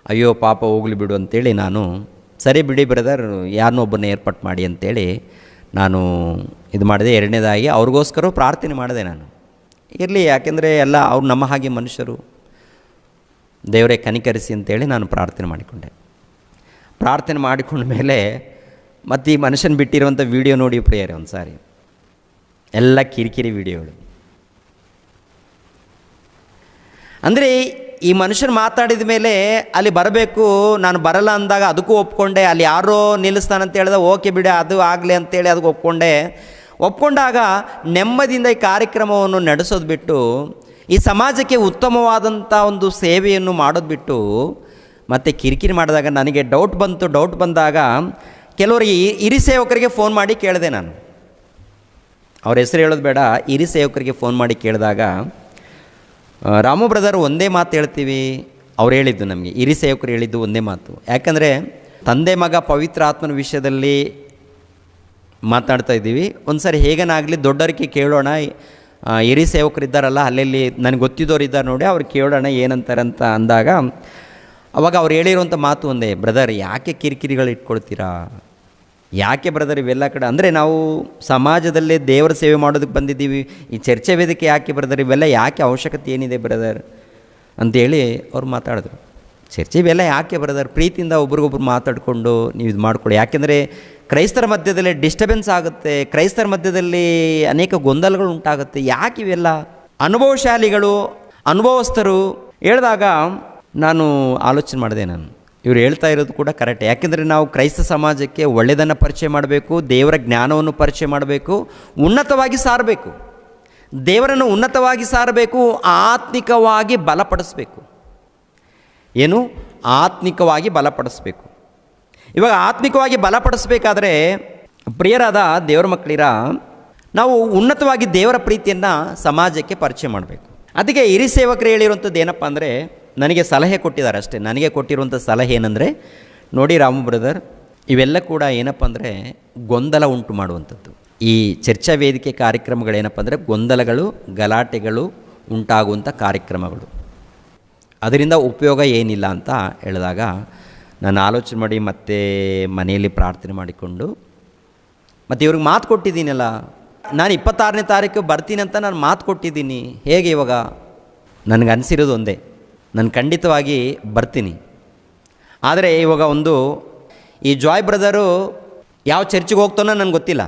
ಅಯ್ಯೋ ಪಾಪ ಹೋಗ್ಲಿ ಬಿಡು ಅಂತೇಳಿ ನಾನು, ಸರಿ ಬಿಡಿ ಬ್ರದರ್ ಯಾರನ್ನೋ ಒಬ್ಬನ ಏರ್ಪಾಟ್ ಮಾಡಿ ಅಂತೇಳಿ ನಾನು ಇದು ಮಾಡಿದೆ. ಎರಡನೇದಾಗಿ ಅವ್ರಿಗೋಸ್ಕರ ಪ್ರಾರ್ಥನೆ ಮಾಡಿದೆ ನಾನು. ಇರಲಿ, ಯಾಕೆಂದರೆ ಎಲ್ಲ ಅವ್ರು ನಮ್ಮ ಹಾಗೆ ಮನುಷ್ಯರು, ದೇವರೇ ಕನಿಕರಿಸಿ ಅಂತೇಳಿ ನಾನು ಪ್ರಾರ್ಥನೆ ಮಾಡಿಕೊಂಡೆ. ಪ್ರಾರ್ಥನೆ ಮಾಡಿಕೊಂಡ ಮೇಲೆ ಮತ್ತು ಈ ಮನುಷ್ಯನ ಬಿಟ್ಟಿರುವಂಥ ವೀಡಿಯೋ ನೋಡಿ ಪ್ರಿಯರೇ, ಒಂದು ಸಾರಿ ಎಲ್ಲ ಕಿರಿಕಿರಿ ವೀಡಿಯೋಗಳು. ಅಂದರೆ ಈ ಮನುಷ್ಯನು ಮಾತಾಡಿದ ಮೇಲೆ ಅಲ್ಲಿ ಬರಬೇಕು, ನಾನು ಬರಲ್ಲ ಅಂದಾಗ ಅದಕ್ಕೂ ಒಪ್ಕೊಂಡೆ. ಅಲ್ಲಿ ಯಾರೋ ನಿಲ್ಲಿಸ್ತಾನಂತ ಹೇಳಿದ, ಓಕೆ ಬಿಡಿ ಅದು ಆಗಲಿ ಅಂತೇಳಿ ಅದಕ್ಕೆ ಒಪ್ಕೊಂಡಾಗ ನೆಮ್ಮದಿಯಿಂದ ಈ ಕಾರ್ಯಕ್ರಮವನ್ನು ನಡೆಸೋದು ಬಿಟ್ಟು, ಈ ಸಮಾಜಕ್ಕೆ ಉತ್ತಮವಾದಂಥ ಒಂದು ಸೇವೆಯನ್ನು ಮಾಡೋದು ಬಿಟ್ಟು ಮತ್ತು ಕಿರಿಕಿರಿ ಮಾಡಿದಾಗ ನನಗೆ ಡೌಟ್ ಬಂದಾಗ ಕೆಲವರಿಗೆ ಹಿರಿ ಸೇವಕರಿಗೆ ಫೋನ್ ಮಾಡಿ ಕೇಳಿದೆ ನಾನು. ಅವ್ರ ಹೆಸರು ಹೇಳೋದು ಬೇಡ, ಹಿರಿ ಸೇವಕರಿಗೆ ಫೋನ್ ಮಾಡಿ ಕೇಳಿದಾಗ, ರಾಮು ಬ್ರದರ್ ಒಂದೇ ಮಾತು ಹೇಳ್ತೀವಿ. ಅವ್ರು ಹೇಳಿದ್ದು, ನಮಗೆ ಹಿರಿ ಸೇವಕರು ಹೇಳಿದ್ದು ಒಂದೇ ಮಾತು. ಯಾಕಂದರೆ ತಂದೆ ಮಗ ಪವಿತ್ರ ಆತ್ಮನ ವಿಷಯದಲ್ಲಿ ಮಾತಾಡ್ತಾ ಇದ್ದೀವಿ. ಒಂದು ಸಾರಿ ಹೇಗನಾಗಲಿ ದೊಡ್ಡವರಿಗೆ ಕೇಳೋಣ, ಹಿರಿ ಸೇವಕರು ಇದ್ದಾರಲ್ಲ ಅಲ್ಲಲ್ಲಿ ನನಗೆ ಗೊತ್ತಿದ್ದವ್ರು ಇದ್ದಾರೆ ನೋಡಿ, ಅವ್ರು ಕೇಳೋಣ ಏನಂತಾರಂತ ಅಂದಾಗ, ಅವಾಗ ಅವ್ರು ಹೇಳಿರುವಂಥ ಮಾತು ಒಂದೇ, ಬ್ರದರ್ ಯಾಕೆ ಕಿರಿಕಿರಿಗಳು ಇಟ್ಕೊಳ್ತೀರಾ, ಯಾಕೆ ಬ್ರದರ್ ಇವೆಲ್ಲ ಕಡೆ, ಅಂದರೆ ನಾವು ಸಮಾಜದಲ್ಲೇ ದೇವರ ಸೇವೆ ಮಾಡೋದಕ್ಕೆ ಬಂದಿದ್ದೀವಿ, ಈ ಚರ್ಚೆ ವೇದಿಕೆ ಯಾಕೆ ಬ್ರದರ್, ಇವೆಲ್ಲ ಯಾಕೆ ಅವಶ್ಯಕತೆ ಏನಿದೆ ಬ್ರದರ್ ಅಂಥೇಳಿ ಅವ್ರು ಮಾತಾಡಿದ್ರು. ಚರ್ಚೆ ಇವೆಲ್ಲ ಯಾಕೆ ಬ್ರದರ್, ಪ್ರೀತಿಯಿಂದ ಒಬ್ರಿಗೊಬ್ರು ಮಾತಾಡಿಕೊಂಡು ನೀವು ಇದು ಮಾಡಿಕೊಡಿ. ಯಾಕೆಂದರೆ ಕ್ರೈಸ್ತರ ಮಧ್ಯದಲ್ಲಿ ಡಿಸ್ಟರ್ಬೆನ್ಸ್ ಆಗುತ್ತೆ, ಕ್ರೈಸ್ತರ ಮಧ್ಯದಲ್ಲಿ ಅನೇಕ ಗೊಂದಲಗಳು ಉಂಟಾಗುತ್ತೆ, ಯಾಕೆ ಇವೆಲ್ಲ. ಅನುಭವಶಾಲಿಗಳು ಅನುಭವಸ್ಥರು ಹೇಳಿದಾಗ ನಾನು ಆಲೋಚನೆ ಮಾಡಿದೆ, ಇವರು ಹೇಳ್ತಾ ಇರೋದು ಕೂಡ ಕರೆಕ್ಟ್. ಯಾಕೆಂದರೆ ನಾವು ಕ್ರೈಸ್ತ ಸಮಾಜಕ್ಕೆ ಒಳ್ಳೆಯದನ್ನು ಪರಿಚಯ ಮಾಡಬೇಕು, ದೇವರ ಜ್ಞಾನವನ್ನು ಪರಿಚಯ ಮಾಡಬೇಕು, ಉನ್ನತವಾಗಿ ಸಾರಬೇಕು, ದೇವರನ್ನು ಉನ್ನತವಾಗಿ ಸಾರಬೇಕು, ಆತ್ಮಿಕವಾಗಿ ಬಲಪಡಿಸಬೇಕು. ಏನು? ಆತ್ಮಿಕವಾಗಿ ಬಲಪಡಿಸಬೇಕು. ಇವಾಗ ಆತ್ಮಿಕವಾಗಿ ಬಲಪಡಿಸಬೇಕಾದ್ರೆ ಪ್ರಿಯರಾದ ದೇವರ ಮಕ್ಕಳಿರ, ನಾವು ಉನ್ನತವಾಗಿ ದೇವರ ಪ್ರೀತಿಯನ್ನು ಸಮಾಜಕ್ಕೆ ಪರಿಚಯ ಮಾಡಬೇಕು. ಅದಕ್ಕೆ ಹಿರಿ ಸೇವಕರು ಹೇಳಿರುವಂಥದ್ದು ಏನಪ್ಪ ಅಂದರೆ, ನನಗೆ ಸಲಹೆ ಕೊಟ್ಟಿದ್ದಾರೆ ಅಷ್ಟೇ. ನನಗೆ ಕೊಟ್ಟಿರುವಂಥ ಸಲಹೆ ಏನಂದರೆ, ನೋಡಿ ರಾಮು ಬ್ರದರ್, ಇವೆಲ್ಲ ಕೂಡ ಏನಪ್ಪ ಅಂದರೆ ಗೊಂದಲ ಉಂಟು ಮಾಡುವಂಥದ್ದು. ಈ ಚರ್ಚಾ ವೇದಿಕೆ ಕಾರ್ಯಕ್ರಮಗಳೇನಪ್ಪ ಅಂದರೆ ಗೊಂದಲಗಳು, ಗಲಾಟೆಗಳು ಉಂಟಾಗುವಂಥ ಕಾರ್ಯಕ್ರಮಗಳು. ಅದರಿಂದ ಉಪಯೋಗ ಏನಿಲ್ಲ ಅಂತ ಹೇಳಿದಾಗ ನಾನು ಆಲೋಚನೆ ಮಾಡಿ ಮತ್ತೆ ಮನೆಯಲ್ಲಿ ಪ್ರಾರ್ಥನೆ ಮಾಡಿಕೊಂಡು, ಮತ್ತು ಇವ್ರಿಗೆ ಮಾತು ಕೊಟ್ಟಿದ್ದೀನಲ್ಲ, ನಾನು 26ನೇ ತಾರೀಕು ಬರ್ತೀನಿ ಅಂತ ನಾನು ಮಾತು ಕೊಟ್ಟಿದ್ದೀನಿ. ಹೇಗೆ ಇವಾಗ? ನನಗೆ ಅನಿಸಿರೋದು ಒಂದೇ, ನಾನು ಖಂಡಿತವಾಗಿ ಬರ್ತೀನಿ. ಆದರೆ ಇವಾಗ ಈ ಜಾಯ್ ಬ್ರದರು ಯಾವ ಚರ್ಚಿಗೆ ಹೋಗ್ತಾನೋ ನನಗೆ ಗೊತ್ತಿಲ್ಲ,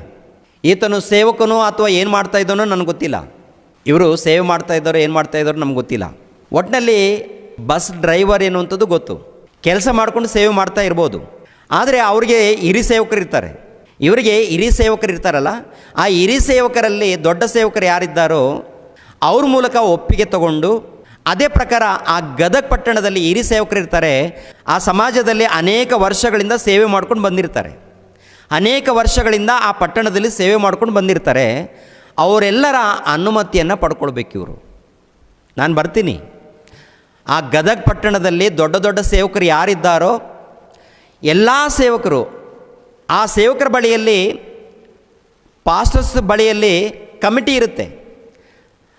ಈತನು ಸೇವಕನೋ ಅಥವಾ ಏನು ಮಾಡ್ತಾಯಿದ್ದಾನೋ ನನಗೆ ಗೊತ್ತಿಲ್ಲ, ಇವರು ಸೇವೆ ಮಾಡ್ತಾಯಿದ್ದಾರೋ ಏನು ಮಾಡ್ತಾಯಿದ್ದಾರೋ ನಮ್ಗೆ ಗೊತ್ತಿಲ್ಲ. ಒಟ್ಟಿನಲ್ಲಿ ಬಸ್ ಡ್ರೈವರ್ ಎನ್ನುವಂಥದ್ದು ಗೊತ್ತು, ಕೆಲಸ ಮಾಡ್ಕೊಂಡು ಸೇವೆ ಮಾಡ್ತಾ ಇರ್ಬೋದು. ಆದರೆ ಅವ್ರಿಗೆ ಹಿರಿ ಸೇವಕರು ಇರ್ತಾರೆ, ಇವರಿಗೆ ಹಿರಿ ಸೇವಕರು ಇರ್ತಾರಲ್ಲ, ಆ ಹಿರಿ ಸೇವಕರಲ್ಲಿ ದೊಡ್ಡ ಸೇವಕರು ಯಾರಿದ್ದಾರೋ ಅವ್ರ ಮೂಲಕ ಒಪ್ಪಿಗೆ ತಗೊಂಡು, ಅದೇ ಪ್ರಕಾರ ಆ ಗದಗ ಪಟ್ಟಣದಲ್ಲಿ ಹಿರಿ ಸೇವಕರು ಇರ್ತಾರೆ, ಆ ಸಮಾಜದಲ್ಲಿ ಅನೇಕ ವರ್ಷಗಳಿಂದ ಸೇವೆ ಮಾಡ್ಕೊಂಡು ಬಂದಿರ್ತಾರೆ, ಅನೇಕ ವರ್ಷಗಳಿಂದ ಆ ಪಟ್ಟಣದಲ್ಲಿ ಸೇವೆ ಮಾಡ್ಕೊಂಡು ಬಂದಿರ್ತಾರೆ. ಅವರೆಲ್ಲರ ಅನುಮತಿಯನ್ನು ಪಡ್ಕೊಳ್ಬೇಕು ಇವರು. ನಾನು ಬರ್ತೀನಿ, ಆ ಗದಗ ಪಟ್ಟಣದಲ್ಲಿ ದೊಡ್ಡ ದೊಡ್ಡ ಸೇವಕರು ಯಾರಿದ್ದಾರೋ ಎಲ್ಲ ಸೇವಕರು, ಆ ಸೇವಕರ ಬಳಿಯಲ್ಲಿ, ಪಾಸ್ಟರ್ಸ್ ಬಳಿಯಲ್ಲಿ ಕಮಿಟಿ ಇರುತ್ತೆ,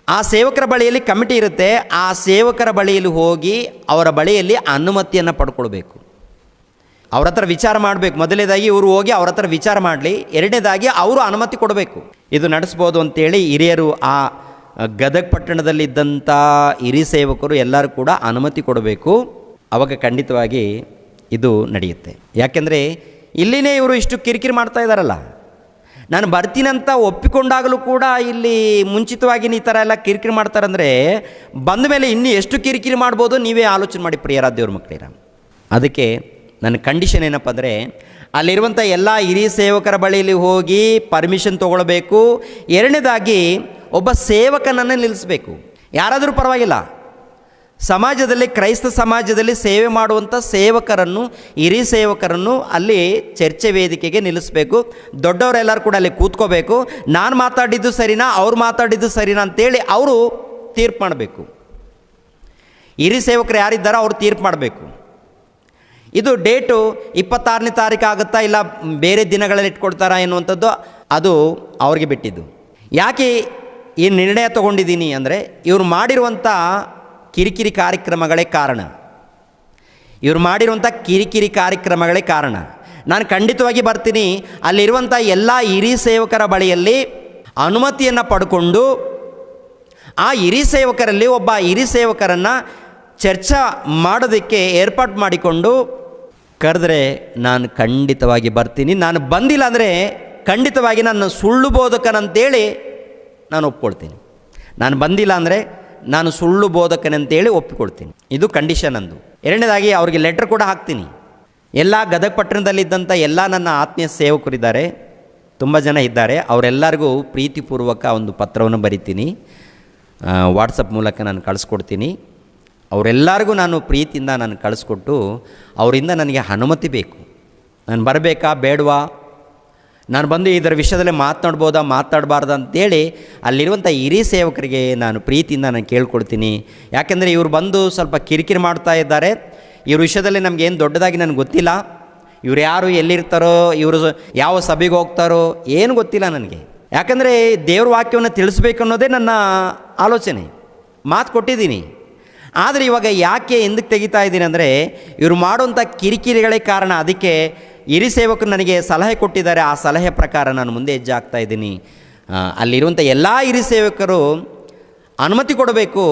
ಆ ಸೇವಕರ ಬಳಿಯಲ್ಲಿ ಕಮಿಟಿ ಇರುತ್ತೆ, ಆ ಸೇವಕರ ಬಳಿಯಲ್ಲಿ ಹೋಗಿ ಅವರ ಬಳಿಯಲ್ಲಿ ಅನುಮತಿಯನ್ನು ಪಡ್ಕೊಳ್ಬೇಕು. ಅವ್ರ ಹತ್ರ ವಿಚಾರ ಮಾಡಬೇಕು. ಮೊದಲನೇದಾಗಿ ಇವರು ಹೋಗಿ ಅವ್ರ ಹತ್ರ ವಿಚಾರ ಮಾಡಲಿ, ಎರಡನೇದಾಗಿ ಅವರು ಅನುಮತಿ ಕೊಡಬೇಕು, ಇದು ನಡೆಸ್ಬೋದು ಅಂತೇಳಿ ಹಿರಿಯರು ಆ ಗದಗ ಪಟ್ಟಣದಲ್ಲಿದ್ದಂಥ ಹಿರಿಯ ಸೇವಕರು ಎಲ್ಲರೂ ಕೂಡ ಅನುಮತಿ ಕೊಡಬೇಕು. ಆವಾಗ ಖಂಡಿತವಾಗಿ ಇದು ನಡೆಯುತ್ತೆ. ಯಾಕೆಂದರೆ ಇಲ್ಲಿನೇ ಇವರು ಇಷ್ಟು ಕಿರಿಕಿರಿ ಮಾಡ್ತಾ ಇದ್ದಾರಲ್ಲ, ನಾನು ಬರ್ತೀನಂತ ಒಪ್ಪಿಕೊಂಡಾಗಲೂ ಕೂಡ ಇಲ್ಲಿ ಮುಂಚಿತವಾಗಿ ಈ ಥರ ಎಲ್ಲ ಕಿರಿಕಿರಿ ಮಾಡ್ತಾರಂದರೆ ಬಂದ ಮೇಲೆ ಇನ್ನೂ ಎಷ್ಟು ಕಿರಿಕಿರಿ ಮಾಡ್ಬೋದು ನೀವೇ ಆಲೋಚನೆ ಮಾಡಿ ಪ್ರಿಯರಾದ ದೇವ್ರ ಮಕ್ಕಳಿರ. ಅದಕ್ಕೆ ನನ್ನ ಕಂಡೀಷನ್ ಏನಪ್ಪ ಅಂದರೆ, ಅಲ್ಲಿರುವಂಥ ಎಲ್ಲ ಹಿರಿಯ ಸೇವಕರ ಬಳಿಯಲ್ಲಿ ಹೋಗಿ ಪರ್ಮಿಷನ್ ತೊಗೊಳ್ಬೇಕು. ಎರಡನೇದಾಗಿ ಒಬ್ಬ ಸೇವಕನನ್ನು ನಿಲ್ಲಿಸಬೇಕು. ಯಾರಾದರೂ ಪರವಾಗಿಲ್ಲ, ಸಮಾಜದಲ್ಲಿ ಕ್ರೈಸ್ತ ಸಮಾಜದಲ್ಲಿ ಸೇವೆ ಮಾಡುವಂಥ ಸೇವಕರನ್ನು, ಹಿರಿಯ ಸೇವಕರನ್ನು ಅಲ್ಲಿ ಚರ್ಚೆ ವೇದಿಕೆಗೆ ನಿಲ್ಲಿಸಬೇಕು. ದೊಡ್ಡವರೆಲ್ಲರೂ ಕೂಡ ಅಲ್ಲಿ ಕೂತ್ಕೋಬೇಕು. ನಾನು ಮಾತಾಡಿದ್ದು ಸರಿನಾ, ಅವ್ರು ಮಾತಾಡಿದ್ದು ಸರಿನಾ ಅಂತೇಳಿ ಅವರು ತೀರ್ಪು ಮಾಡಬೇಕು. ಹಿರಿಯ ಸೇವಕರು ಯಾರಿದ್ದಾರೋ ಅವರು ತೀರ್ಪು ಮಾಡಬೇಕು. ಇದು ಡೇಟು 26ನೇ ತಾರೀಕು ಆಗುತ್ತಾ ಇಲ್ಲ ಬೇರೆ ದಿನಗಳಲ್ಲಿ ಇಟ್ಕೊಳ್ತಾರಾ ಎನ್ನುವಂಥದ್ದು ಅದು ಅವ್ರಿಗೆ ಬಿಟ್ಟಿದ್ದು. ಯಾಕೆ ಈ ನಿರ್ಣಯ ತೊಗೊಂಡಿದ್ದೀನಿ ಅಂದರೆ, ಇವರು ಮಾಡಿರುವಂಥ ಕಿರಿಕಿರಿ ಕಾರ್ಯಕ್ರಮಗಳೇ ಕಾರಣ. ಇವರು ಮಾಡಿರುವಂಥ ಕಿರಿಕಿರಿ ಕಾರ್ಯಕ್ರಮಗಳೇ ಕಾರಣ. ನಾನು ಖಂಡಿತವಾಗಿ ಬರ್ತೀನಿ, ಅಲ್ಲಿರುವಂಥ ಎಲ್ಲ ಹಿರಿಯ ಸೇವಕರ ಬಳಿಯಲ್ಲಿ ಅನುಮತಿಯನ್ನು ಪಡ್ಕೊಂಡು ಆ ಹಿರಿಯ ಸೇವಕರಲ್ಲಿ ಒಬ್ಬ ಹಿರಿಯ ಸೇವಕರನ್ನು ಚರ್ಚೆ ಮಾಡೋದಕ್ಕೆ ಏರ್ಪಾಡು ಮಾಡಿಕೊಂಡು ಕರೆದ್ರೆ ನಾನು ಖಂಡಿತವಾಗಿ ಬರ್ತೀನಿ. ನಾನು ಬಂದಿಲ್ಲ ಅಂದರೆ ಖಂಡಿತವಾಗಿ ನಾನು ಸುಳ್ಳು ಬೋಧಕನಂತೇಳಿ ನಾನು ಒಪ್ಕೊಳ್ತೀನಿ. ನಾನು ಬಂದಿಲ್ಲ ಅಂದರೆ ನಾನು ಸುಳ್ಳು ಬೋಧಕನಂತೇಳಿ ಒಪ್ಪಿಕೊಳ್ತೀನಿ. ಇದು ಕಂಡೀಷನ್ ಅಂದು. ಎರಡನೇದಾಗಿ ಅವ್ರಿಗೆ ಲೆಟ್ರ್ ಕೂಡ ಹಾಕ್ತೀನಿ. ಎಲ್ಲ ಗದಗ ಪಟ್ಟಣದಲ್ಲಿದ್ದಂಥ ಎಲ್ಲ ನನ್ನ ಆತ್ಮೀಯ ಸೇವಕರಿದ್ದಾರೆ, ತುಂಬ ಜನ ಇದ್ದಾರೆ, ಅವರೆಲ್ಲರಿಗೂ ಪ್ರೀತಿಪೂರ್ವಕ ಒಂದು ಪತ್ರವನ್ನು ಬರಿತೀನಿ, ವಾಟ್ಸಪ್ ಮೂಲಕ ನಾನು ಕಳಿಸ್ಕೊಡ್ತೀನಿ. ಅವರೆಲ್ಲರಿಗೂ ನಾನು ಪ್ರೀತಿಯಿಂದ ನಾನು ಕಳಿಸ್ಕೊಟ್ಟು ಅವರಿಂದ ನನಗೆ ಅನುಮತಿ ಬೇಕು. ನಾನು ಬರಬೇಕಾ ಬೇಡವಾ, ನಾನು ಬಂದು ಇದರ ವಿಷಯದಲ್ಲಿ ಮಾತನಾಡ್ಬೋದಾ ಮಾತಾಡಬಾರ್ದು ಅಂತೇಳಿ ಅಲ್ಲಿರುವಂಥ ಹಿರಿಯ ಸೇವಕರಿಗೆ ನಾನು ಪ್ರೀತಿಯಿಂದ ನಾನು ಕೇಳ್ಕೊಡ್ತೀನಿ. ಯಾಕೆಂದರೆ ಇವರು ಬಂದು ಸ್ವಲ್ಪ ಕಿರಿಕಿರಿ ಮಾಡ್ತಾ ಇದ್ದಾರೆ. ಇವ್ರ ವಿಷಯದಲ್ಲಿ ನಮಗೇನು ದೊಡ್ಡದಾಗಿ ನನಗೆ ಗೊತ್ತಿಲ್ಲ. ಇವ್ರು ಯಾರು, ಎಲ್ಲಿರ್ತಾರೋ, ಇವರು ಯಾವ ಸಭೆಗೆ ಹೋಗ್ತಾರೋ ಏನು ಗೊತ್ತಿಲ್ಲ ನನಗೆ. ಯಾಕಂದರೆ ದೇವ್ರ ವಾಕ್ಯವನ್ನು ತಿಳಿಸ್ಬೇಕು ಅನ್ನೋದೇ ನನ್ನ ಆಲೋಚನೆ. ಮಾತು ಕೊಟ್ಟಿದ್ದೀನಿ. ಆದರೆ ಇವಾಗ ಯಾಕೆ ಎಂದಕ್ಕೆ ತೆಗಿತಾ ಇದ್ದೀನಿ ಅಂದರೆ, ಇವರು ಮಾಡುವಂಥ ಕಿರಿಕಿರಿಗಳೇ ಕಾರಣ. ಅದಕ್ಕೆ ಹಿರಿಯ ಸೇವಕರು ನನಗೆ ಸಲಹೆ ಕೊಟ್ಟಿದ್ದಾರೆ. ಆ ಸಲಹೆ ಪ್ರಕಾರ ನಾನು ಮುಂದೆ ಹೆಜ್ಜೆ ಆಗ್ತಾ ಇದ್ದೀನಿ. ಅಲ್ಲಿರುವಂಥ ಎಲ್ಲ ಹಿರಿಯ ಸೇವಕರು ಅನುಮತಿ ಕೊಡಬೇಕು.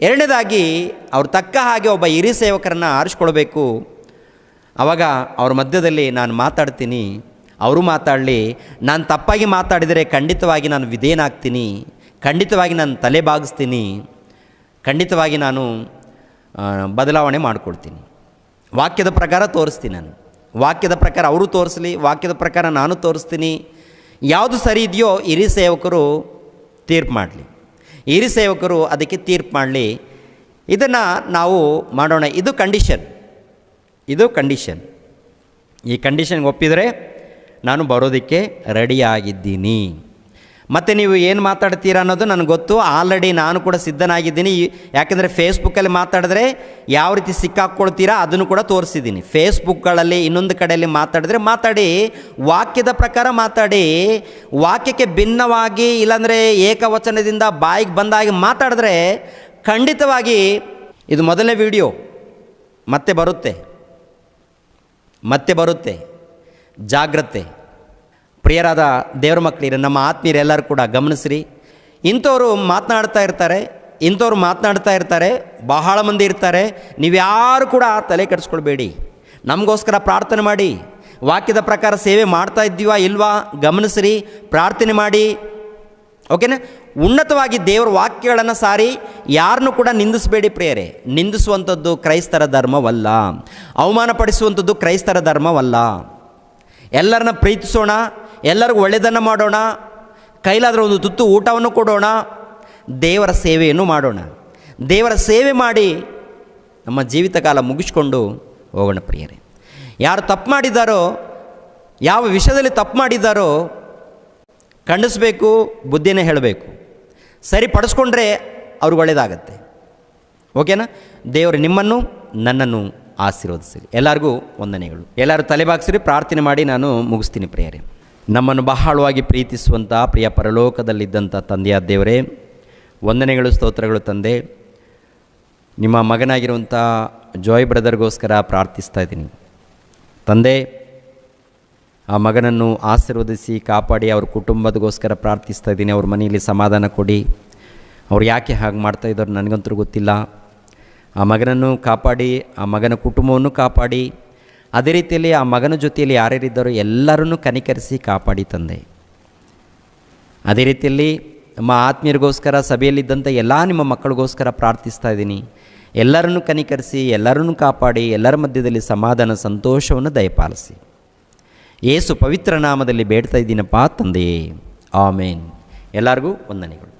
ಎರಡನೇದಾಗಿ ಅವ್ರು ತಕ್ಕ ಹಾಗೆ ಒಬ್ಬ ಹಿರಿಯ ಸೇವಕರನ್ನು ಆರಿಸ್ಕೊಳ್ಬೇಕು. ಆವಾಗ ಅವ್ರ ಮಧ್ಯದಲ್ಲಿ ನಾನು ಮಾತಾಡ್ತೀನಿ, ಅವರು ಮಾತಾಡಲಿ. ನಾನು ತಪ್ಪಾಗಿ ಮಾತಾಡಿದರೆ ಖಂಡಿತವಾಗಿ ನಾನು ವಿಧೇಯನಾಗ್ತೀನಿ, ಖಂಡಿತವಾಗಿ ನಾನು ತಲೆ ಬಾಗಿಸ್ತೀನಿ, ಖಂಡಿತವಾಗಿ ನಾನು ಬದಲಾವಣೆ ಮಾಡಿಕೊಡ್ತೀನಿ. ವಾಕ್ಯದ ಪ್ರಕಾರ ತೋರಿಸ್ತೀನಿ. ನಾನು ವಾಕ್ಯದ ಪ್ರಕಾರ ಅವರು ತೋರಿಸಲಿ, ವಾಕ್ಯದ ಪ್ರಕಾರ ನಾನು ತೋರಿಸ್ತೀನಿ. ಯಾವುದು ಸರಿ ಇದೆಯೋ ಹಿರಿಯ ಸೇವಕರು ತೀರ್ಪು ಮಾಡಲಿ, ಹಿರಿಯ ಸೇವಕರು ಅದಕ್ಕೆ ತೀರ್ಪು ಮಾಡಲಿ. ಇದನ್ನು ನಾವು ಮಾಡೋಣ. ಇದು ಕಂಡೀಷನ್, ಇದು ಕಂಡೀಷನ್. ಈ ಕಂಡೀಷನ್ಗೆ ಒಪ್ಪಿದರೆ ನಾನು ಬರೋದಕ್ಕೆ ರೆಡಿಯಾಗಿದ್ದೀನಿ. ಮತ್ತು ನೀವು ಏನು ಮಾತಾಡ್ತೀರಾ ಅನ್ನೋದು ನನಗೆ ಗೊತ್ತು. ಆಲ್ರೆಡಿ ನಾನು ಕೂಡ ಸಿದ್ಧನಾಗಿದ್ದೀನಿ. ಯಾಕೆಂದರೆ ಫೇಸ್ಬುಕ್ಕಲ್ಲಿ ಮಾತಾಡಿದ್ರೆ ಯಾವ ರೀತಿ ಸಿಕ್ಕಾಕ್ಕೊಳ್ತೀರಾ ಅದನ್ನು ಕೂಡ ತೋರಿಸಿದ್ದೀನಿ. ಫೇಸ್ಬುಕ್ಗಳಲ್ಲಿ ಇನ್ನೊಂದು ಕಡೆಯಲ್ಲಿ ಮಾತಾಡಿದ್ರೆ ಮಾತಾಡಿ, ವಾಕ್ಯದ ಪ್ರಕಾರ ಮಾತಾಡಿ. ವಾಕ್ಯಕ್ಕೆ ಭಿನ್ನವಾಗಿ ಇಲ್ಲಾಂದರೆ ಏಕವಚನದಿಂದ ಬಾಯಿಗೆ ಬಂದಾಗಿ ಮಾತಾಡಿದ್ರೆ ಖಂಡಿತವಾಗಿ ಇದು ಮೊದಲನೇ ವಿಡಿಯೋ ಮತ್ತೆ ಬರುತ್ತೆ. ಜಾಗ್ರತೆ. ಪ್ರಿಯರಾದ ದೇವರ ಮಕ್ಕಳಿರ, ನಮ್ಮ ಆತ್ಮೀಯರೆಲ್ಲರೂ ಕೂಡ ಗಮನಿಸ್ರಿ. ಇಂಥವ್ರು ಮಾತನಾಡ್ತಾ ಇರ್ತಾರೆ, ಬಹಳ ಮಂದಿ ಇರ್ತಾರೆ. ನೀವ್ಯಾರು ಕೂಡ ತಲೆ ಕೆಡಿಸ್ಕೊಳ್ಬೇಡಿ. ನಮಗೋಸ್ಕರ ಪ್ರಾರ್ಥನೆ ಮಾಡಿ. ವಾಕ್ಯದ ಪ್ರಕಾರ ಸೇವೆ ಮಾಡ್ತಾ ಇದ್ದೀವಾ ಇಲ್ವಾ ಗಮನಿಸ್ರಿ, ಪ್ರಾರ್ಥನೆ ಮಾಡಿ. ಓಕೆನಾ? ಉನ್ನತವಾಗಿ ದೇವರ ವಾಕ್ಯಗಳನ್ನು ಸಾರಿ. ಯಾರನ್ನೂ ಕೂಡ ನಿಂದಿಸಬೇಡಿ ಪ್ರಿಯರೇ. ನಿಂದಿಸುವಂಥದ್ದು ಕ್ರೈಸ್ತರ ಧರ್ಮವಲ್ಲ, ಅವಮಾನಪಡಿಸುವಂಥದ್ದು ಕ್ರೈಸ್ತರ ಧರ್ಮವಲ್ಲ. ಎಲ್ಲರನ್ನ ಪ್ರೀತಿಸೋಣ, ಎಲ್ಲರಿಗೂ ಒಳ್ಳೆಯದನ್ನು ಮಾಡೋಣ, ಕೈಲಾದರೆ ಒಂದು ತುತ್ತು ಊಟವನ್ನು ಕೊಡೋಣ, ದೇವರ ಸೇವೆಯನ್ನು ಮಾಡೋಣ. ದೇವರ ಸೇವೆ ಮಾಡಿ ನಮ್ಮ ಜೀವಿತ ಕಾಲ ಮುಗಿಸ್ಕೊಂಡು ಹೋಗೋಣ ಪ್ರಿಯರೇ. ಯಾರು ತಪ್ಪು ಮಾಡಿದ್ದಾರೋ, ಯಾವ ವಿಷಯದಲ್ಲಿ ತಪ್ಪು ಮಾಡಿದ್ದಾರೋ ಖಂಡಿಸಬೇಕು, ಬುದ್ಧಿನೇ ಹೇಳಬೇಕು. ಸರಿಪಡಿಸ್ಕೊಂಡ್ರೆ ಅವ್ರಿಗೆ ಒಳ್ಳೆಯದಾಗತ್ತೆ. ಓಕೆನಾ? ದೇವರು ನಿಮ್ಮನ್ನು ನನ್ನನ್ನು ಆಶೀರ್ವದಿಸಲಿ. ಎಲ್ಲರಿಗೂ ವಂದನೆಗಳು. ಎಲ್ಲರೂ ತಲೆಬಾಗಿಸಿರಿ, ಪ್ರಾರ್ಥನೆ ಮಾಡಿ ನಾನು ಮುಗಿಸ್ತೀನಿ ಪ್ರಿಯರೇ. ನಮ್ಮನ್ನು ಬಹಳವಾಗಿ ಪ್ರೀತಿಸುವಂಥ ಪ್ರಿಯ ಪರಲೋಕದಲ್ಲಿದ್ದಂಥ ತಂದೆಯಾದ ದೇವರೇ, ವಂದನೆಗಳು, ಸ್ತೋತ್ರಗಳು ತಂದೆ. ನಿಮ್ಮ ಮಗನಾಗಿರುವಂಥ ಜಾಯ್ ಬ್ರದರ್ಗೋಸ್ಕರ ಪ್ರಾರ್ಥಿಸ್ತಾ ಇದ್ದೀನಿ. ತಂದೆ, ಆ ಮಗನನ್ನು ಆಶೀರ್ವದಿಸಿ ಕಾಪಾಡಿ ಅವ್ರ ಕುಟುಂಬದಗೋಸ್ಕರ ಪ್ರಾರ್ಥಿಸ್ತಾ ಇದ್ದೀನಿ. ಅವ್ರ ಮನೆಯಲ್ಲಿ ಸಮಾಧಾನ ಕೊಡಿ. ಅವ್ರು ಯಾಕೆ ಹಾಗೆ ಮಾಡ್ತಾಯಿದ್ದಾರೆ ನನಗಂತೂ ಗೊತ್ತಿಲ್ಲ. ಆ ಮಗನನ್ನು ಕಾಪಾಡಿ, ಆ ಮಗನ ಕುಟುಂಬವನ್ನು ಕಾಪಾಡಿ, ಅದೇ ರೀತಿಯಲ್ಲಿ ಆ ಮಗನ ಜೊತೆಯಲ್ಲಿ ಯಾರ್ಯಾರಿದ್ದಾರೋ ಎಲ್ಲರನ್ನೂ ಕನಿಕರಿಸಿ ಕಾಪಾಡಿ ತಂದೆ. ಅದೇ ರೀತಿಯಲ್ಲಿ ನಮ್ಮ ಆತ್ಮೀಯರಿಗೋಸ್ಕರ ಸಭೆಯಲ್ಲಿದ್ದಂಥ ಎಲ್ಲ ನಿಮ್ಮ ಮಕ್ಕಳಿಗೋಸ್ಕರ ಪ್ರಾರ್ಥಿಸ್ತಾ ಇದ್ದೀನಿ. ಎಲ್ಲರನ್ನೂ ಕನಿಕರಿಸಿ, ಎಲ್ಲರನ್ನೂ ಕಾಪಾಡಿ, ಎಲ್ಲರ ಮಧ್ಯದಲ್ಲಿ ಸಮಾಧಾನ ಸಂತೋಷವನ್ನು ದಯಪಾಲಿಸಿ. ಯೇಸು ಪವಿತ್ರ ನಾಮದಲ್ಲಿ ಬೇಡ್ತಾ ಇದ್ದೀನಪ್ಪ ತಂದೆಯೇ, ಆಮೇನ್. ಎಲ್ಲರಿಗೂ ವಂದನೆಗಳು.